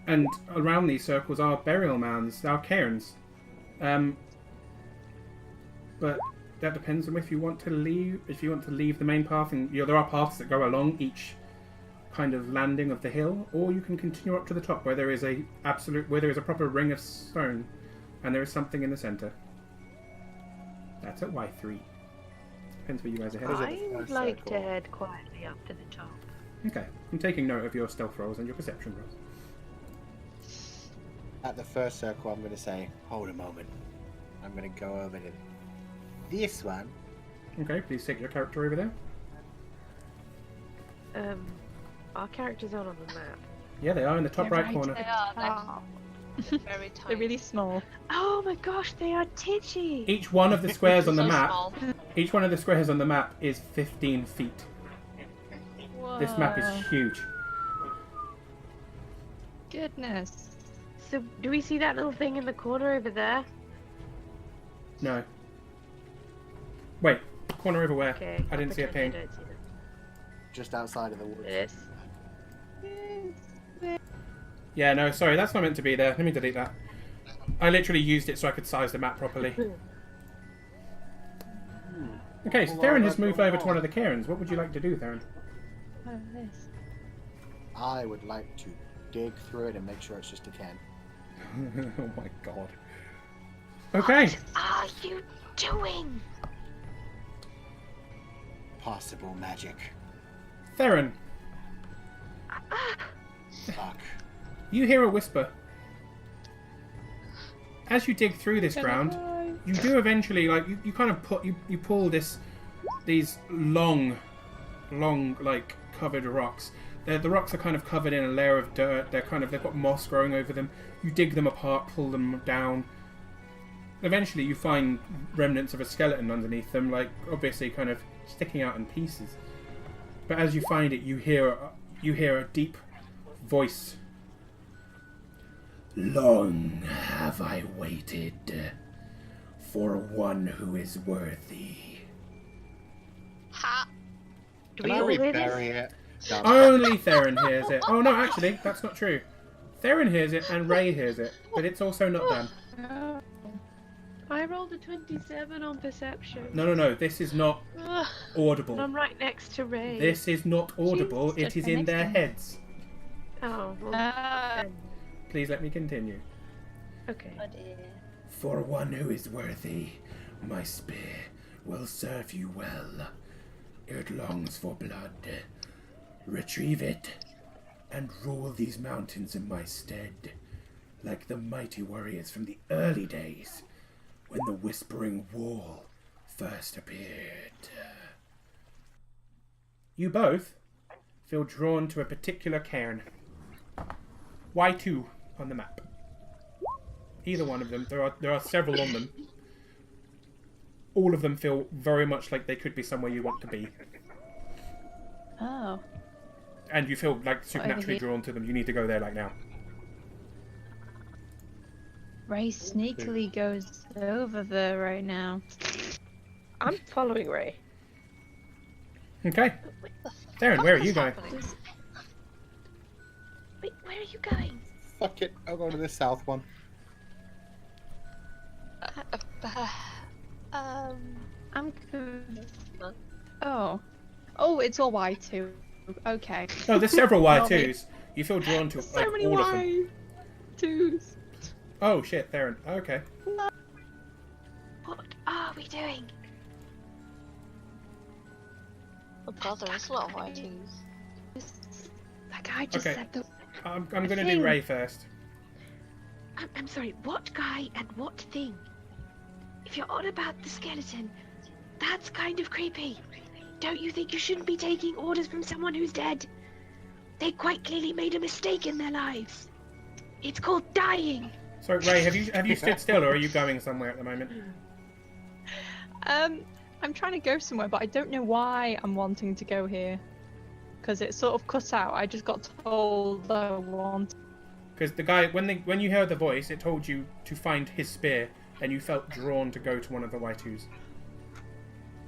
Speaker 1: and around these circles are burial mounds. They are cairns. But that depends on if you want to leave. If you want to leave the main path, and there are paths that go along each kind of landing of the hill, or you can continue up to the top where there is a proper ring of stone, and there is something in the center. That's at Y3. Depends where you guys are headed.
Speaker 5: I would like to head quietly up to the top.
Speaker 1: Okay, I'm taking note of your stealth rolls and your perception rolls.
Speaker 2: At the first circle, I'm going to say, hold a moment. I'm going to go over to this one.
Speaker 1: Okay, please take your character over there.
Speaker 5: Our characters aren't on the map.
Speaker 1: Yeah, they are in the top
Speaker 6: They're
Speaker 1: right
Speaker 6: right
Speaker 1: corner.
Speaker 4: They are.
Speaker 6: Oh.
Speaker 4: They're very tiny.
Speaker 3: They're really small.
Speaker 7: Oh my gosh, they are titchy!
Speaker 1: Each one of the squares on the
Speaker 4: So
Speaker 1: map,
Speaker 4: small.
Speaker 1: each one of the squares on the map is 15 feet. This map is huge.
Speaker 6: Goodness.
Speaker 5: So, do we see that little thing in the corner over there?
Speaker 1: No. Wait, corner over where?
Speaker 5: Okay.
Speaker 1: I didn't see a ping.
Speaker 5: I don't see them.
Speaker 2: Just outside of the woods.
Speaker 5: This.
Speaker 1: Yeah, no, sorry, that's not meant to be there. Let me delete that. I literally used it so I could size the map properly. Okay, so Theron has moved over to one of the cairns. What would you like to do, Theron?
Speaker 6: What is this?
Speaker 2: I would like to dig through it and make sure it's just a can.
Speaker 1: Oh my god. Okay.
Speaker 7: What are you doing?
Speaker 2: Possible magic.
Speaker 1: Theron,
Speaker 2: Fuck.
Speaker 1: you hear a whisper. As you dig through this ground, you do eventually, like, you kind of you pull these long, like, covered rocks. The rocks are kind of covered in a layer of dirt. They've got moss growing over them. You dig them apart, pull them down. Eventually you find remnants of a skeleton underneath them, like, obviously kind of sticking out in pieces. But as you find it, you hear a deep voice. Long have I waited for one who is worthy.
Speaker 4: Ha!
Speaker 5: Do
Speaker 2: Can
Speaker 5: we
Speaker 2: I
Speaker 5: all hear
Speaker 2: rebury
Speaker 5: this?
Speaker 2: it? No,
Speaker 1: Only Theron hears it. Oh no, actually, that's not true. Theron hears it and Ray hears it, but it's also not them.
Speaker 7: I rolled a 27 on perception.
Speaker 1: No. This is not
Speaker 7: And
Speaker 1: audible.
Speaker 7: I'm right next to Ray.
Speaker 1: This is not audible.
Speaker 6: Jesus,
Speaker 1: It is
Speaker 6: right
Speaker 1: in
Speaker 6: next
Speaker 1: their
Speaker 6: to him.
Speaker 1: heads.
Speaker 7: Oh, well, then.
Speaker 1: Please let me continue.
Speaker 7: Okay.
Speaker 4: Oh dear.
Speaker 1: For one who is worthy, my spear will serve you well. It longs for blood. Retrieve it, and rule these mountains in my stead, like the mighty warriors from the early days, when the Whispering Wall first appeared. You both feel drawn to a particular cairn. Y2 on the map. Either one of them. There are several on them. All of them feel very much like they could be somewhere you want to be.
Speaker 6: Oh.
Speaker 1: And you feel like supernaturally
Speaker 6: here.
Speaker 1: drawn to them. You need to go there like now.
Speaker 6: Ray sneakily goes over there right now.
Speaker 7: I'm following Ray.
Speaker 1: Okay. Darren, where are you going?
Speaker 7: Wait, where are you going?
Speaker 2: Fuck it, I'll go to the south one.
Speaker 6: I'm good. Oh. Oh, it's all Y2. Okay.
Speaker 1: No, there's several
Speaker 6: Well,
Speaker 1: Y2s. You feel drawn to
Speaker 6: So
Speaker 1: like
Speaker 6: many
Speaker 1: all of them.
Speaker 6: Y2s.
Speaker 1: Oh shit, Darren. Okay.
Speaker 7: What are we doing?
Speaker 4: Oh god, there is a lot of Y2s.
Speaker 7: That guy just
Speaker 1: Okay.
Speaker 7: said the.
Speaker 1: I'm going to do
Speaker 7: thing.
Speaker 1: Ray first.
Speaker 7: I'm sorry, what guy and what thing? If you're on about the skeleton, that's kind of creepy. Don't you think you shouldn't be taking orders from someone who's dead? They quite clearly made a mistake in their lives. It's called dying.
Speaker 1: So Ray, have you stood still or are you going somewhere at the moment?
Speaker 6: I'm trying to go somewhere, but I don't know why I'm wanting to go here. Because it sort of cut out. I just got told I want.
Speaker 1: Because the guy, when you heard the voice, it told you to find his spear, and you felt drawn to go to one of the Y2s.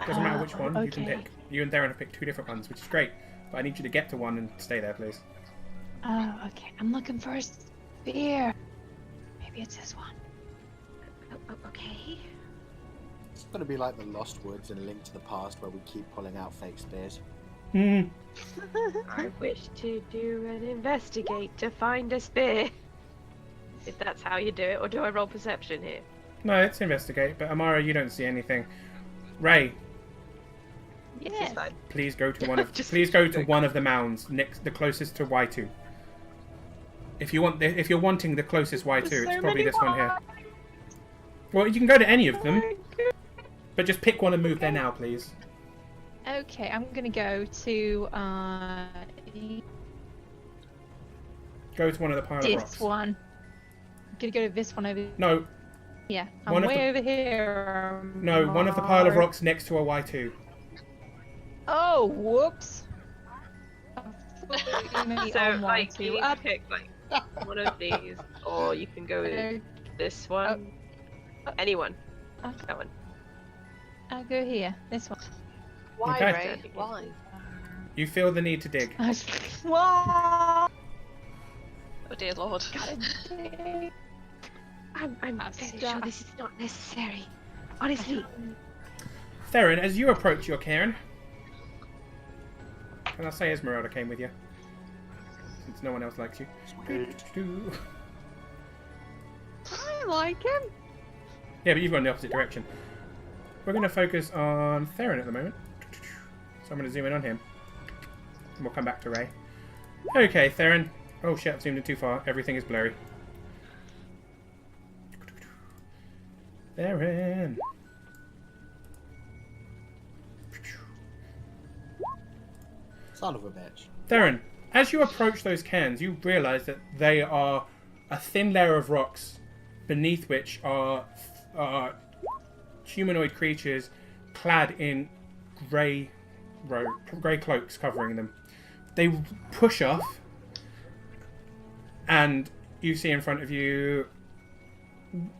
Speaker 1: Doesn't matter which one, you can
Speaker 6: okay.
Speaker 1: pick. You and Darren have picked 2 different ones, which is great. But I need you to get to one and stay there, please.
Speaker 6: Oh, okay. I'm looking for a spear. Maybe it's this one.
Speaker 7: Okay.
Speaker 2: It's gonna be like the Lost Woods in A Link to the Past where we keep pulling out fake spears.
Speaker 1: Hmm.
Speaker 7: I wish to do an investigate to find a spear. If that's how you do it, or do I roll perception here?
Speaker 1: No, let's investigate. But Amara, you don't see anything. Ray,
Speaker 7: This
Speaker 6: Yes.
Speaker 7: is fine.
Speaker 1: please go to one of
Speaker 7: Just
Speaker 1: please go to
Speaker 7: kidding.
Speaker 1: one of the mounds next, the closest to Y2. If you're wanting the closest Y2,
Speaker 6: There's
Speaker 1: it's
Speaker 6: so
Speaker 1: probably
Speaker 6: many
Speaker 1: this one here. Well, you can go to any of them, but just pick one and move there now, please.
Speaker 6: Okay, I'm gonna go to
Speaker 1: Go to one of the pile of rocks.
Speaker 6: this one. I'm gonna go to this one over
Speaker 1: No,
Speaker 6: here. I'm
Speaker 1: One of
Speaker 6: way
Speaker 1: the-
Speaker 6: over here.
Speaker 1: no, one of the pile of
Speaker 6: Mark.
Speaker 1: rocks next to a Y2.
Speaker 6: Oh, whoops.
Speaker 7: So, like, you need to pick like one of these, or you can go with this one. Anyone.
Speaker 6: Okay.
Speaker 7: That one.
Speaker 6: I'll go here. This one.
Speaker 4: Why,
Speaker 1: Okay.
Speaker 4: Ray? Why?
Speaker 1: You feel the need to dig.
Speaker 6: Whoa!
Speaker 4: Oh dear lord.
Speaker 7: I'm
Speaker 6: That's
Speaker 7: very
Speaker 6: Strahd.
Speaker 7: sure this is not necessary. Honestly.
Speaker 1: Theron, as you approach your cairn, and I'll say Esmeralda came with you, since no one else likes you.
Speaker 6: I like him.
Speaker 1: Yeah, but you've gone in the opposite direction. We're going to focus on Theron at the moment. So I'm going to zoom in on him. And we'll come back to Ray. Okay, Theron. Oh shit, I've zoomed in too far. Everything is blurry. Theron.
Speaker 2: Son of a bitch.
Speaker 1: Theron, as you approach those cairns, you realise that they are a thin layer of rocks beneath which are humanoid creatures clad in grey cloaks covering them. They push off, and you see in front of you,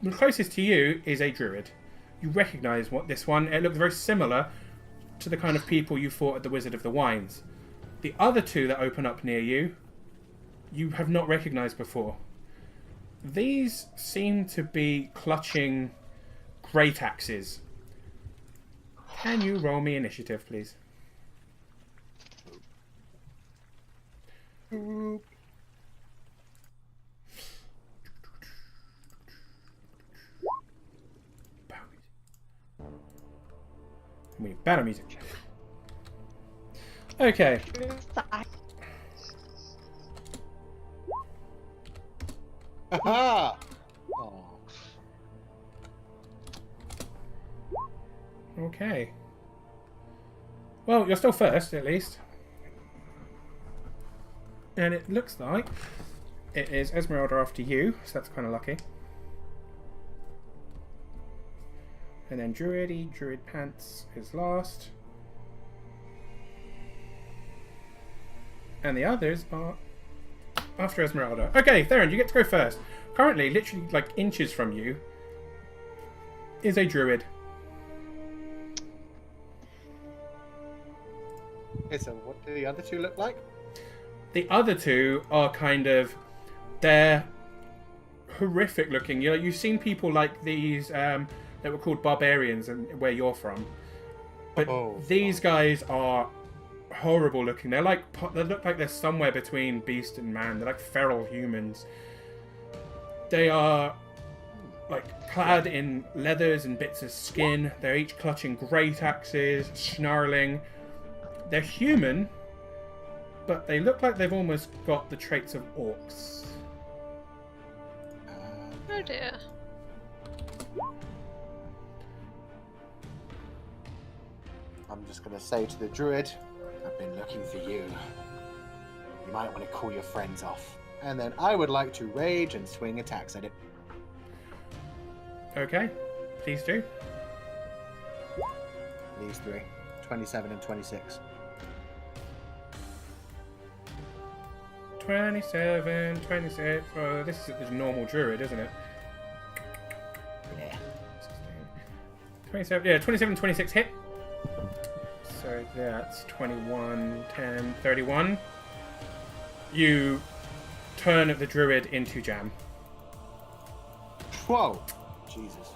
Speaker 1: the closest to you is a druid. You recognise this one. It looks very similar to the kind of people you fought at the Wizard of the Wines. The other 2 that open up near you, you have not recognised before. These seem to be clutching great axes. Can you roll me initiative, please? We need better music. Okay.
Speaker 2: Aha! Oh.
Speaker 1: Okay. Well, you're still first, at least. And it looks like it is Esmeralda after you, so that's kind of lucky. And then Druid Pants is last. And the others are after Esmeralda. Okay, Theron, you get to go first. Currently, literally like inches from you, is a Druid.
Speaker 2: Okay, so what do the other two look like?
Speaker 1: The other two are kind of, they're horrific looking. You know, you've seen people like these that were called barbarians, and where you're from. But these guys are horrible looking. They look like they're somewhere between beast and man. They're like feral humans. They are like clad in leathers and bits of skin. They're each clutching great axes, snarling. They're human, but they look like they've almost got the traits of orcs.
Speaker 4: Oh dear.
Speaker 2: I'm just gonna say to the druid, I've been looking for you. You might want to call your friends off. And then I would like to rage and swing attacks at it.
Speaker 1: Okay, please do.
Speaker 2: These three. 27 and 26.
Speaker 1: 27, 26. This is a normal druid, isn't it?
Speaker 2: Yeah.
Speaker 1: 27, yeah, 27, 26 hit. So that's 21, 10, 31. You turn the druid into jam.
Speaker 2: Whoa! Jesus.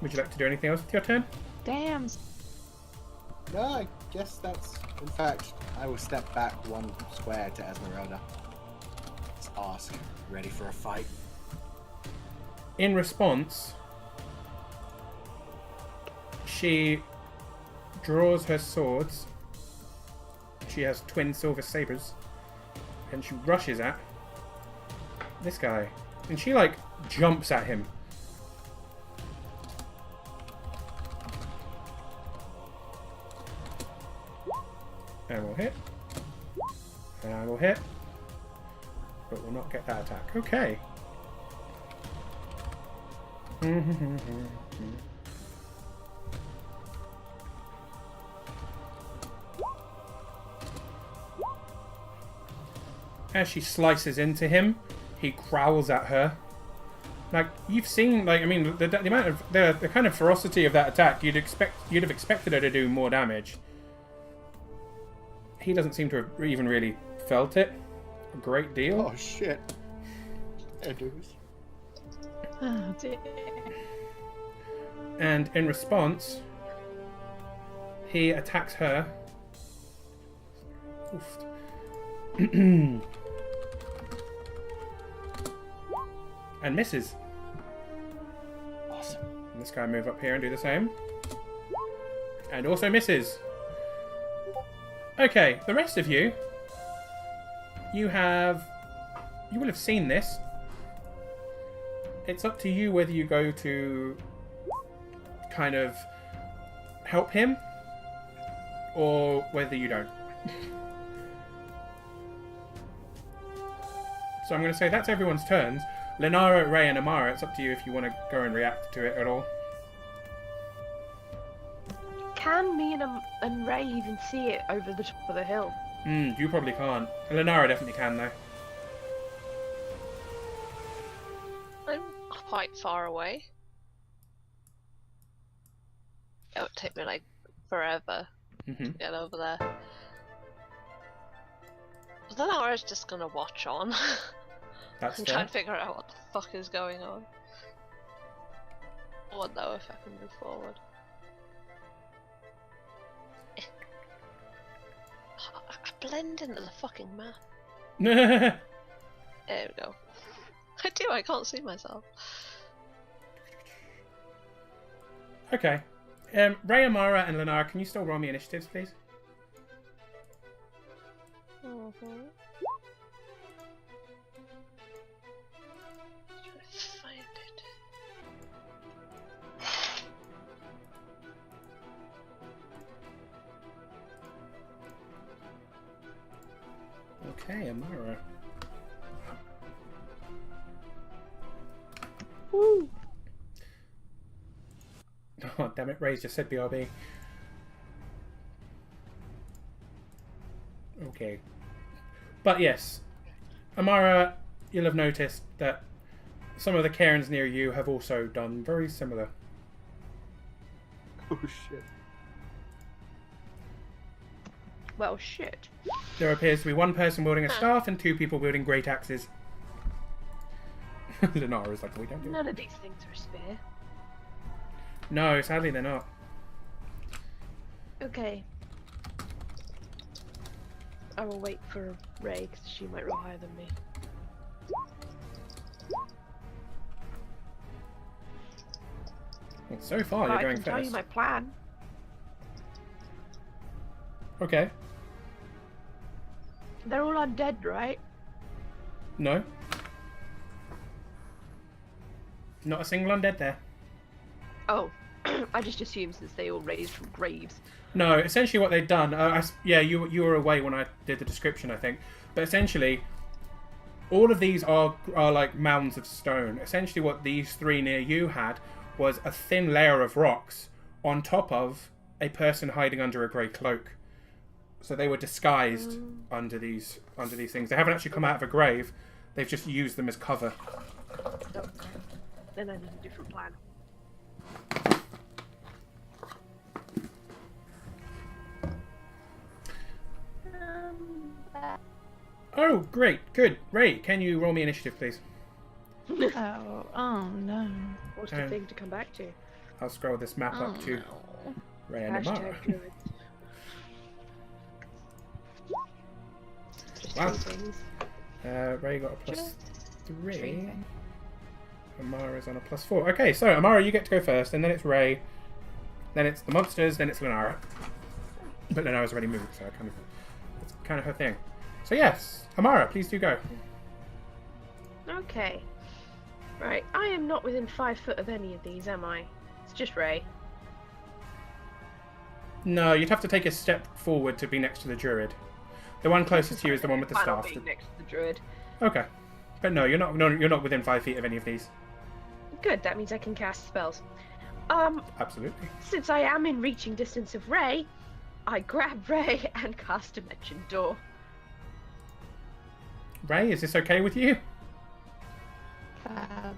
Speaker 1: Would you like to do anything else with your turn?
Speaker 6: Damn.
Speaker 2: No, I guess that's... In fact, I will step back one square to Esmeralda. Let's ask. Ready for a fight?
Speaker 1: In response, she draws her swords. She has twin silver sabers. And she rushes at this guy. And she, like, jumps at him. And we'll hit. And we'll hit. But we'll not get that attack. Okay. As she slices into him, he growls at her. Like, you've seen, like, I mean, the amount of the kind of ferocity of that attack, you'd have expected her to do more damage. He doesn't seem to have even really felt it a great deal.
Speaker 2: Oh shit. There it is.
Speaker 6: Oh dear.
Speaker 1: And in response, he attacks her. Oof. And misses.
Speaker 2: Awesome.
Speaker 1: And this guy move up here and do the same. And also misses. Okay, the rest of you, you will have seen this. It's up to you whether you go to kind of help him or whether you don't. So I'm going to say that's everyone's turns. Lenara, Ray, and Amara, it's up to you if you want to go and react to it at all.
Speaker 5: Can me and Ray even see it over the top of the hill?
Speaker 1: You probably can't. Lenara definitely can, though.
Speaker 4: I'm quite far away. It would take me like forever to get over there. But then I was just gonna watch on.
Speaker 1: That's
Speaker 4: and
Speaker 1: fair.
Speaker 4: try and figure out what the fuck is going on. forward though, if I can move forward. I blend into the fucking map. There we go. I can't see myself.
Speaker 1: Okay. Ray, Amara, and Lenara, can you still roll me initiatives, please?
Speaker 4: Trying to find it.
Speaker 1: Okay, Amara.
Speaker 7: Woo!
Speaker 1: Oh, damn it, Ray's just said BRB. Okay. But yes, Amara, you'll have noticed that some of the cairns near you have also done very similar.
Speaker 2: Oh shit.
Speaker 7: Well, shit.
Speaker 1: There appears to be one person wielding a staff and 2 people wielding great axes. Lenara's like, we don't do it.
Speaker 7: None of these things are spare.
Speaker 1: No, sadly they're not.
Speaker 7: Okay. I will wait for Ray, because she might roll higher than me.
Speaker 1: Well, so far,
Speaker 7: But
Speaker 1: you're
Speaker 7: I
Speaker 1: going
Speaker 7: can tell you
Speaker 1: first.
Speaker 7: my plan.
Speaker 1: Okay.
Speaker 7: They're all undead, right?
Speaker 1: No. Not a single undead there.
Speaker 7: Oh, I just assumed since they all raised from graves.
Speaker 1: No, essentially what they've done... yeah, you were away when I did the description, I think. But essentially, all of these are like mounds of stone. Essentially what these 3 near you had was a thin layer of rocks on top of a person hiding under a grey cloak. So they were disguised under these things. They haven't actually come out of a grave. They've just used them as cover.
Speaker 7: Oh, then I need a different plan.
Speaker 1: Oh, great. Good. Ray, can you roll me initiative, please?
Speaker 6: Oh no.
Speaker 7: What's the thing to come back to?
Speaker 1: I'll scroll this map
Speaker 6: Oh,
Speaker 1: up to
Speaker 6: no.
Speaker 1: Ray and Amara.
Speaker 7: Hashtag druids. Just
Speaker 1: Wow.
Speaker 7: 3 things.
Speaker 1: Ray got a plus 3.
Speaker 6: Dreaming.
Speaker 1: Amara's on a plus 4. Okay, so Amara, you get to go first, and then it's Ray, then it's the monsters, then it's Lenara. But Lenara's already moved, so it's kind of her thing. So yes, Amara, please do go.
Speaker 7: Okay. Right, I am not within 5 foot of any of these, am I? It's just Ray.
Speaker 1: No, you'd have to take a step forward to be next to the druid. The one closest to you is the one with the
Speaker 7: Plan on
Speaker 1: staff.
Speaker 7: being next to the druid.
Speaker 1: Okay, but no, you're not within 5 feet of any of these.
Speaker 7: Good, that means I can cast spells.
Speaker 1: Absolutely.
Speaker 7: Since I am in reaching distance of Ray, I grab Ray and cast Dimension Door.
Speaker 1: Ray, is this okay with you?
Speaker 7: I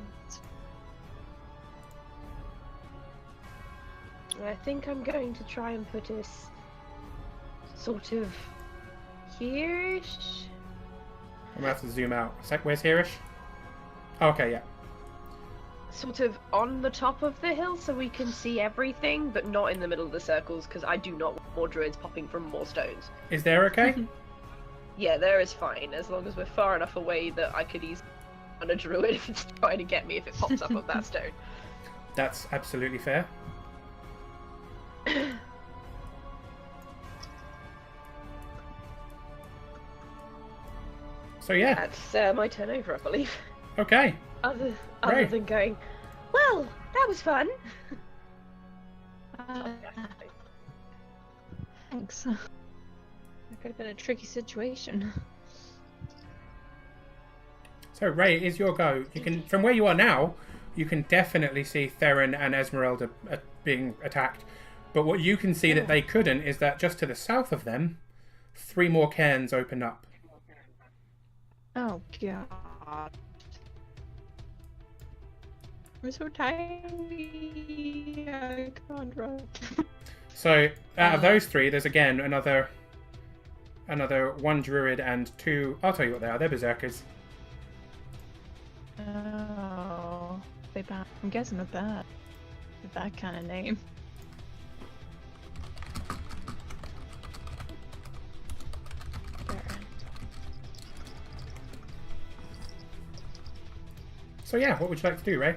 Speaker 7: think I'm going to try and put us sort of here-ish.
Speaker 1: I'm gonna have to zoom out. Where's Hirish? Oh, okay, yeah.
Speaker 7: Sort of on the top of the hill so we can see everything, but not in the middle of the circles, because I do not want more druids popping from more stones.
Speaker 1: Is there okay?
Speaker 7: Yeah, there is fine, as long as we're far enough away that I could easily on a druid if it's trying to get me if it pops up of that stone.
Speaker 1: That's absolutely fair. So yeah,
Speaker 7: That's my turn over, I believe.
Speaker 1: okay.
Speaker 7: Other
Speaker 1: Right.
Speaker 7: than going, well, that was fun.
Speaker 6: Thanks. That could have been a tricky situation.
Speaker 1: So Ray, it is your go. You can, from where you are now, you can definitely see Theron and Esmeralda being attacked. But what you can see that they couldn't is that just to the south of them, 3 more cairns open up.
Speaker 6: Oh god. I'm so tiny. I can't run.
Speaker 1: So out of those 3, there's again another 1 druid and 2. I'll tell you what they are. They're berserkers.
Speaker 6: Oh, they bad. I'm guessing they're bad. With that kind of name.
Speaker 1: So yeah, what would you like to do, Ray?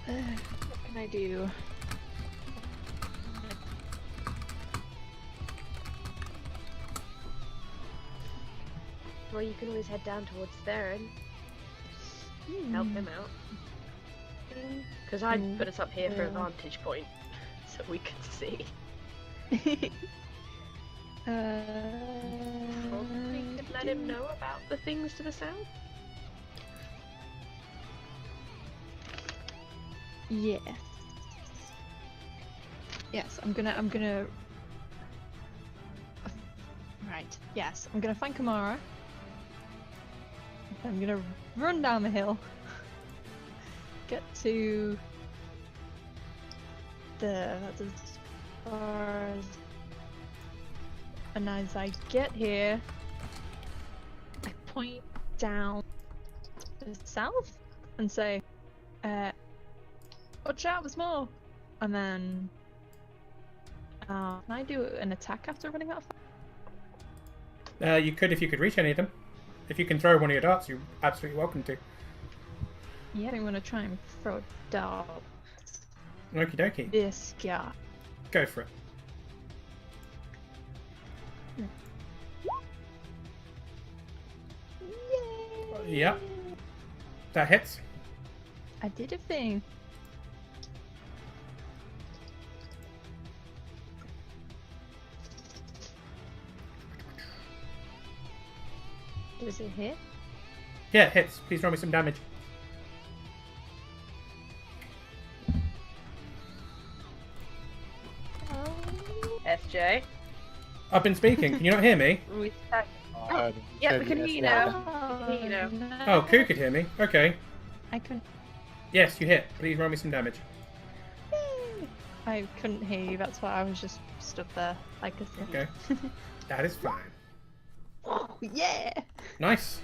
Speaker 6: What can I do?
Speaker 7: Well, you can always head down towards there and help him out. Because I'd put us up here for a vantage point, so we could see. Probably could let him know about the things to the south.
Speaker 6: Yes. Yes, I'm gonna. Right. Yes, I'm gonna find Kamara. I'm gonna run down the hill. Get to that's as far as. And as I get here, I point down to the south and say, watch out, there's more! And then, can I do an attack after running out of fire?
Speaker 1: You could if you could reach any of them. If you can throw one of your darts, you're absolutely welcome to.
Speaker 6: Yeah, I'm gonna try and throw a dart.
Speaker 1: Okie dokie.
Speaker 6: This guy.
Speaker 1: Go for it.
Speaker 6: Yay!
Speaker 1: Yep. That hits.
Speaker 6: I did a thing. Does it hit?
Speaker 1: Yeah, it hits. Please roll me some damage.
Speaker 5: SJ.
Speaker 1: I've been speaking. Can you not hear me?
Speaker 5: We
Speaker 7: Yeah, we can hear you now.
Speaker 6: Oh,
Speaker 7: You know.
Speaker 6: no.
Speaker 1: Oh, Koo could hear me. Okay.
Speaker 6: I couldn't.
Speaker 1: Yes, you hit. Please roll me some damage.
Speaker 6: I couldn't hear you. That's why I was just stood there like a thing.
Speaker 1: Okay. That is fine.
Speaker 6: Oh yeah!
Speaker 1: Nice.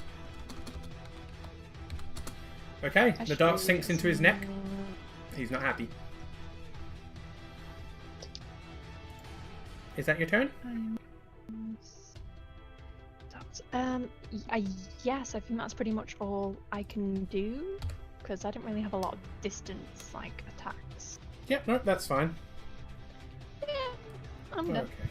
Speaker 1: Okay,
Speaker 6: I
Speaker 1: the
Speaker 6: should
Speaker 1: dart
Speaker 6: really
Speaker 1: sinks into his neck.
Speaker 6: s-
Speaker 1: He's not happy. Is that your turn?
Speaker 6: Yes, I think that's pretty much all I can do because I don't really have a lot of distance like attacks.
Speaker 1: Yep, no, that's fine.
Speaker 6: Yeah, I'm done.
Speaker 1: Okay.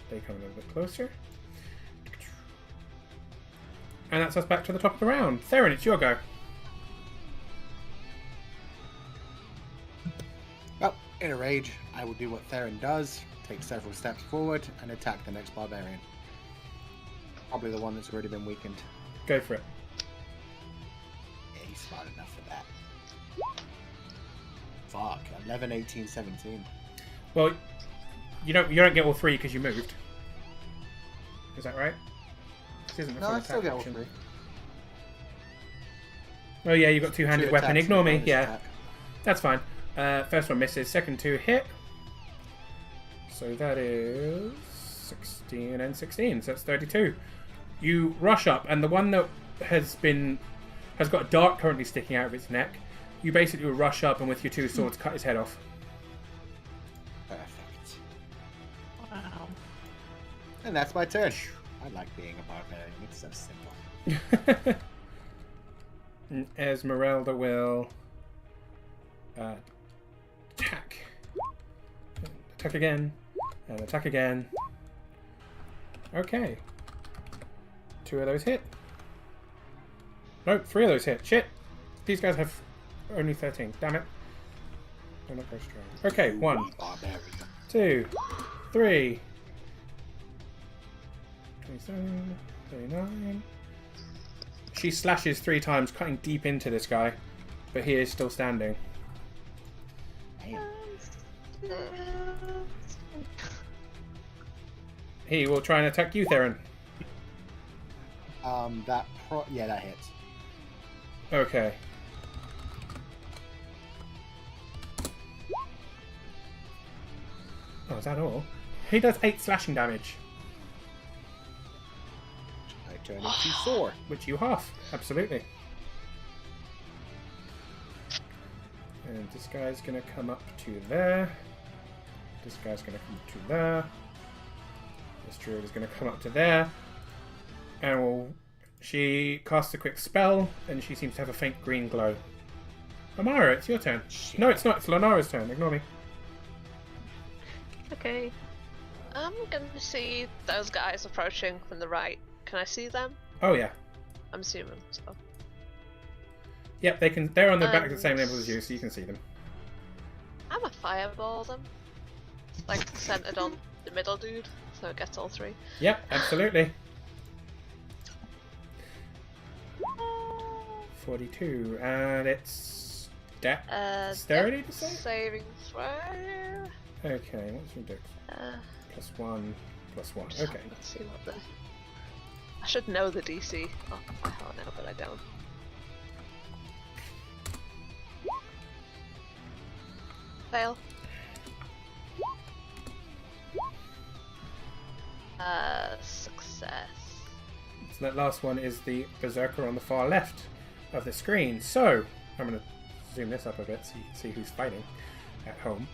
Speaker 1: They come a little bit closer. And that's us back to the top of the round. Theron, it's your go.
Speaker 2: Well, in a rage, I will do what Theron does, take several steps forward, and attack the next barbarian. Probably the one that's already been weakened.
Speaker 1: Go for it.
Speaker 2: Yeah, he's smart enough for that. Fuck, 11, 18, 17.
Speaker 1: Well, you don't get all three because you moved. Is that right? This isn't a
Speaker 2: No,
Speaker 1: full
Speaker 2: I still
Speaker 1: attack
Speaker 2: get all
Speaker 1: action.
Speaker 2: 3.
Speaker 1: Oh yeah, you got two-handed
Speaker 2: Two
Speaker 1: weapon.
Speaker 2: attacks
Speaker 1: Ignore
Speaker 2: and
Speaker 1: me.
Speaker 2: bonus
Speaker 1: Yeah,
Speaker 2: attack.
Speaker 1: that's fine. First one misses. Second two hit. So that is 16 and 16. So that's 32. You rush up, and the one that has got a dart currently sticking out of its neck. You basically rush up and with your two swords cut his head off.
Speaker 2: Perfect.
Speaker 6: Wow.
Speaker 2: And that's my turn. I like being a barbarian. It's so simple.
Speaker 1: And Esmeralda will attack. Attack again. And attack again. Okay. 2 of those hit. No, 3 of those hit. Shit. These guys have only 13. Damn it. They're not very strong. Okay, 1,
Speaker 2: Barbarian.
Speaker 1: 2, 3. 27, 39. She slashes 3 times, cutting deep into this guy, but he is still standing. He will try and attack you, Theron.
Speaker 2: Yeah, that hits.
Speaker 1: Okay. Oh, is that all? He does 8 slashing damage,
Speaker 2: I turn into Thor.
Speaker 1: which you half. Absolutely. And this guy's going to come up to there. This guy's going to come up to there. This druid is going to come up to there. And she casts a quick spell, and she seems to have a faint green glow. Amara, it's your turn. No, it's not. It's Lenara's turn. Ignore me.
Speaker 5: Okay.
Speaker 4: I'm gonna see those guys approaching from the right. Can I see them?
Speaker 1: Oh, yeah.
Speaker 4: I'm assuming. So.
Speaker 1: Yep, they can. They're on the back of the same level as you, so you can see them.
Speaker 4: I'm a fireball them. Like centered on the middle dude, so it gets all 3.
Speaker 1: Yep, absolutely. 42, and it's dexterity to save?
Speaker 4: Saving throw.
Speaker 1: Okay, what's your dex? +1, +1. Okay.
Speaker 4: Let's see what the. I should know the DC. Oh, I don't know, but I don't. Fail. Success.
Speaker 1: So that last one is the berserker on the far left of the screen. So I'm going to zoom this up a bit so you can see who's fighting at home.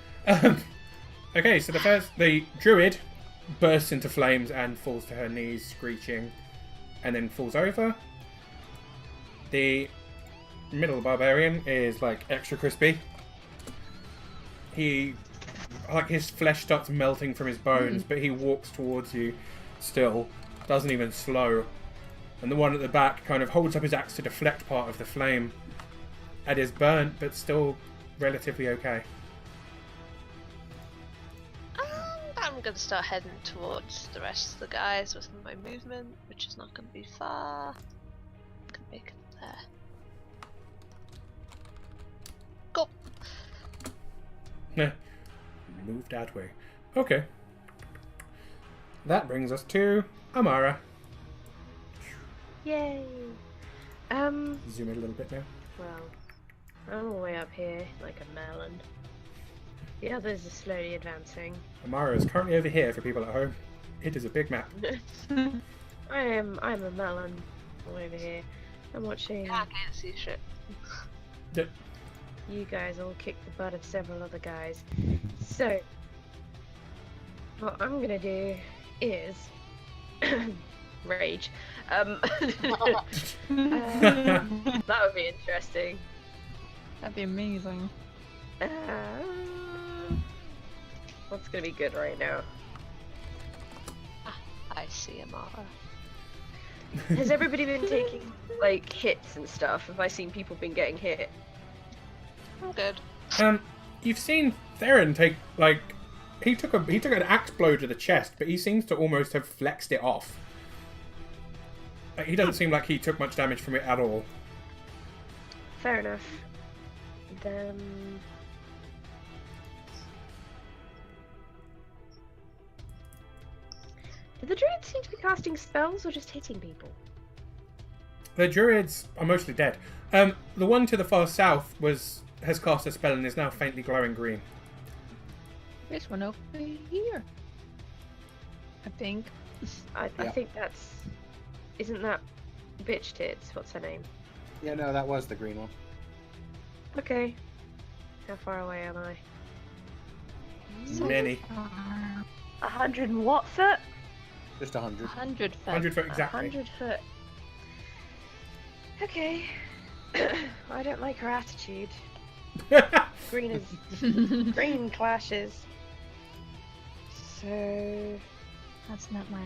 Speaker 1: Okay, so the druid bursts into flames and falls to her knees, screeching, and then falls over. The middle barbarian is like extra crispy. His flesh starts melting from his bones, but he walks towards you still, doesn't even slow. And the one at the back kind of holds up his axe to deflect part of the flame and is burnt, but still relatively okay.
Speaker 4: I'm gonna start heading towards the rest of the guys with my movement, which is not gonna be far. I can make it there. Go!
Speaker 1: Move that way. Okay. That brings us to Amara.
Speaker 7: Yay!
Speaker 1: Zoom in a little bit now.
Speaker 7: Well, I'm all the way up here, like a melon. The others are slowly advancing.
Speaker 1: Amara is currently over here for people at home. It is a big map.
Speaker 7: I'm a melon. I'm over here. I'm watching
Speaker 4: I can't see shit.
Speaker 7: you guys all kick the butt of several other guys. So, what I'm gonna do is rage. That would be interesting.
Speaker 3: That'd be amazing.
Speaker 7: What's gonna be good right now?
Speaker 4: I see Amara.
Speaker 7: Has everybody been taking like hits and stuff? Have I seen people been getting hit?
Speaker 4: I'm good.
Speaker 1: You've seen Theron take he took an axe blow to the chest, but he seems to almost have flexed it off. He doesn't seem like he took much damage from it at all.
Speaker 7: Fair enough. Then do the druids seem to be casting spells or just hitting people?
Speaker 1: The druids are mostly dead. The one to the far south has cast a spell and is now faintly glowing green.
Speaker 3: There's one over here. I think.
Speaker 7: I
Speaker 2: Yeah.
Speaker 7: think that's... Isn't that bitch tits? What's her name?
Speaker 2: Yeah, no, that was the green one.
Speaker 7: Okay. How far away am I?
Speaker 1: Many.
Speaker 7: 100 and what foot?
Speaker 2: Just 100.
Speaker 3: 100 foot.
Speaker 1: 100 foot exactly.
Speaker 7: 100 foot. Okay. I don't like her attitude. Green is... green clashes. So...
Speaker 3: That's not my.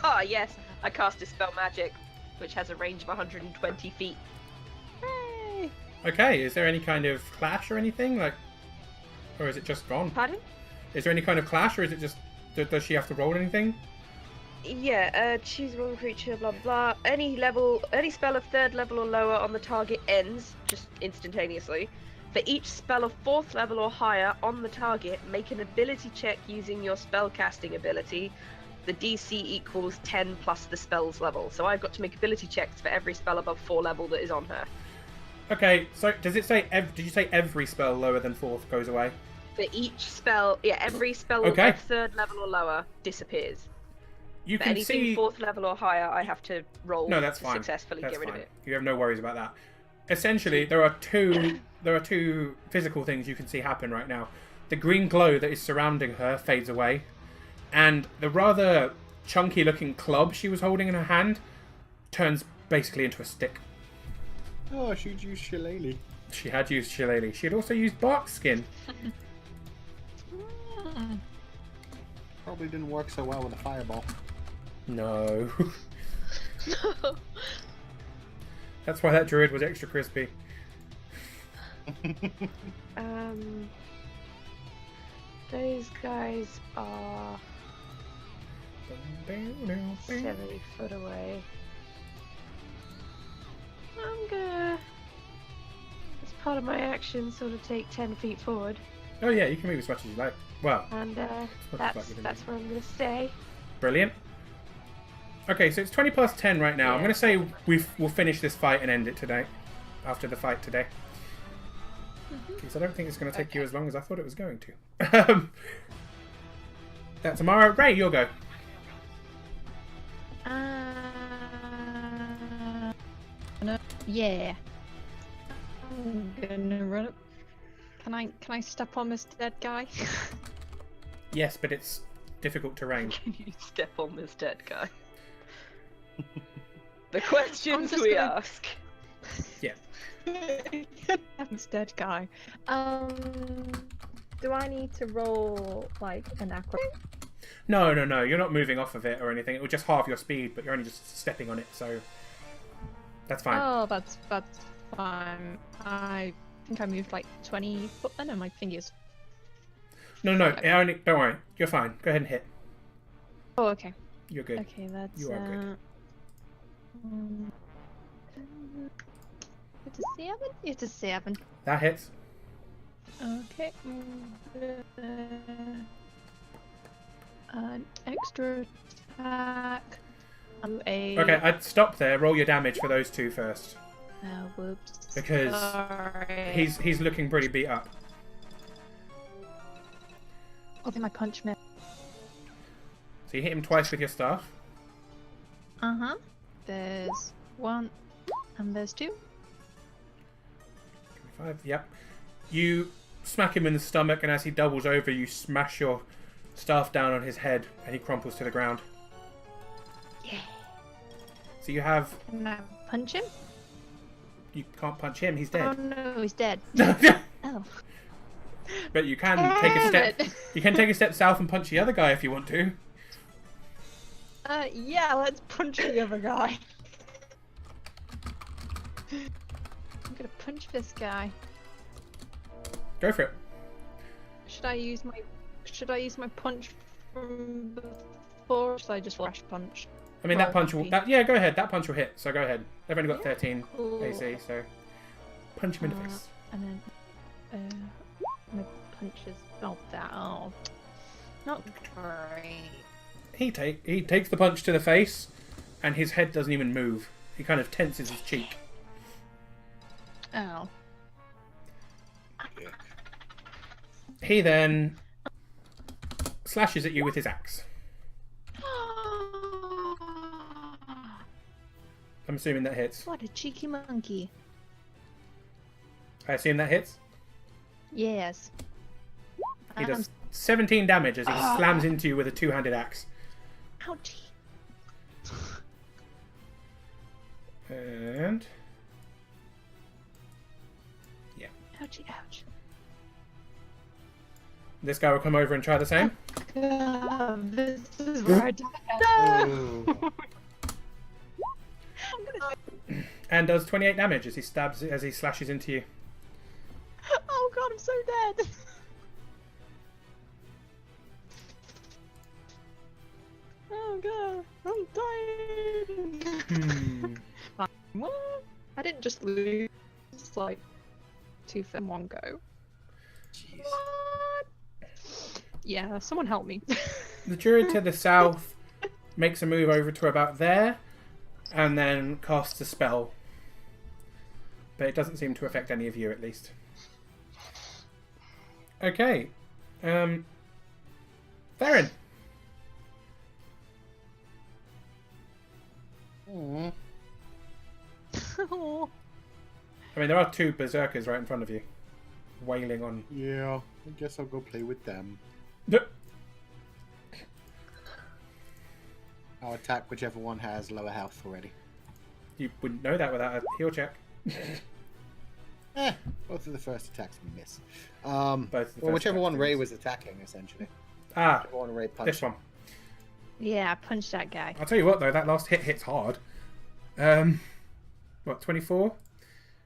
Speaker 5: Ah, yes, I cast Dispel Magic, which has a range of 120 feet.
Speaker 3: Hey!
Speaker 1: Okay, is there any kind of clash or anything? Or is it just gone?
Speaker 7: Pardon?
Speaker 1: Is there any kind of clash, or is it just... Does she have to roll anything?
Speaker 7: Yeah, choose one creature, blah blah. Any spell of 3rd level or lower on the target ends, just instantaneously. For each spell of 4th level or higher on the target, make an ability check using your spellcasting ability. The DC equals 10 plus the spell's level. So I've got to make ability checks for every spell above 4 level that is on her.
Speaker 1: Okay, so does it say... Did you say every spell lower than 4th goes away?
Speaker 5: For each spell, every spell
Speaker 1: Okay.
Speaker 5: of 3rd level or lower disappears.
Speaker 1: You
Speaker 5: For
Speaker 1: can
Speaker 5: anything
Speaker 1: see.
Speaker 5: 4th level or higher, I have to roll
Speaker 1: No, that's
Speaker 5: to
Speaker 1: fine.
Speaker 5: successfully
Speaker 1: That's
Speaker 5: get rid
Speaker 1: fine.
Speaker 5: of it.
Speaker 1: You have no worries about that. Essentially, there are two physical things you can see happen right now. The green glow that is surrounding her fades away, and the rather chunky-looking club she was holding in her hand turns basically into a stick.
Speaker 2: Oh, she'd use shillelagh.
Speaker 1: She had used shillelagh. She had also used bark skin.
Speaker 2: Probably didn't work so well with a fireball.
Speaker 1: No. That's why that druid was extra crispy.
Speaker 7: Those guys are 70 foot away. I'm gonna, as part of my action, sort of take 10 feet forward,
Speaker 1: Oh yeah, you can move as much as you like. Well,
Speaker 7: and
Speaker 1: like
Speaker 7: that's
Speaker 1: you didn't.
Speaker 7: that's where I'm gonna stay.
Speaker 1: brilliant. Okay, so it's 20 past 10 right now. I'm
Speaker 5: Yeah.
Speaker 1: going to say we'll finish this fight and end it today. After the fight today. Because I don't think it's going to take you as long as I thought it was going to. That's Amara. Ray, you'll go.
Speaker 6: Yeah. I'm gonna run up. Can I step on this dead guy?
Speaker 1: Yes, but it's difficult terrain.
Speaker 5: Can you step on this dead guy? The questions
Speaker 6: just
Speaker 5: we
Speaker 6: gonna-
Speaker 5: ask.
Speaker 1: Yeah.
Speaker 6: This dead guy. Do I need to roll like an acrobat?
Speaker 1: No. You're not moving off of it or anything. It will just halve your speed, but you're only just stepping on it, so that's fine.
Speaker 6: Oh, that's fine. I think I moved like 20 foot then, and my fingers.
Speaker 1: No. Don't worry. You're fine. Go ahead and hit.
Speaker 6: Oh, okay.
Speaker 1: You're good.
Speaker 6: Okay, that's
Speaker 1: You are good.
Speaker 6: It's a 7? It's a 7.
Speaker 1: That hits.
Speaker 6: Okay. An extra attack.
Speaker 1: Okay, I'd stop there. Roll your damage for those two first.
Speaker 6: Oh, whoops.
Speaker 1: Because
Speaker 6: Sorry.
Speaker 1: he's looking pretty beat up.
Speaker 6: I think my punch missed.
Speaker 1: So you hit him twice with your staff.
Speaker 6: Uh-huh. There's 1 and there's 2.
Speaker 1: 5, yep. You smack him in the stomach, and as he doubles over, you smash your staff down on his head, and he crumples to the ground.
Speaker 6: Yeah.
Speaker 1: So you have...
Speaker 6: Can I punch him?
Speaker 1: You can't punch him, he's
Speaker 6: Oh
Speaker 1: dead.
Speaker 6: no, he's dead. Oh.
Speaker 1: But you can take a
Speaker 6: Damn
Speaker 1: step...
Speaker 6: it.
Speaker 1: You can take a step south and punch the other guy if you want to.
Speaker 6: Yeah, let's punch the other guy. I'm gonna punch this guy.
Speaker 1: Go for it.
Speaker 6: Should I use my punch from before, or should I just rush punch?
Speaker 1: I mean, that punch will... yeah, go ahead. That punch will hit, so go ahead. They've only got 13
Speaker 6: Cool.
Speaker 1: AC, so... Punch him in the face.
Speaker 6: And then, my punch is not that. Oh, not great.
Speaker 1: He takes the punch to the face, and his head doesn't even move. He kind of tenses his cheek.
Speaker 6: Oh.
Speaker 1: He then slashes at you with his axe. I'm assuming that hits.
Speaker 6: What a cheeky monkey.
Speaker 1: I assume that hits.
Speaker 6: Yes.
Speaker 1: He does 17 damage as he slams into you with a two-handed axe.
Speaker 6: Ouchie.
Speaker 1: And... yeah.
Speaker 6: Ouchie, ouch.
Speaker 1: This guy will come over and try the same.
Speaker 6: This is where I die. No!
Speaker 1: And does 28 damage as he slashes into you.
Speaker 6: Oh god, I'm so dead. Oh god, I'm dying. What? I didn't just lose like 2 in one go.
Speaker 2: Jeez.
Speaker 6: What? Yeah, someone help me.
Speaker 1: The druid to the south makes a move over to about there, and then casts a spell. But it doesn't seem to affect any of you, at least. Okay, Theron.
Speaker 2: Mm.
Speaker 3: Oh.
Speaker 1: I mean, there are two berserkers right in front of you, wailing on.
Speaker 2: Yeah, I guess I'll go play with them. I'll attack whichever one has lower health already.
Speaker 1: You wouldn't know that without a heal check.
Speaker 2: Both of the first attacks we miss.
Speaker 1: Both of the
Speaker 2: Well,
Speaker 1: first
Speaker 2: whichever one
Speaker 1: attacks
Speaker 2: Ray
Speaker 1: miss.
Speaker 2: was attacking, essentially.
Speaker 1: Ah,
Speaker 2: Whichever one Ray punched.
Speaker 1: this one.
Speaker 6: Yeah, punch that guy.
Speaker 1: I'll tell you what though, that last hit hits hard. What, 24?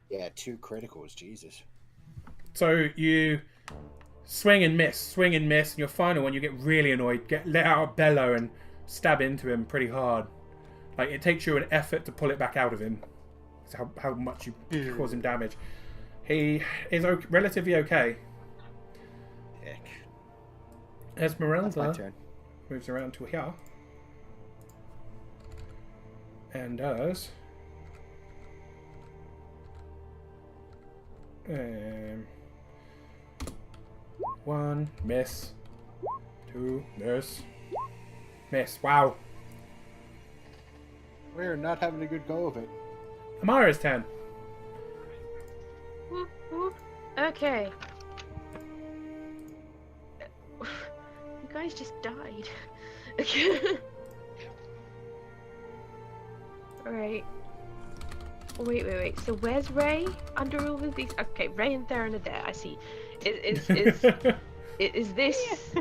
Speaker 2: Yeah, 2 criticals, Jesus.
Speaker 1: So you swing and miss, and your final one you get really annoyed, let out a bellow and stab into him pretty hard. Like, it takes you an effort to pull it back out of him. That's how much you cause him damage. He is relatively okay.
Speaker 2: Heck.
Speaker 1: As
Speaker 2: That's my
Speaker 1: Esmeralda
Speaker 2: turn.
Speaker 1: moves around to here and does one miss, 2 miss. Wow.
Speaker 2: We're not having a good go of it.
Speaker 1: Amara's turn.
Speaker 7: Whoop, whoop. Okay. You guys just died. Alright. Wait. So where's Ray? Under all of these. Okay, Ray and Theron are there. I see. Is this?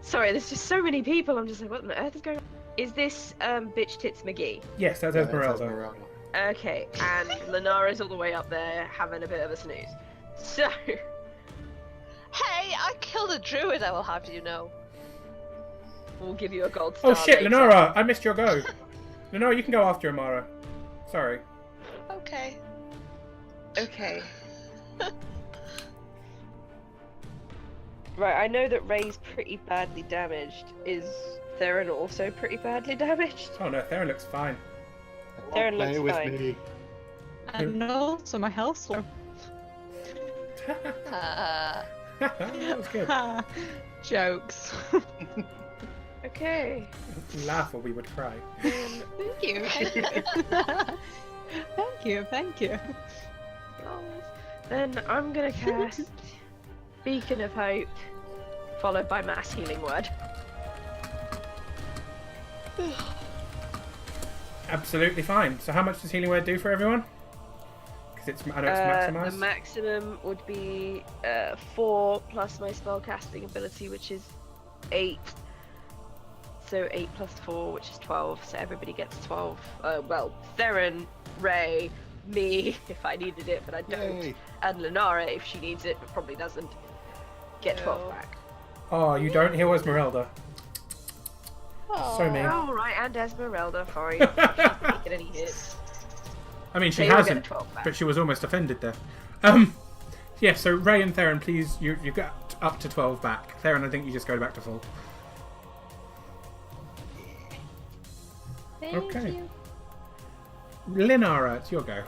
Speaker 7: Sorry, there's just so many people. I'm just like, what on earth is going on? Is this Bitch Tits McGee?
Speaker 1: Yes, that's
Speaker 2: Yeah, that's
Speaker 1: Esmeralda.
Speaker 2: Esmeralda.
Speaker 7: Okay, and Lenara's all the way up there having a bit of a snooze. So,
Speaker 4: Hey, I killed a druid, I will have you know.
Speaker 7: we'll give you a gold star.
Speaker 1: Oh shit,
Speaker 7: later.
Speaker 1: Lenora! I missed your go. Lenora, you can go after Amara. Sorry.
Speaker 4: Okay.
Speaker 7: Okay. Right, I know that Ray's pretty badly damaged. Is Theron also pretty badly damaged?
Speaker 1: Oh no, Theron looks fine.
Speaker 7: Theron
Speaker 2: Play
Speaker 7: looks
Speaker 2: with
Speaker 7: fine.
Speaker 2: me.
Speaker 3: And also my health's low.
Speaker 1: That was good.
Speaker 3: Jokes.
Speaker 7: Okay.
Speaker 1: Laugh or we would cry.
Speaker 3: Thank you. Thank you.
Speaker 7: Then I'm gonna cast Beacon of Hope, followed by Mass Healing Word.
Speaker 1: Absolutely fine. So how much does Healing Word do for everyone? Because I know it's maximized.
Speaker 7: The maximum would be 4 plus my spellcasting ability, which is 8. So 8 plus 4, which is 12. So everybody gets 12. Well, Theron, Ray, me, if I needed it, but I don't.
Speaker 2: Yay.
Speaker 7: And Lenara, if she needs it, but probably doesn't, get 12
Speaker 4: No.
Speaker 7: back.
Speaker 1: Oh, you don't heal Esmeralda. So mean.
Speaker 7: Oh, right, and Esmeralda, sorry. She's not taking any hits.
Speaker 1: I mean, she
Speaker 7: They all get a
Speaker 1: hasn't,
Speaker 7: 12 back.
Speaker 1: but she was almost offended there. Yeah, so Ray and Theron, please, you got up to 12 back. Theron, I think you just go back to full.
Speaker 6: Thank
Speaker 1: Okay.
Speaker 6: you.
Speaker 1: Linara, it's your go.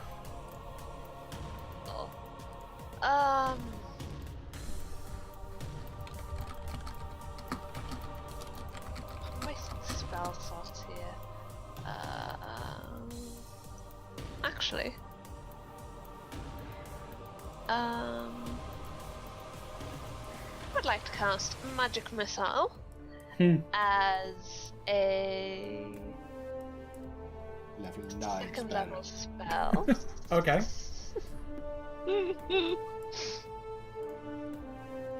Speaker 4: Oh. My spell slots here. Actually. I would like to cast Magic Missile as a
Speaker 2: Level 9
Speaker 4: second
Speaker 2: spell.
Speaker 4: level spell.
Speaker 1: Okay.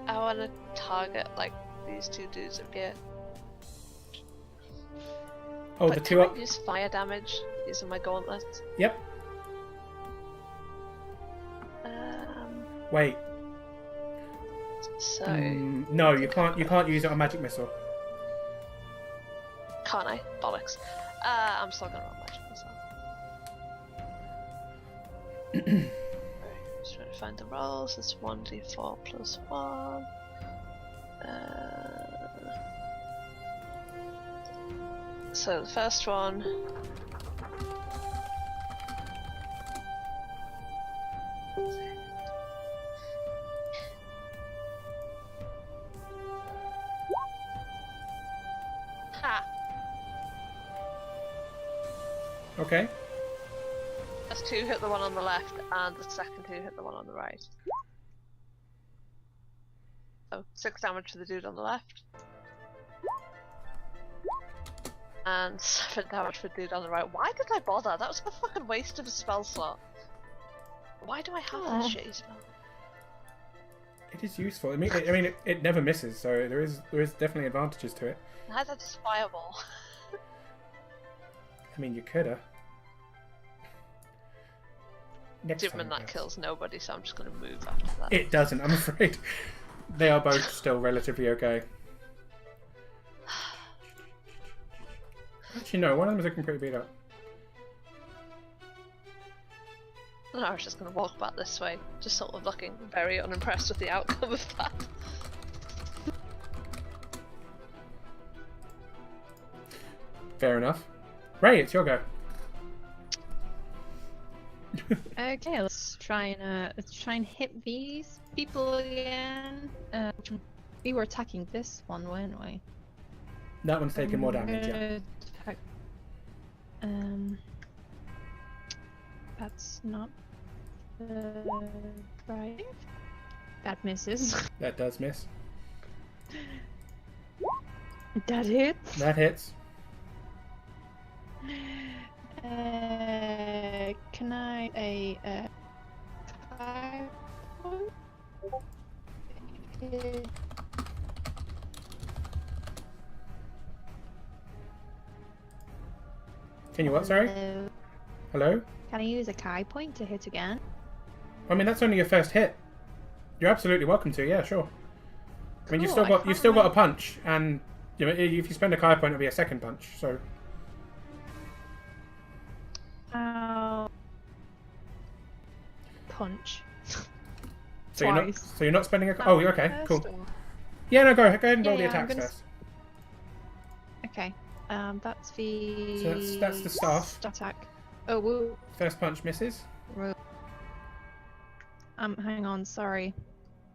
Speaker 4: I want to target like these two dudes up here.
Speaker 1: Oh,
Speaker 4: But
Speaker 1: the
Speaker 4: can
Speaker 1: two
Speaker 4: I
Speaker 1: up.
Speaker 4: use fire damage using my gauntlets?
Speaker 1: Yep. Wait.
Speaker 4: So
Speaker 1: No, you can't. You can't use it on Magic Missile.
Speaker 4: can't I? Bollocks. I'm still gonna roll magic missile. Just trying to find the rolls. It's 1d4 plus 1. So the first one.
Speaker 1: Okay.
Speaker 4: That's 2 hit the one on the left, and the second 2 hit the one on the right. So 6 damage to the dude on the left. And 7 damage for the dude on the right. Why did I bother? That was a fucking waste of a spell slot. Why do I have this shitty spell?
Speaker 1: It is useful. I mean, it never misses, so there is definitely advantages to it.
Speaker 4: Neither does Fireball.
Speaker 1: I mean, you coulda. Next
Speaker 4: Assuming
Speaker 1: time,
Speaker 4: that
Speaker 1: yes.
Speaker 4: kills nobody, so I'm just gonna move after that.
Speaker 1: It doesn't, I'm afraid. They are both still relatively okay. Actually, no, one of them is looking pretty beat up.
Speaker 4: And I was just gonna walk back this way, just sort of looking very unimpressed with the outcome of that.
Speaker 1: Fair enough. Ray, it's your go.
Speaker 6: Okay, let's try and hit these people again. We were attacking this one, weren't we?
Speaker 1: That one's taking more damage, yeah.
Speaker 6: Attack- That's not right. That misses.
Speaker 1: That does miss.
Speaker 6: That hits.
Speaker 1: That hits.
Speaker 6: Can I 5 points?
Speaker 1: Can you what, sorry?
Speaker 6: Hello?
Speaker 1: Hello?
Speaker 6: Can I use a Kai point to hit again?
Speaker 1: I mean, that's only your first hit. You're absolutely welcome to, yeah, sure. I mean,
Speaker 6: Cool, I
Speaker 1: you've still got a
Speaker 6: can't
Speaker 1: punch, and you know, if you spend a Kai point, it'll be a second punch. So
Speaker 6: Punch.
Speaker 1: so you're not
Speaker 6: Twice.
Speaker 1: so you're not spending a. Oh, okay,
Speaker 6: First
Speaker 1: cool.
Speaker 6: or-
Speaker 1: Yeah, no, go ahead and roll the
Speaker 6: Yeah, I'm
Speaker 1: attacks
Speaker 6: gonna
Speaker 1: first.
Speaker 6: Okay. That's the.
Speaker 1: So that's the staff.
Speaker 6: Attack. Oh, woo.
Speaker 1: First punch misses.
Speaker 6: Hang on. Sorry.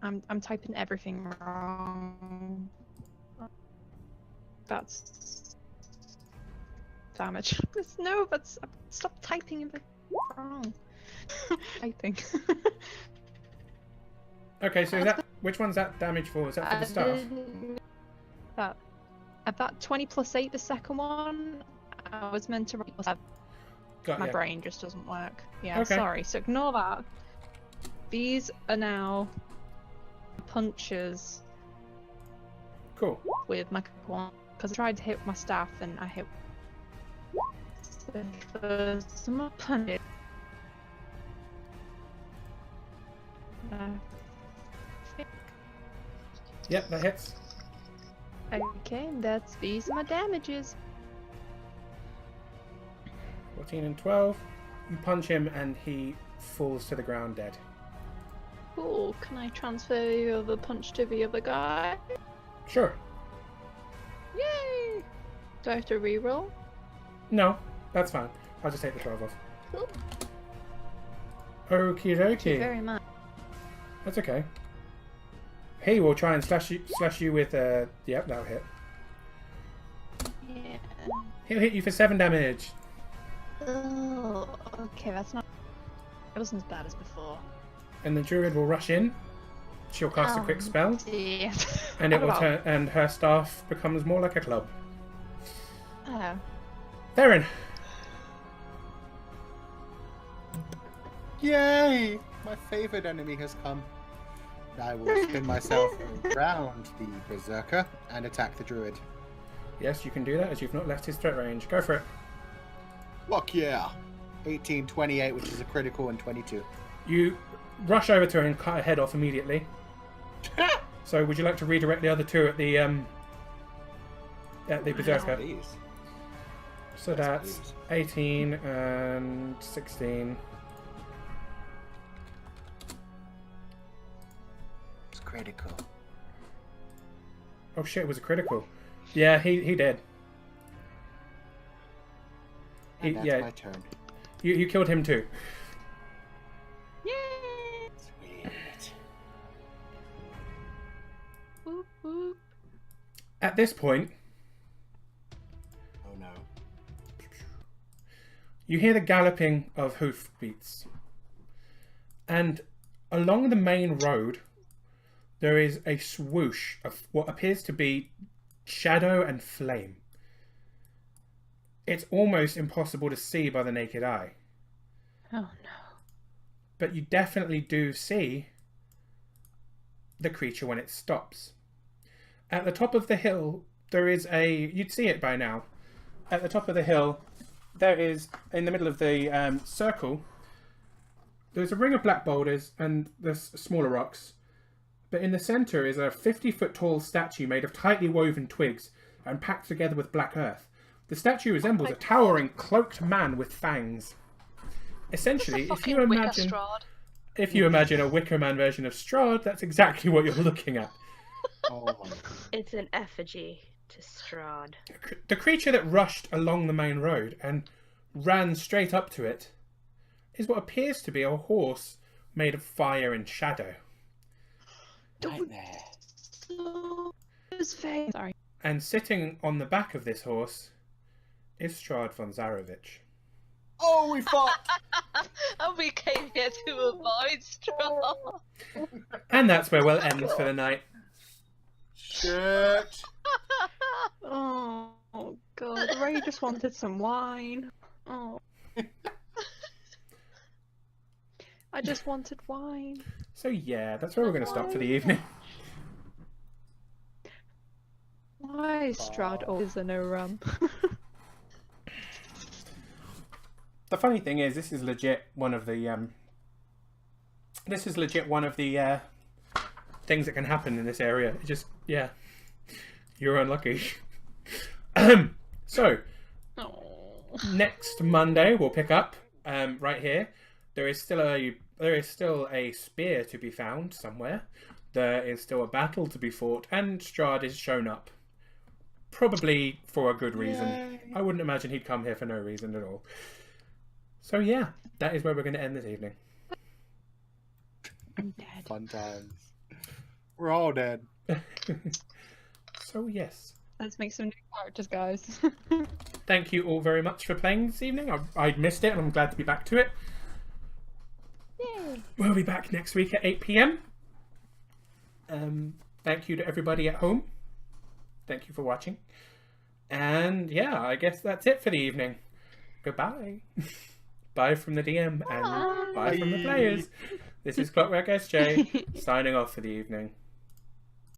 Speaker 6: I'm typing everything wrong. That's damage. No, that's stop typing it wrong. Typing.
Speaker 1: Okay, so is that which one's that damage for? Is that for the staff?
Speaker 6: About 20 plus 8, the second one. I was meant to roll
Speaker 1: Got
Speaker 6: my
Speaker 1: ya.
Speaker 6: brain just doesn't work. Yeah,
Speaker 1: Okay.
Speaker 6: sorry. So ignore that. These are now punches
Speaker 1: Cool.
Speaker 6: with my one because I tried to hit my staff and I hit. So first, I'm gonna punch it.
Speaker 1: Yep, that hits.
Speaker 6: Okay, these are my damages.
Speaker 1: 14 and 12. You punch him and he falls to the ground dead.
Speaker 6: Cool. Can I transfer the other punch to the other guy?
Speaker 1: Sure.
Speaker 6: Yay! Do I have to reroll?
Speaker 1: No, that's fine. I'll just take the 12 off.
Speaker 6: Cool.
Speaker 1: Okie
Speaker 6: Thank you
Speaker 1: dokie.
Speaker 6: very much.
Speaker 1: That's okay. He will try and slash you with yep, that'll hit.
Speaker 6: Yeah.
Speaker 1: He'll hit you for 7 damage.
Speaker 6: Oh, okay, that's not. It wasn't as bad as before.
Speaker 1: And the druid will rush in. She'll cast a quick spell,
Speaker 6: Yeah.
Speaker 1: and it will turn. And her staff becomes more like a club.
Speaker 6: Oh.
Speaker 1: Theron.
Speaker 2: Yay! My favorite enemy has come. I will spin myself around the berserker and attack the druid.
Speaker 1: Yes, you can do that as you've not left his threat range. Go for it.
Speaker 2: Fuck yeah! 18, 28, which is a critical, and 22.
Speaker 1: You rush over to her and cut her head off immediately. So, would you like to redirect the other two at the berserker?
Speaker 2: Please.
Speaker 1: So
Speaker 2: Yes,
Speaker 1: that's
Speaker 2: please.
Speaker 1: 18 and 16.
Speaker 2: It's critical.
Speaker 1: Oh shit, it was a critical. Yeah, he did.
Speaker 2: And that's
Speaker 1: Yeah,
Speaker 2: my turn.
Speaker 1: you killed him too.
Speaker 6: Yay!
Speaker 2: Sweet.
Speaker 6: Boop, boop.
Speaker 1: At this point,
Speaker 2: Oh no.
Speaker 1: You hear the galloping of hoofbeats. And along the main road, there is a swoosh of what appears to be shadow and flame. It's almost impossible to see by the naked eye.
Speaker 6: Oh no.
Speaker 1: But you definitely do see the creature when it stops. At the top of the hill, there is you'd see it by now. At the top of the hill, there is, in the middle of the circle, there's a ring of black boulders and there's smaller rocks. But in the centre is a 50-foot tall statue made of tightly woven twigs and packed together with black earth. The statue resembles a towering, cloaked man with fangs. Essentially, if you imagine a Wicker Man version of Strahd, that's exactly what you're looking at.
Speaker 2: Oh my.
Speaker 7: It's an effigy to Strahd.
Speaker 1: The creature that rushed along the main road and ran straight up to it is what appears to be a horse made of fire and shadow.
Speaker 2: Nightmare.
Speaker 6: Sorry.
Speaker 1: And sitting on the back of this horse is Strahd von Zarovich.
Speaker 2: Oh, we fought!
Speaker 4: And we came here to avoid Strahd.
Speaker 1: And that's where we'll end for the night.
Speaker 2: Shit.
Speaker 6: Oh god, Ray just wanted some wine. Oh. I just wanted wine.
Speaker 1: So yeah, that's where we're going to stop for the evening.
Speaker 6: Why is Strahd always in a rum?
Speaker 1: The funny thing is, this is legit one of the things that can happen in this area. It just, yeah, you're unlucky. So next Monday we'll pick up right here. There is still a spear to be found somewhere. There is still a battle to be fought, and Strahd is shown up. Probably for a good reason. Yay. I wouldn't imagine he'd come here for no reason at all. So yeah, that is where we're going to end this evening.
Speaker 6: I'm dead.
Speaker 2: Fun times. We're all dead.
Speaker 1: So yes.
Speaker 6: Let's make some new characters, guys.
Speaker 1: Thank you all very much for playing this evening. I'd missed it and I'm glad to be back to it.
Speaker 6: Yay.
Speaker 1: We'll be back next week at 8 PM. Thank you to everybody at home. Thank you for watching. And yeah, I guess that's it for the evening. Goodbye. Bye from the DM and bye from the players. This is Clockwork SJ signing off for the evening.